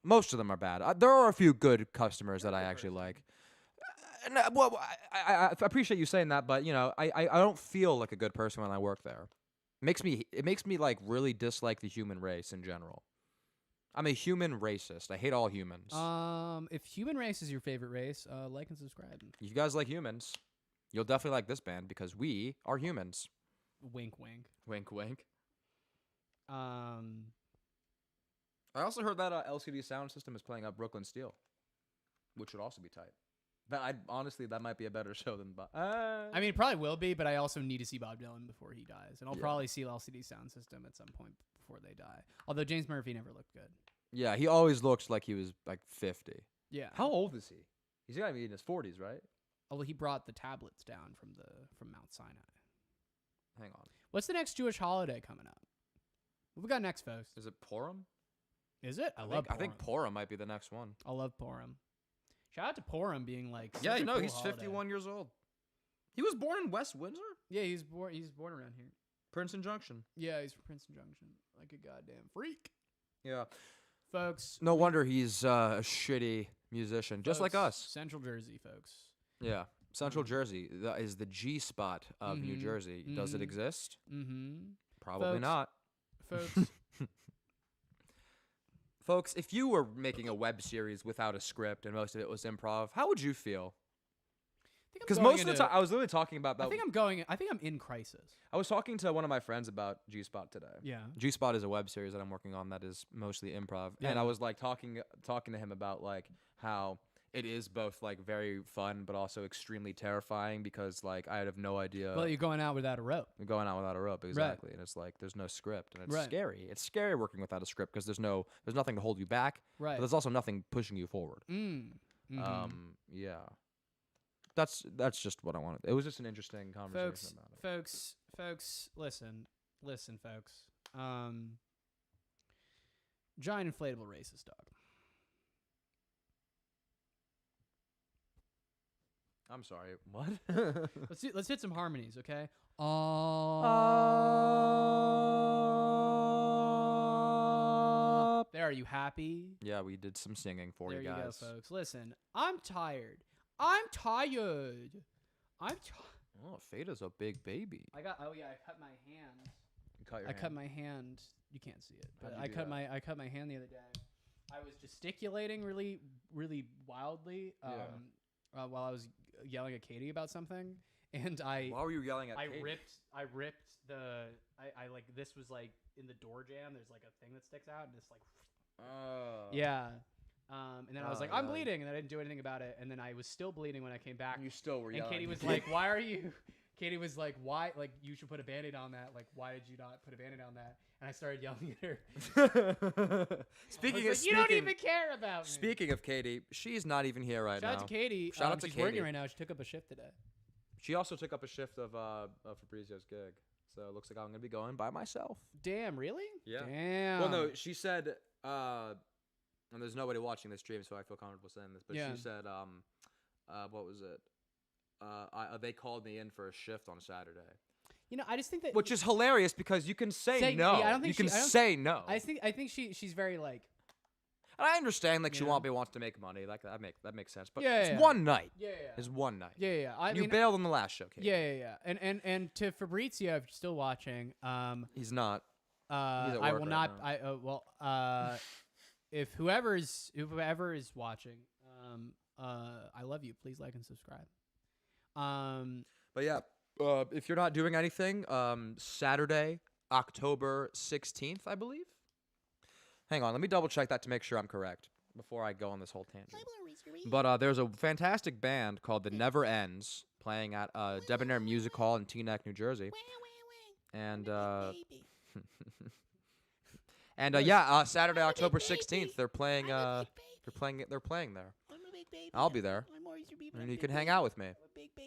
Most of them are bad. There are a few good customers that I actually like. Well, I appreciate you saying that, but I don't feel like a good person when I work there. It makes me like really dislike the human race in general. I'm a human racist. I hate all humans. If human race is your favorite race, like and subscribe. If you guys like humans, you'll definitely like this band because we are humans. Wink, wink. Wink, wink. Um, I also heard that LCD Sound System is playing up Brooklyn Steel, which would also be tight. Honestly, that might be a better show than. I mean, it probably will be, but I also need to see Bob Dylan before he dies, and I'll Yeah. probably see LCD Sound System at some point before they die. Although James Murphy never looked good. Yeah, he always looks like he was like 50. Yeah. How old is he? He's gotta be in his 40s, right? Although he brought the tablets down from Mount Sinai. Hang on. What's the next Jewish holiday coming up? What we got next, folks? Is it Purim? Is it? I think Purim might be the next one. I love Purim. Shout out to Purim being like. Yeah, such a no, cool he's holiday. 51 years old. He was born in West Windsor, Yeah, he's born around here. Princeton Junction. Yeah, he's from Princeton Junction, like a goddamn freak, Yeah. folks. No wonder he's a shitty musician, just like Folks, us. Central Jersey, folks. Yeah. Central Jersey is the G spot of New Mhm. Jersey. Does it Mhm. exist? Mm-hmm. Probably Folks. not. Folks, Folks, if you were making a web series without a script and most of it was improv, how would you feel? Because most of the time, I was literally talking about that. I think I'm in crisis. I was talking to one of my friends about G Spot today. Yeah. G Spot is a web series that I'm working on that is mostly improv, and Yeah. I was like talking to him about like how it is both like very fun but also extremely terrifying because like I have no idea. Well, you're going out without a rope. I'm going out without a rope, exactly, and it's like there's no script, and it's Right. scary. It's scary working without a script because there's nothing to hold you back, Right. but there's also nothing pushing you forward. Mm-hmm. Yeah, that's just what I wanted. It was just an interesting conversation about it. Folks, listen, folks. Giant inflatable racist dog. I'm sorry, what? Let's hit some harmonies, okay? There, are you happy? Yeah, we did some singing for There you you guys. go, folks. Listen, I'm tired. Oh, Fada's a big baby. I cut my hand. You cut your I cut my hand. You can't see it, but How'd you I do cut that? my hand the other day. I was gesticulating really, really wildly while I was yelling at Katie about something, and Why were you yelling at I Katie? ripped the I like this was like in the door jamb. There's like a thing that sticks out, and it's like Oh. yeah. And then I was like, I'm bleeding, and I didn't do anything about it. And then I was still bleeding when I came back. You still were And yelling. Katie was like, why are you... Katie was like, why? Like, you should put a Band-Aid on that. Like, why did you not put a Band-Aid on that? And I started yelling at her. Speaking like, you don't even care about me. Speaking of Katie, she's not even here right now. Shout out to Katie. Shout out to she's Katie. working right now. She took up a shift today. She also took up a shift of Fabrizio's gig. So it looks like I'm going to be going by myself. Damn, really? Yeah. Damn. Well, no, she said, and there's nobody watching this stream, so I feel comfortable saying this, but she said, what was it? They called me in for a shift on Saturday. You know, I just think that... Which is hilarious because you can say no. Yeah, I don't think you can say no. I think she's very, like... And I understand, like, she Yeah. wants to make money. Like, that makes sense. But Yeah, it's yeah. one night. Yeah. It's one night. Yeah. I you mean, bailed on the last show, Katie. Yeah. And to Fabrizio, if you're still watching... He's not. I work will right not... if whoever is watching, I love you. Please like and subscribe. But yeah, if you're not doing anything, Saturday, October 16th, I believe. Hang on, let me double check that to make sure I'm correct before I go on this whole tangent. But there's a fantastic band called The Never Ends playing at Debonair Music Hall in Teaneck, New Jersey. And Saturday, October 16th, they're playing there. I'll be there. And you can hang out with me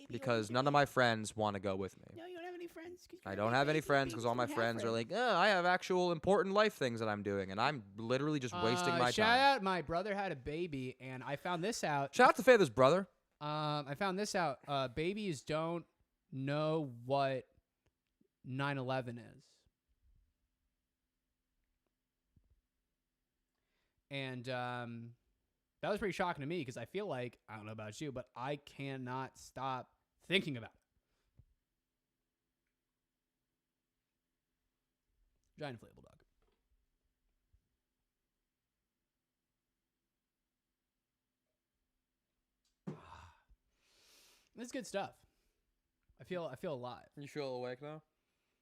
because none of my friends want to go with me. No, you don't have any friends. I don't have any friends because all my friends are like, I have actual important life things that I'm doing, and I'm literally just wasting my Shout time. out, my brother had a baby, and I found this out. Shout out to Faither's brother. I found this out. Babies don't know what 9/11 is. And that was pretty shocking to me because I feel like, I don't know about you, but I cannot stop thinking about it. Giant inflatable dog. This is good stuff. I feel alive. You feel awake now?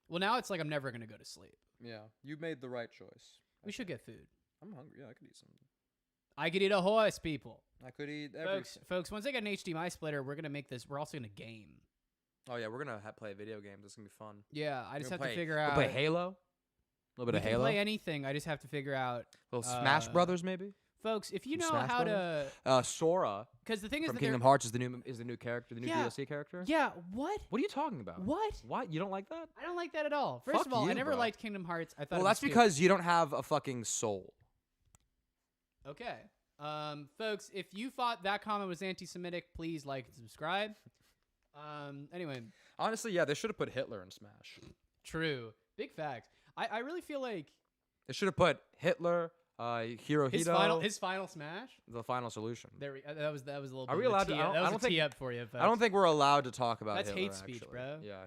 Well, now it's like I'm never gonna go to sleep. Yeah, you made the right choice. We should get food. I'm hungry. Yeah, I could eat something. I could eat a horse, people. I could eat everything. Folks, once I get an HDMI splitter, we're gonna make this. We're also gonna game. Oh yeah, we're gonna play video games. It's gonna be fun. Yeah, I just have We'll to figure out. Play Halo. A little bit We of can Halo. play anything. I just have to figure out. Little Smash Brothers, maybe. Folks, if you know Smash how Brothers? to, Sora because the thing is from that Kingdom Hearts is the new character, the new Yeah. DLC character. Yeah. What? What are you talking about? What? What? You don't like that? I don't like that at all. First Fuck of all, I you, never bro. liked Kingdom Hearts. I thought. Well, it was that's stupid. because you don't have a fucking soul. Okay. Folks, if you thought that comment was anti-Semitic, please like and subscribe. Anyway. Honestly, yeah, they should have put Hitler in Smash. True. Big facts. I really feel like They should have put Hitler, Hirohito. his final smash. The final solution. There that was a little. Are bit we of a allowed to- tee I up. don't- That I was don't a think- tee up for you. Folks. I don't think we're allowed to talk about That's Hitler, hate speech, actually. bro. Yeah,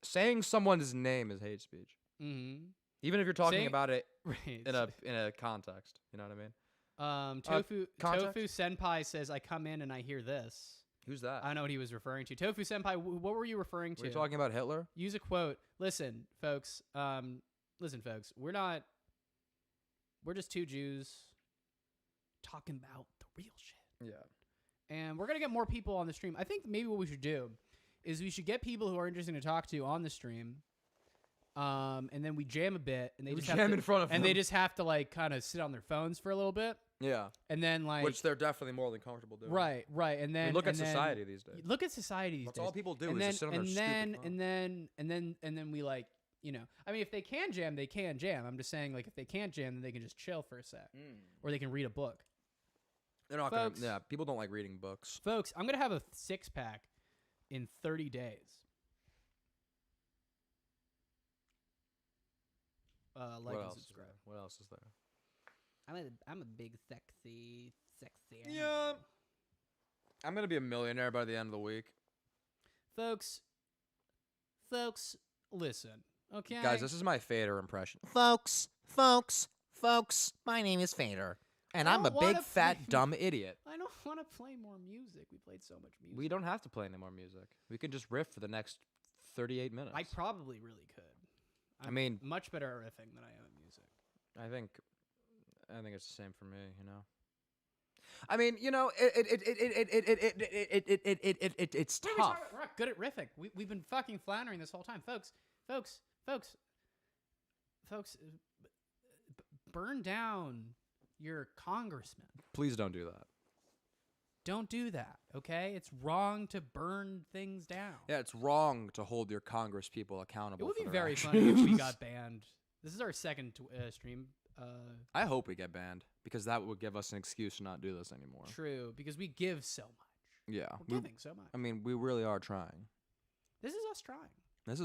saying someone's name is hate speech. Mm-hmm. Even if you're talking Saying- about it Right. in a context, you know what I mean? Tofu context? Senpai says, "I come in and I hear this." Who's that? I don't know what he was referring to. Tofu Senpai, what were you referring to? Were you talking about Hitler? Use a quote. Listen, folks. We're just two Jews talking about the real shit. Yeah. And we're gonna get more people on the stream. I think maybe what we should do is we should get people who are interesting to talk to on the stream. And then we jam a bit, and they We just jam have to, in front of and them. they just have to like kind of sit on their phones for a little bit, Yeah. and then like Which they're definitely more than comfortable doing. right, and then Look at and then- society these days. Look at society these That's days. all people do and is then, just sit on their and stupid then, phone. and then we like, you know, I mean, if they can jam, they can jam. I'm just saying, like, if they can't jam, then they can just chill for a sec, or they can read a book. They're not Folks. gonna. Yeah, people don't like reading books. Folks, I'm gonna have a 6-pack in 30 days. Like what and else? subscribe. Is there? What else is there? I'm a big sexy Yeah. I'm gonna be a millionaire by the end of the week. Folks, listen, okay? Guys, this is my Fader impression. Folks, my name is Fader, and I I'm a don't big wanna fat play- dumb idiot. I don't want to play more music. We played so much music. We don't have to play any more music. We can just riff for the next 38 minutes. I probably really could. I'm mean- much better at riffing than I am at music. I think it's the same for me. You know. I mean, you know, it's What are we tough. talking about? We're not good at riffing. We've been fucking floundering this whole time, folks. Burn down your congressman. Please don't do that. Don't do that, okay? It's wrong to burn things down. Yeah, it's wrong to hold your Congress people accountable. It would for be their very actions. funny if we got banned. This is our second stream. I hope we get banned because that would give us an excuse to not do this anymore. True, because we give so much. Yeah, We're giving so much. I mean, we really are trying. This is us trying. This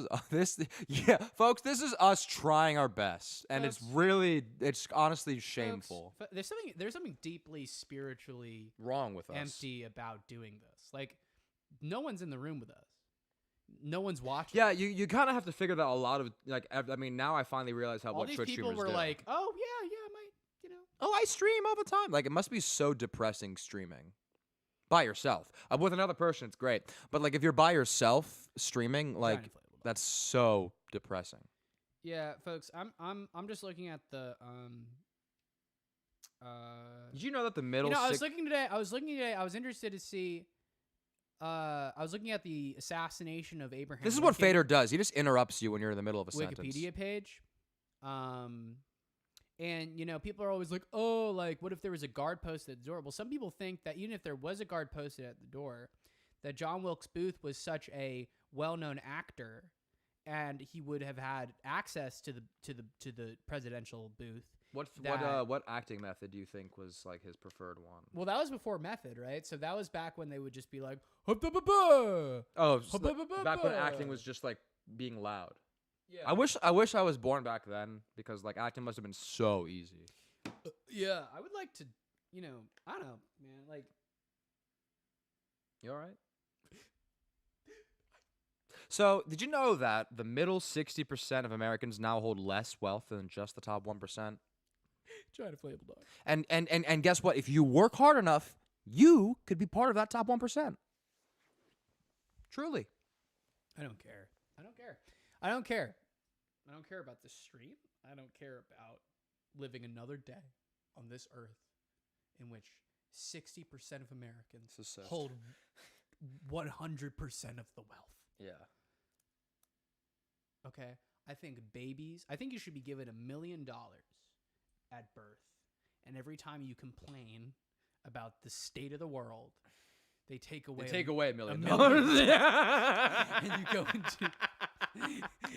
is yeah, folks. This is us trying our best, and it's honestly shameful. Folks, there's something deeply spiritually Wrong with us. empty about doing this. Like, no one's in the room with us. No one's watching. Yeah, you kind of have to figure that a lot of like. I mean, now I finally realize how All what these Twitch people streamers were do. like, "Oh yeah, I might, you know." Oh, I stream all the time. Like, it must be so depressing streaming by yourself. With another person, it's great. But like, if you're by yourself streaming, like, Inflatable. that's so depressing. Yeah, folks, I'm just looking at the Did you know that the middle? I was looking today. I was interested to see. I was looking at the assassination of Abraham. This is what Lincoln Fader does. He just interrupts you when you're in the middle of a sentence. Wikipedia page. And you know, people are always like, "Oh, like, what if there was a guard posted at the door?" Well, some people think that even if there was a guard posted at the door, that John Wilkes Booth was such a well-known actor, and he would have had access to the presidential booth. What acting method do you think was like his preferred one? Well, that was before method, right? So that was back when they would just be like, Oh, back when acting was just like being loud. Yeah. I wish I was born back then because like acting must have been so easy. Yeah, I would like to, you know, I don't know, man. Like, You all right? So, did you know that the middle 60% of Americans now hold less wealth than just the top 1%? try to inflatable dog. And guess what? If you work hard enough, you could be part of that top 1%. Truly. I don't care. I don't care. I don't care. I don't care about this stream. I don't care about living another day on this earth in which 60% of Americans This is so hold 100% of the wealth. Yeah. Okay? I think you should be given $1 million at birth. And every time you complain about the state of the world, they take away $1 million.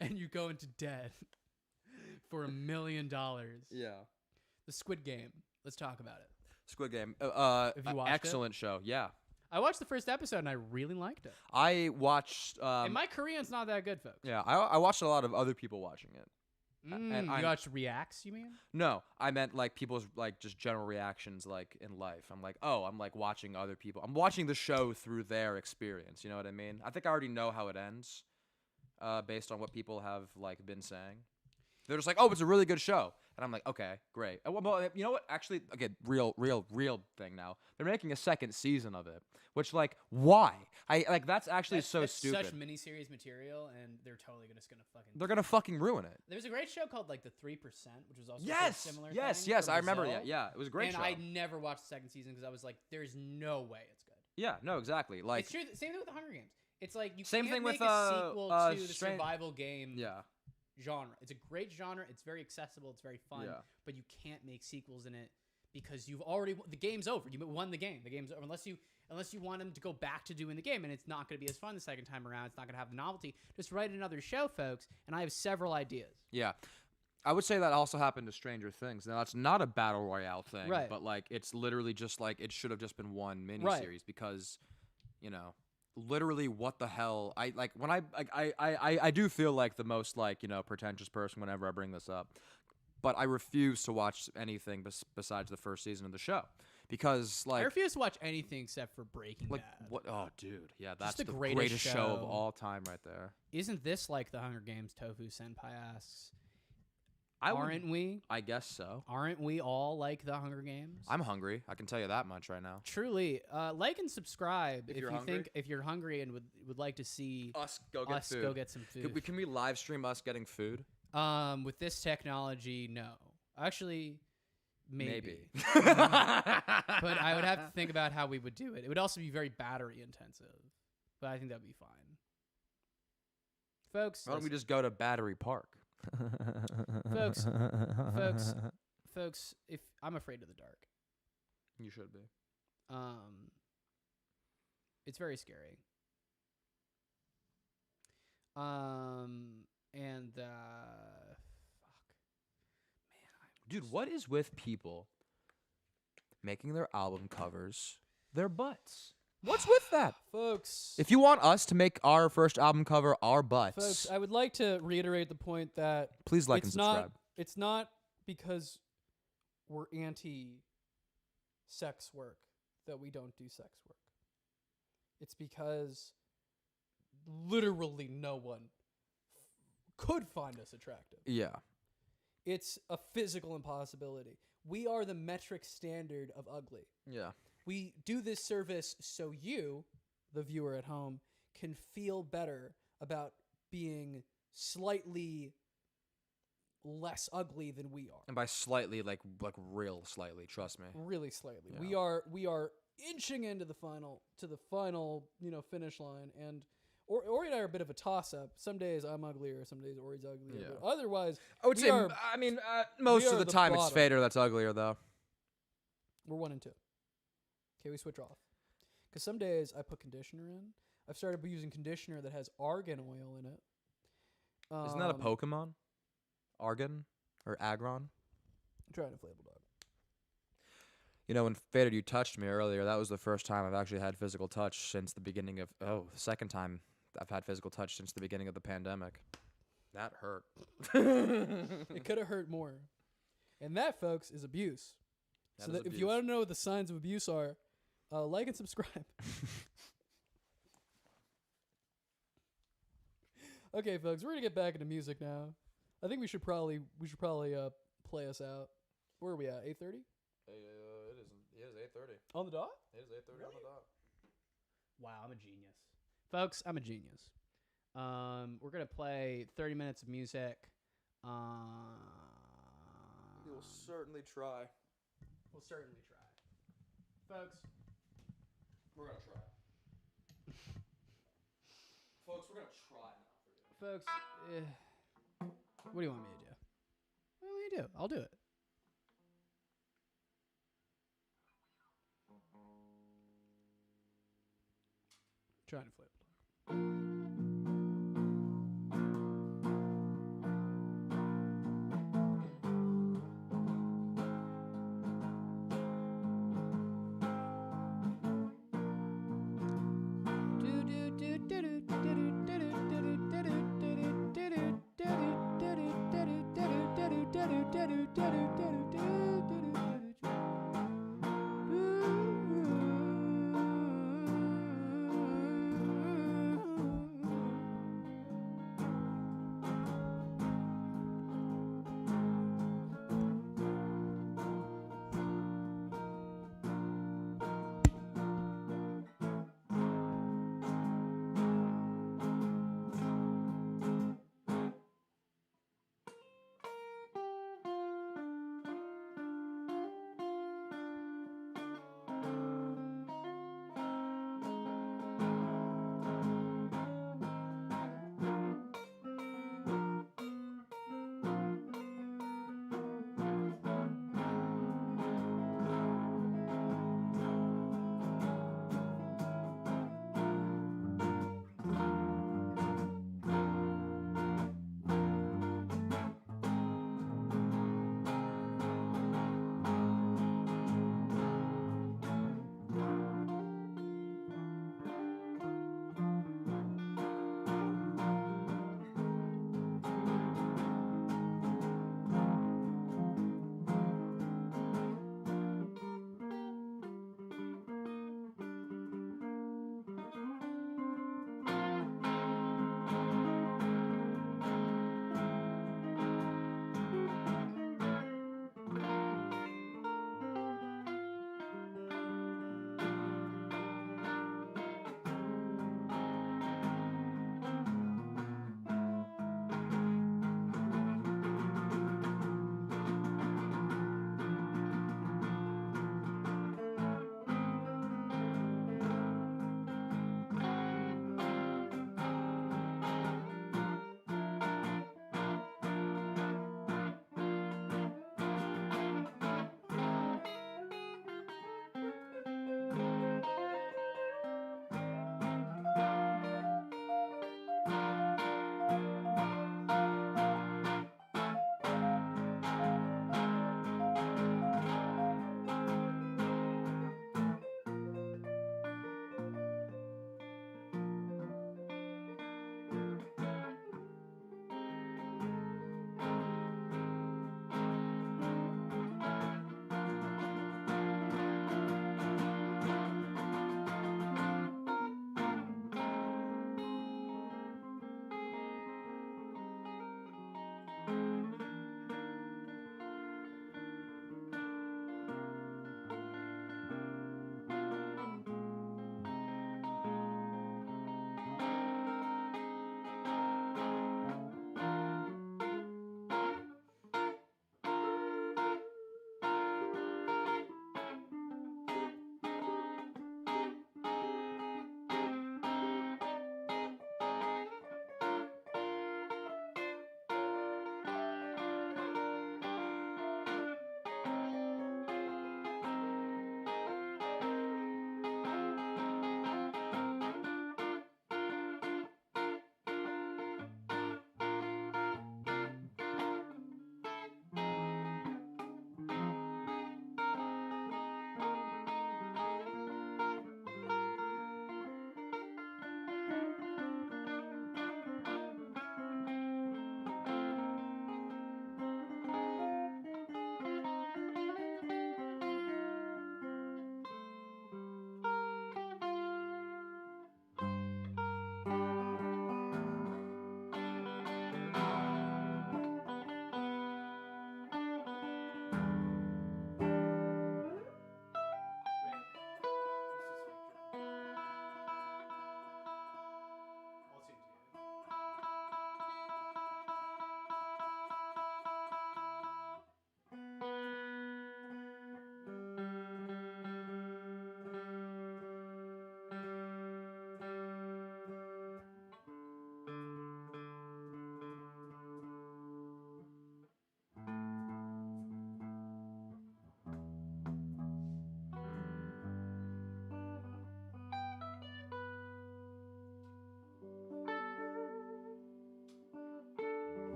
and you go into debt for $1 million. Yeah. The Squid Game. Let's talk about it. Squid Game. Have you watched excellent show. Yeah. I watched the first episode and I really liked it. I watched. And my Korean's not that good, folks. Yeah, I watched a lot of other people watching it. And You watched reacts, you mean? No, I meant like people's like just general reactions like in life. I'm like, oh, I'm like watching other people. I'm watching the show through their experience. You know what I mean? I think I already know how it ends, based on what people have like been saying. They're just like, oh, it's a really good show, and I'm like, okay, great. Well, you know what? Actually, okay, real thing now. They're making a second season of it, which like, why? That's actually that's stupid. Such miniseries material, and they're totally just gonna fucking. They're gonna fucking ruin it. There's a great show called like the 3%, which was also Yes, similar. yes, thing yes. from I remember. Brazil. Yeah, it was a great and show. I never watched the second season because I was like, there's no way it's good. Yeah, no, exactly. Like, It's true. Same thing with the Hunger Games. It's like you Same can't thing make with, a sequel to the Strain- survival game yeah, genre. It's a great genre. It's very accessible. It's very fun. Yeah. But you can't make sequels in it because you've already the game's over. You won the game. The game's over unless you want them to go back to doing the game, and it's not going to be as fun the second time around. It's not going to have the novelty. Just write another show, folks. And I have several ideas. yeah. I would say that also happened to Stranger Things. Now that's not a battle royale thing, Right. but like it's literally just like it should have just been one miniseries Right. because, you know, literally what the hell? I like when I do feel like the most like, you know, pretentious person whenever I bring this up, but I refuse to watch anything besides the first season of the show because I like refuse to watch anything except for Breaking like Bad. what? Oh, dude, yeah, that's the the greatest show of show. all time right there. Isn't this like the Hunger Games? Tofu Senpai asks. I would- Aren't we? I guess so. Aren't we all like the Hunger Games? I'm hungry. I can tell you that much right now. Truly, like and subscribe if you're you hungry. think if you're hungry and would like to see Us go get us food. go get some food. Can we live stream us getting food? With this technology, no. Actually, Maybe. But I would have to think about how we would do it. It would also be very battery intensive, but I think that'd be fine. Folks, Why don't we just go to Battery Park? Folks, folks, if I'm afraid of the dark. You should be. It's very scary. Dude, what is with people making their album covers their butts? What's with that? Folks, If you want us to make our first album cover our butts, folks, I would like to reiterate the point that please like and it's subscribe. it's not because we're anti-sex work that we don't do sex work. It's because literally no one could find us attractive. Yeah. It's a physical impossibility. We are the metric standard of ugly. Yeah. We do this service so you, the viewer at home, can feel better about being slightly less ugly than we are. And by slightly, like real slightly, trust me. Really slightly. Yeah. We are inching into the final finish line, and Ori and I are a bit of a toss up. Some days I'm uglier, some days Ori's uglier. Yeah. But otherwise, I would we say, are- most we of are the the time it's bottom. Fader that's uglier, though. we're 1 and 2. Okay, we switch off. Because some days I put conditioner in. I've started using conditioner that has argan oil in it. Isn't that a Pokemon? Argon? Or Agron? Try an inflatable dog. You know, when Fader, you touched me earlier, that was the first time I've actually had physical touch since the beginning of... Oh, the second time I've had physical touch since the beginning of the pandemic. That hurt. It could have hurt more. And that, folks, is abuse. So that if you want to know what the signs of abuse are, like and subscribe. Okay, folks, we're gonna get back into music now. I think we should probably play us out. Where are we at? 8:30 It is 8:30. on the dot. It is 8:30 on the dot. Wow, I'm a genius, folks. I'm a genius. We're gonna play 30 minutes of music. We will certainly try. We'll certainly try, folks. We're gonna try. Folks, we're gonna try now for you. Folks, what do you want me to do? What do you want me to do? I'll do it. Trying to flip.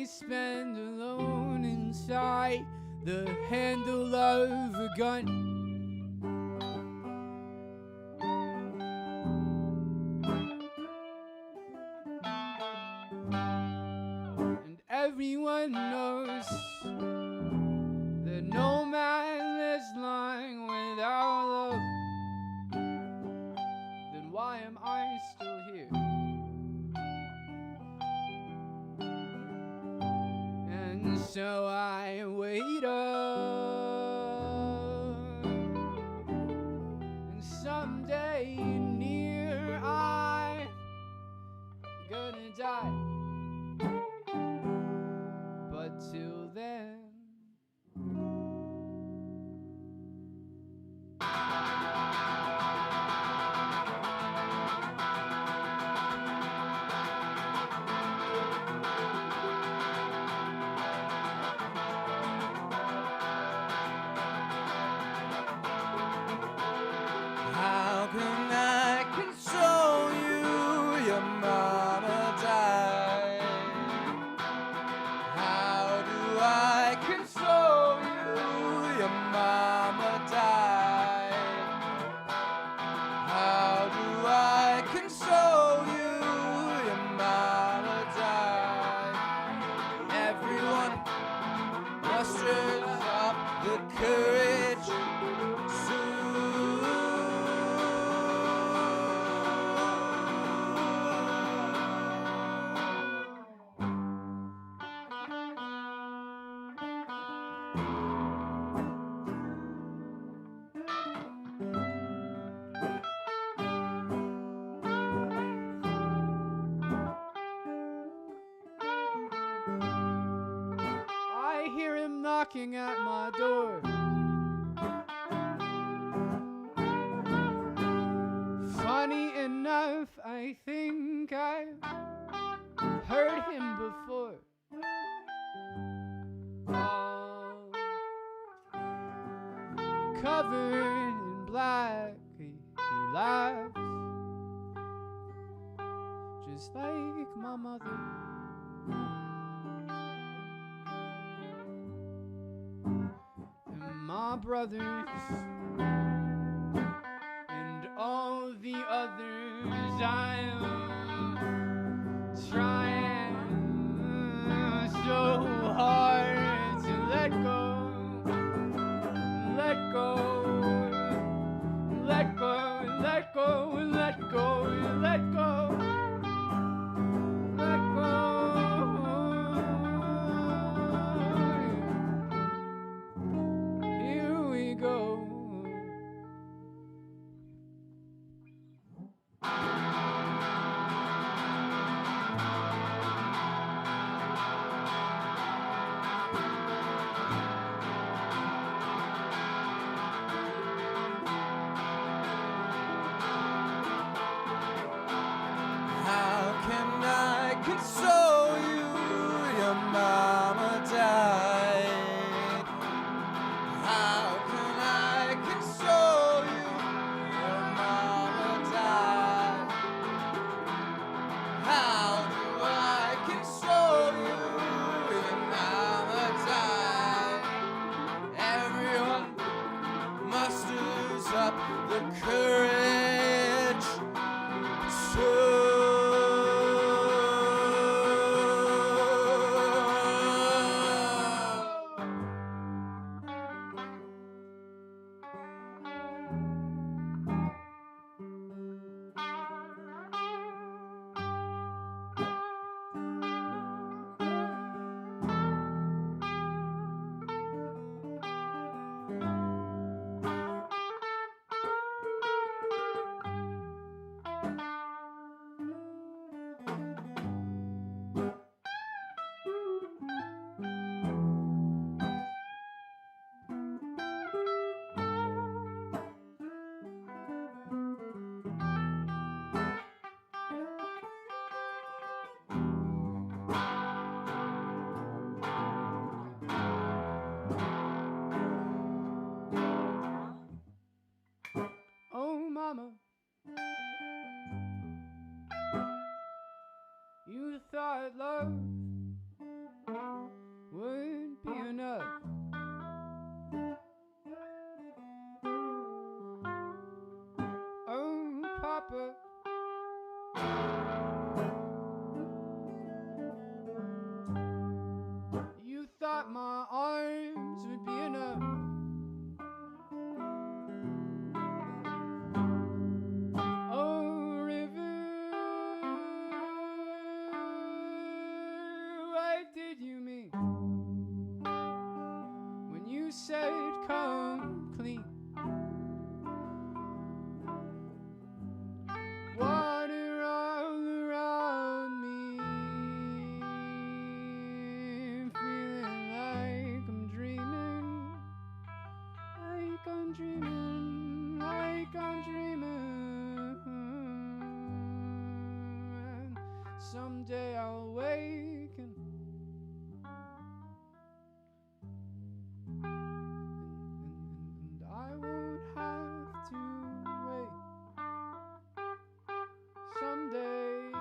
I spend alone inside the handle of a gun. And everyone knows that no man lives long without love. Then why am I still here? And so I wait up, and someday near I'm gonna die. But till then, How can I console you? Your mama died. How do I console you? Your mama died. How do I console you? Your mama died. Everyone musters up the courage I hear him knocking at my door. Funny enough, I think I've heard him before. All covered in black, he laughs just like my mother. And my brothers and all the others, I'm trying so hard to let go, let go, let go, let go, let go, let go, let go. Here we go. How can I console you? Your mama died. How can I console you? Your mama died. How do I console you? Your mama died. Everyone musters up the courage Oh, mama, you thought love someday I'll awaken. And I won't have to wait. Someday.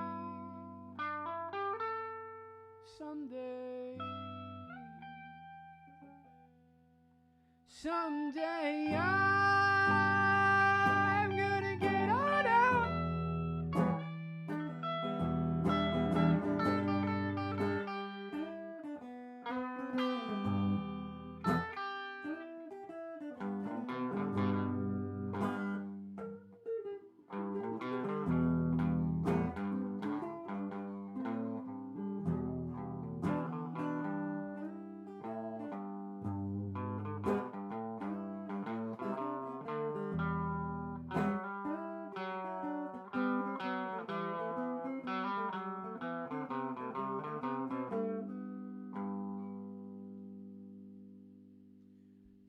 Someday. Someday I'm gonna get on out.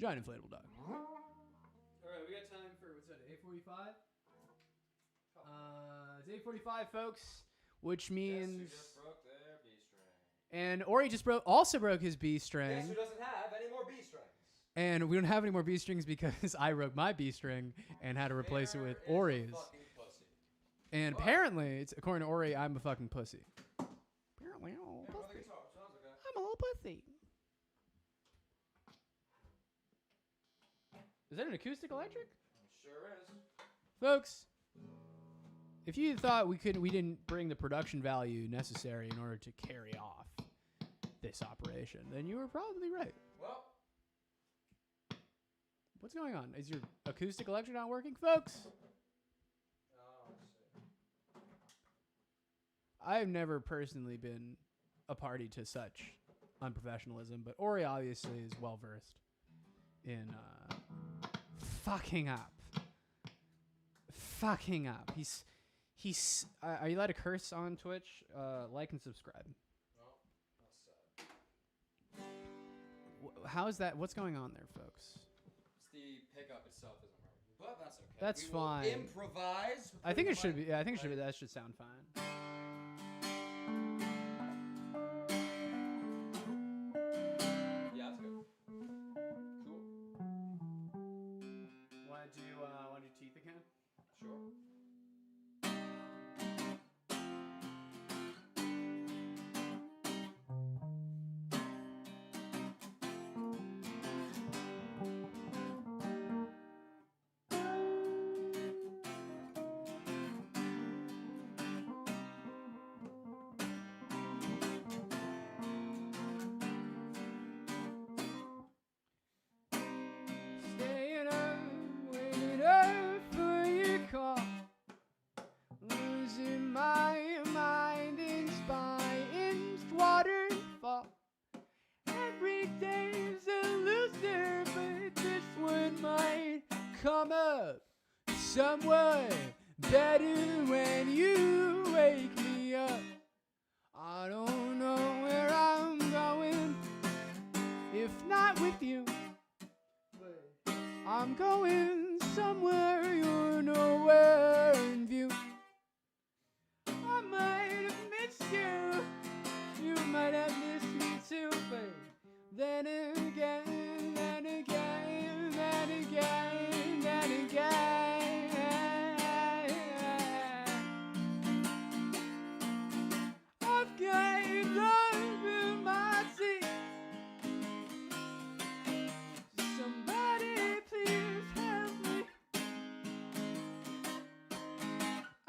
Giant inflatable dog. All right, we got time for what's that? 8:45. It's 8:45, folks, which means. Guess who just broke their B string? And Ori just also broke his B string. Guess who doesn't have any more B strings? And we don't have any more B strings because I broke my B string and had to replace it with Ori's. And apparently, it's according to Ori, I'm a fucking pussy. Apparently, I'm a little pussy. I'm a little pussy. Is that an acoustic electric? Sure is. Folks, if you thought we didn't bring the production value necessary in order to carry off this operation, then you were probably right. Well, What's going on? Is your acoustic electric not working, folks? let's see. I've never personally been a party to such unprofessionalism, but Ori obviously is well versed in fucking up. Fucking up. He's. Are you allowed to curse on Twitch? Like and subscribe. Well, that's sad. How is that? What's going on there, folks? It's the pickup itself isn't working, but that's okay. That's We will fine. Improvise. I think it should be. Yeah, I think it should be. That should sound fine. Yeah, that's good. Cool. Want to do teeth again? Sure. Staying up, waiting up for your call. Losing my mind in spy-inced waterfall. Every day's a loser, but this one might come up somewhat better when you wake me up. I don't know where I'm going, if not with you. I'm going somewhere you're nowhere in view. I might have missed you, you might have missed me too, but then again, then again, then again, then again. I've got love in my teeth. Somebody please help me.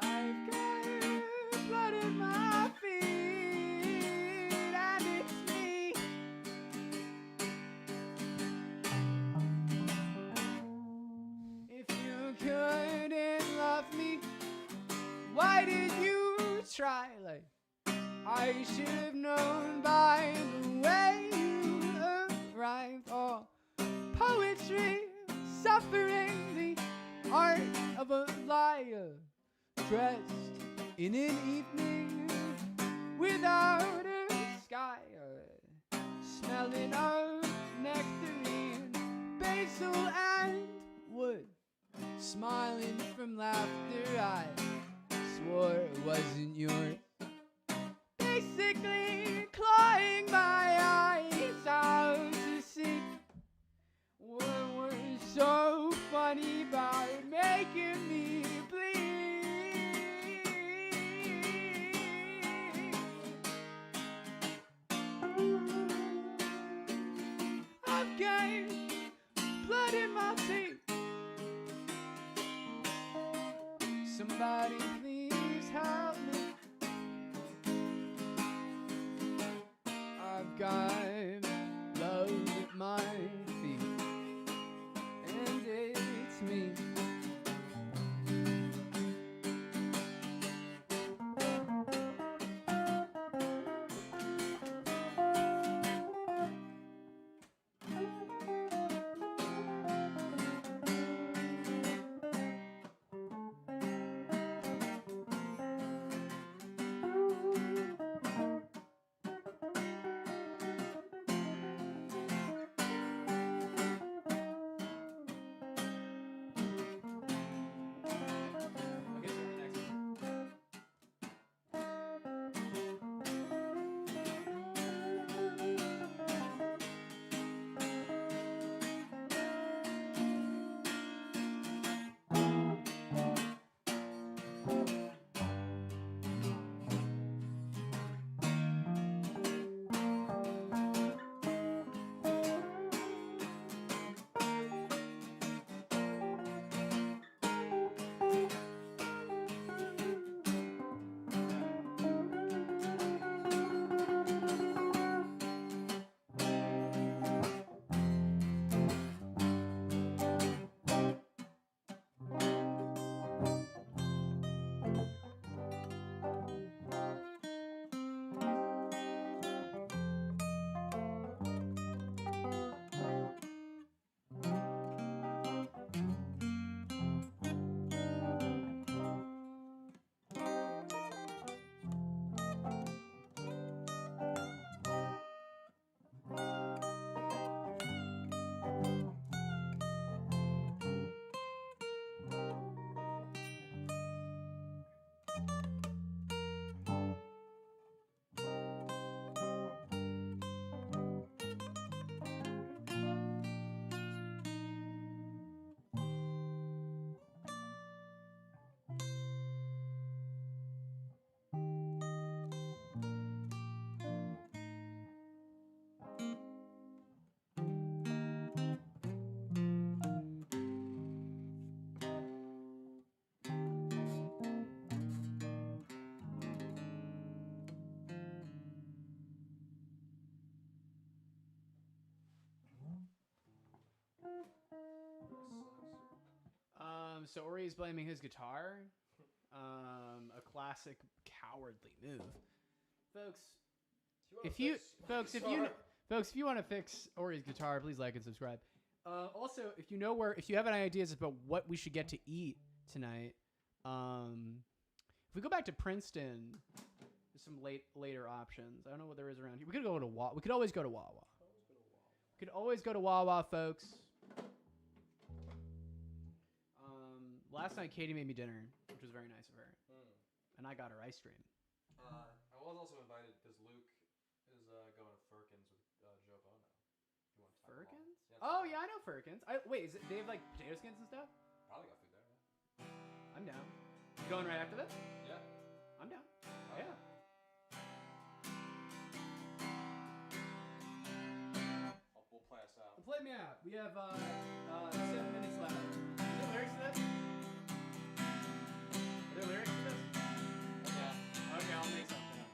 I've got blood in my feet and it's me. If you couldn't love me, why did you try? Like, I should have known by the way you arrived. Oh, poetry, suffering, the art of a liar, dressed in an evening without a sky, smelling of nectarine, basil and wood, smiling from laughter I swore it wasn't yours. Somebody please help me. I've got love at my feet, and it's me. So Ori is blaming his guitar. A classic cowardly move. Folks, if you want to fix Ori's guitar, please like and subscribe. Also, if you have any ideas about what we should get to eat tonight, if we go back to Princeton, there's some later options. I don't know what there is around here. We could go to Wawa. We could always go to Wawa. We could always go to Wawa, folks. Last night, Katie made me dinner, which was very nice of her. And I got her ice cream. I was also invited because Luke is going to Firkins with Joe Bono. If you want to talk Firkins? about Yeah, I know Firkins. Wait, they have like potato skins and stuff? Probably got food there, yeah. I'm down. You going right after this? Yeah. I'm down. Oh, Yeah. We'll play us out. Play me out. We have 7 minutes left. Are there lyrics to this? Are there lyrics to this? Yeah. Okay, I'll make something up.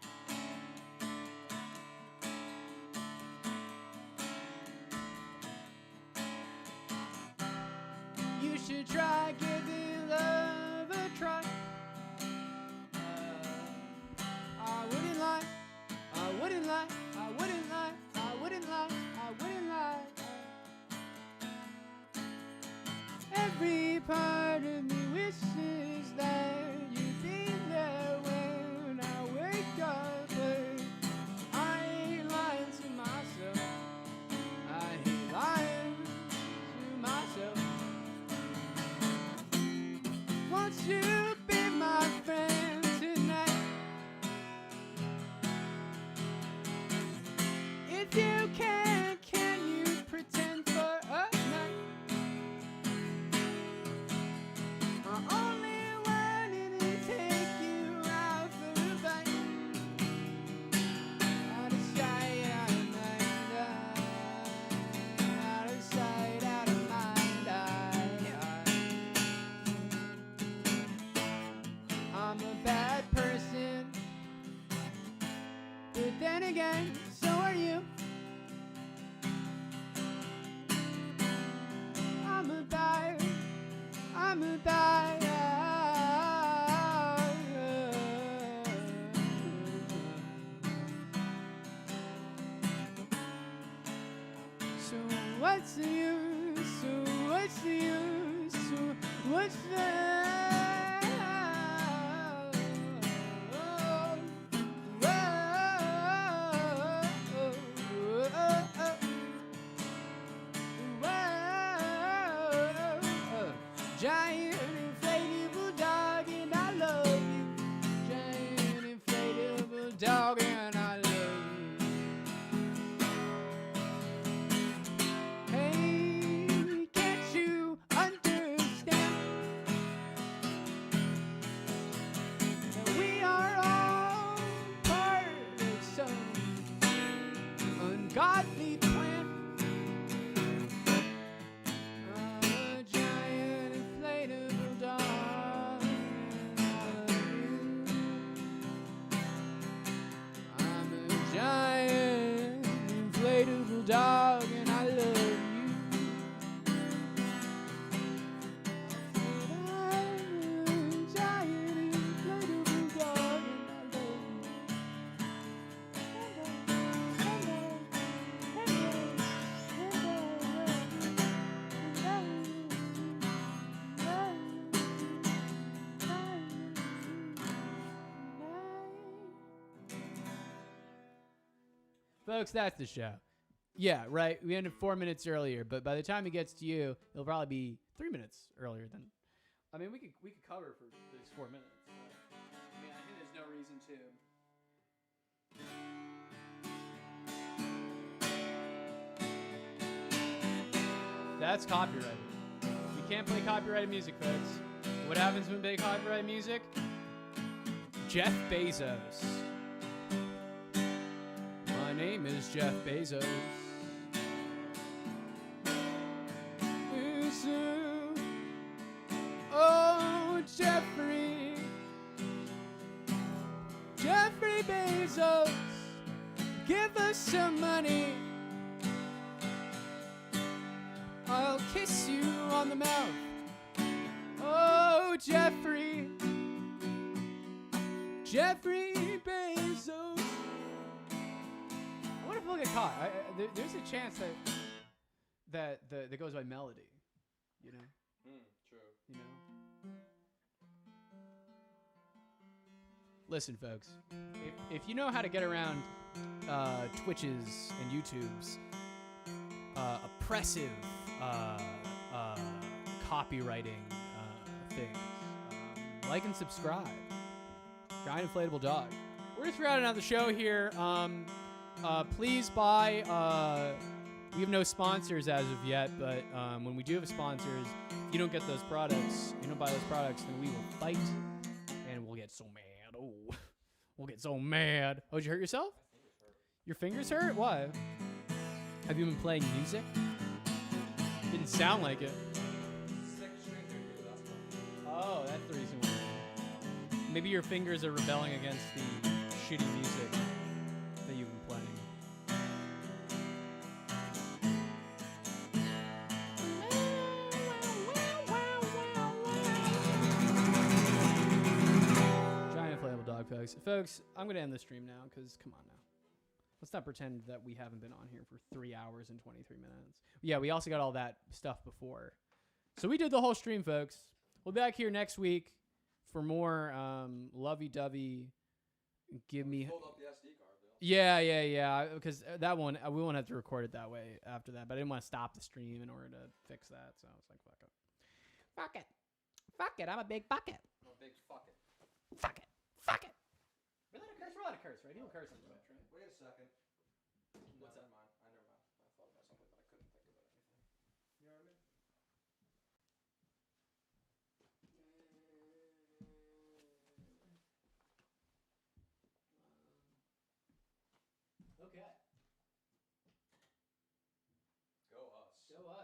You should try giving love a try. I wouldn't lie. I wouldn't lie. I wouldn't lie. I wouldn't lie. I wouldn't lie. Every part of me wishes that you'd be there when I wake up. But I ain't lying to myself. I hate lying to myself. then again, so are you. I'm a die. I'm a die. So what's the use? So what's the use? So what's the giant inflatable dog and I love you. Giant inflatable dog and I love you. Hey, can't you understand that we are all part of some ungodly plan? I'm a giant inflatable dog and I love you. I'm a giant inflatable dog and I love you. I'm a giant inflatable dog and I Folks, that's the show. Yeah, right. We ended 4 minutes earlier, but by the time it gets to you, it'll probably be 3 minutes earlier than. I mean, we could cover for these 4 minutes. I mean, I think there's no reason to. That's copyrighted. You can't play copyrighted music, folks. What happens when they copyright music? Jeff Bezos. My name is Jeff Bezos. Oh, Jeffrey. Jeffrey Bezos. Give us some money. I'll kiss you on the mouth. Oh, Jeffrey. Jeffrey Bezos. What if we'll get caught? There's a chance that goes by melody, you know. True. You know. Listen, folks. If you know how to get around Twitches and YouTube's oppressive copywriting things, like and subscribe. Giant inflatable dog. We're just rounding out the show here. Please buy. We have no sponsors as of yet, but when we do have sponsors, if you don't get those products, you don't buy those products, then we will fight, and we'll get so mad. Oh, we'll get so mad. Oh, did you hurt yourself? Your fingers hurt? Why? Have you been playing music? Didn't sound like it. Oh, that's the reason why. Maybe your fingers are rebelling against the shitty music that you've been playing. Giant inflatable dog, folks. Folks, I'm going to end the stream now because, come on now. Let's not pretend that we haven't been on here for 3 hours and 23 minutes. Yeah, we also got all that stuff before. So we did the whole stream, folks. We'll be back here next week for more lovey-dovey. Give me. Hold up the SD card, though. Yeah. Because that one, we won't have to record it that way after that. But I didn't want to stop the stream in order to fix that. So I was like, fuck it. Fuck it. Fuck it. I'm a big bucket. I'm a big fuck it. Fuck it. Fuck it. We're allowed to curse, right? You don't curse on Twitch, right? Wait a second. What's Never up? mind.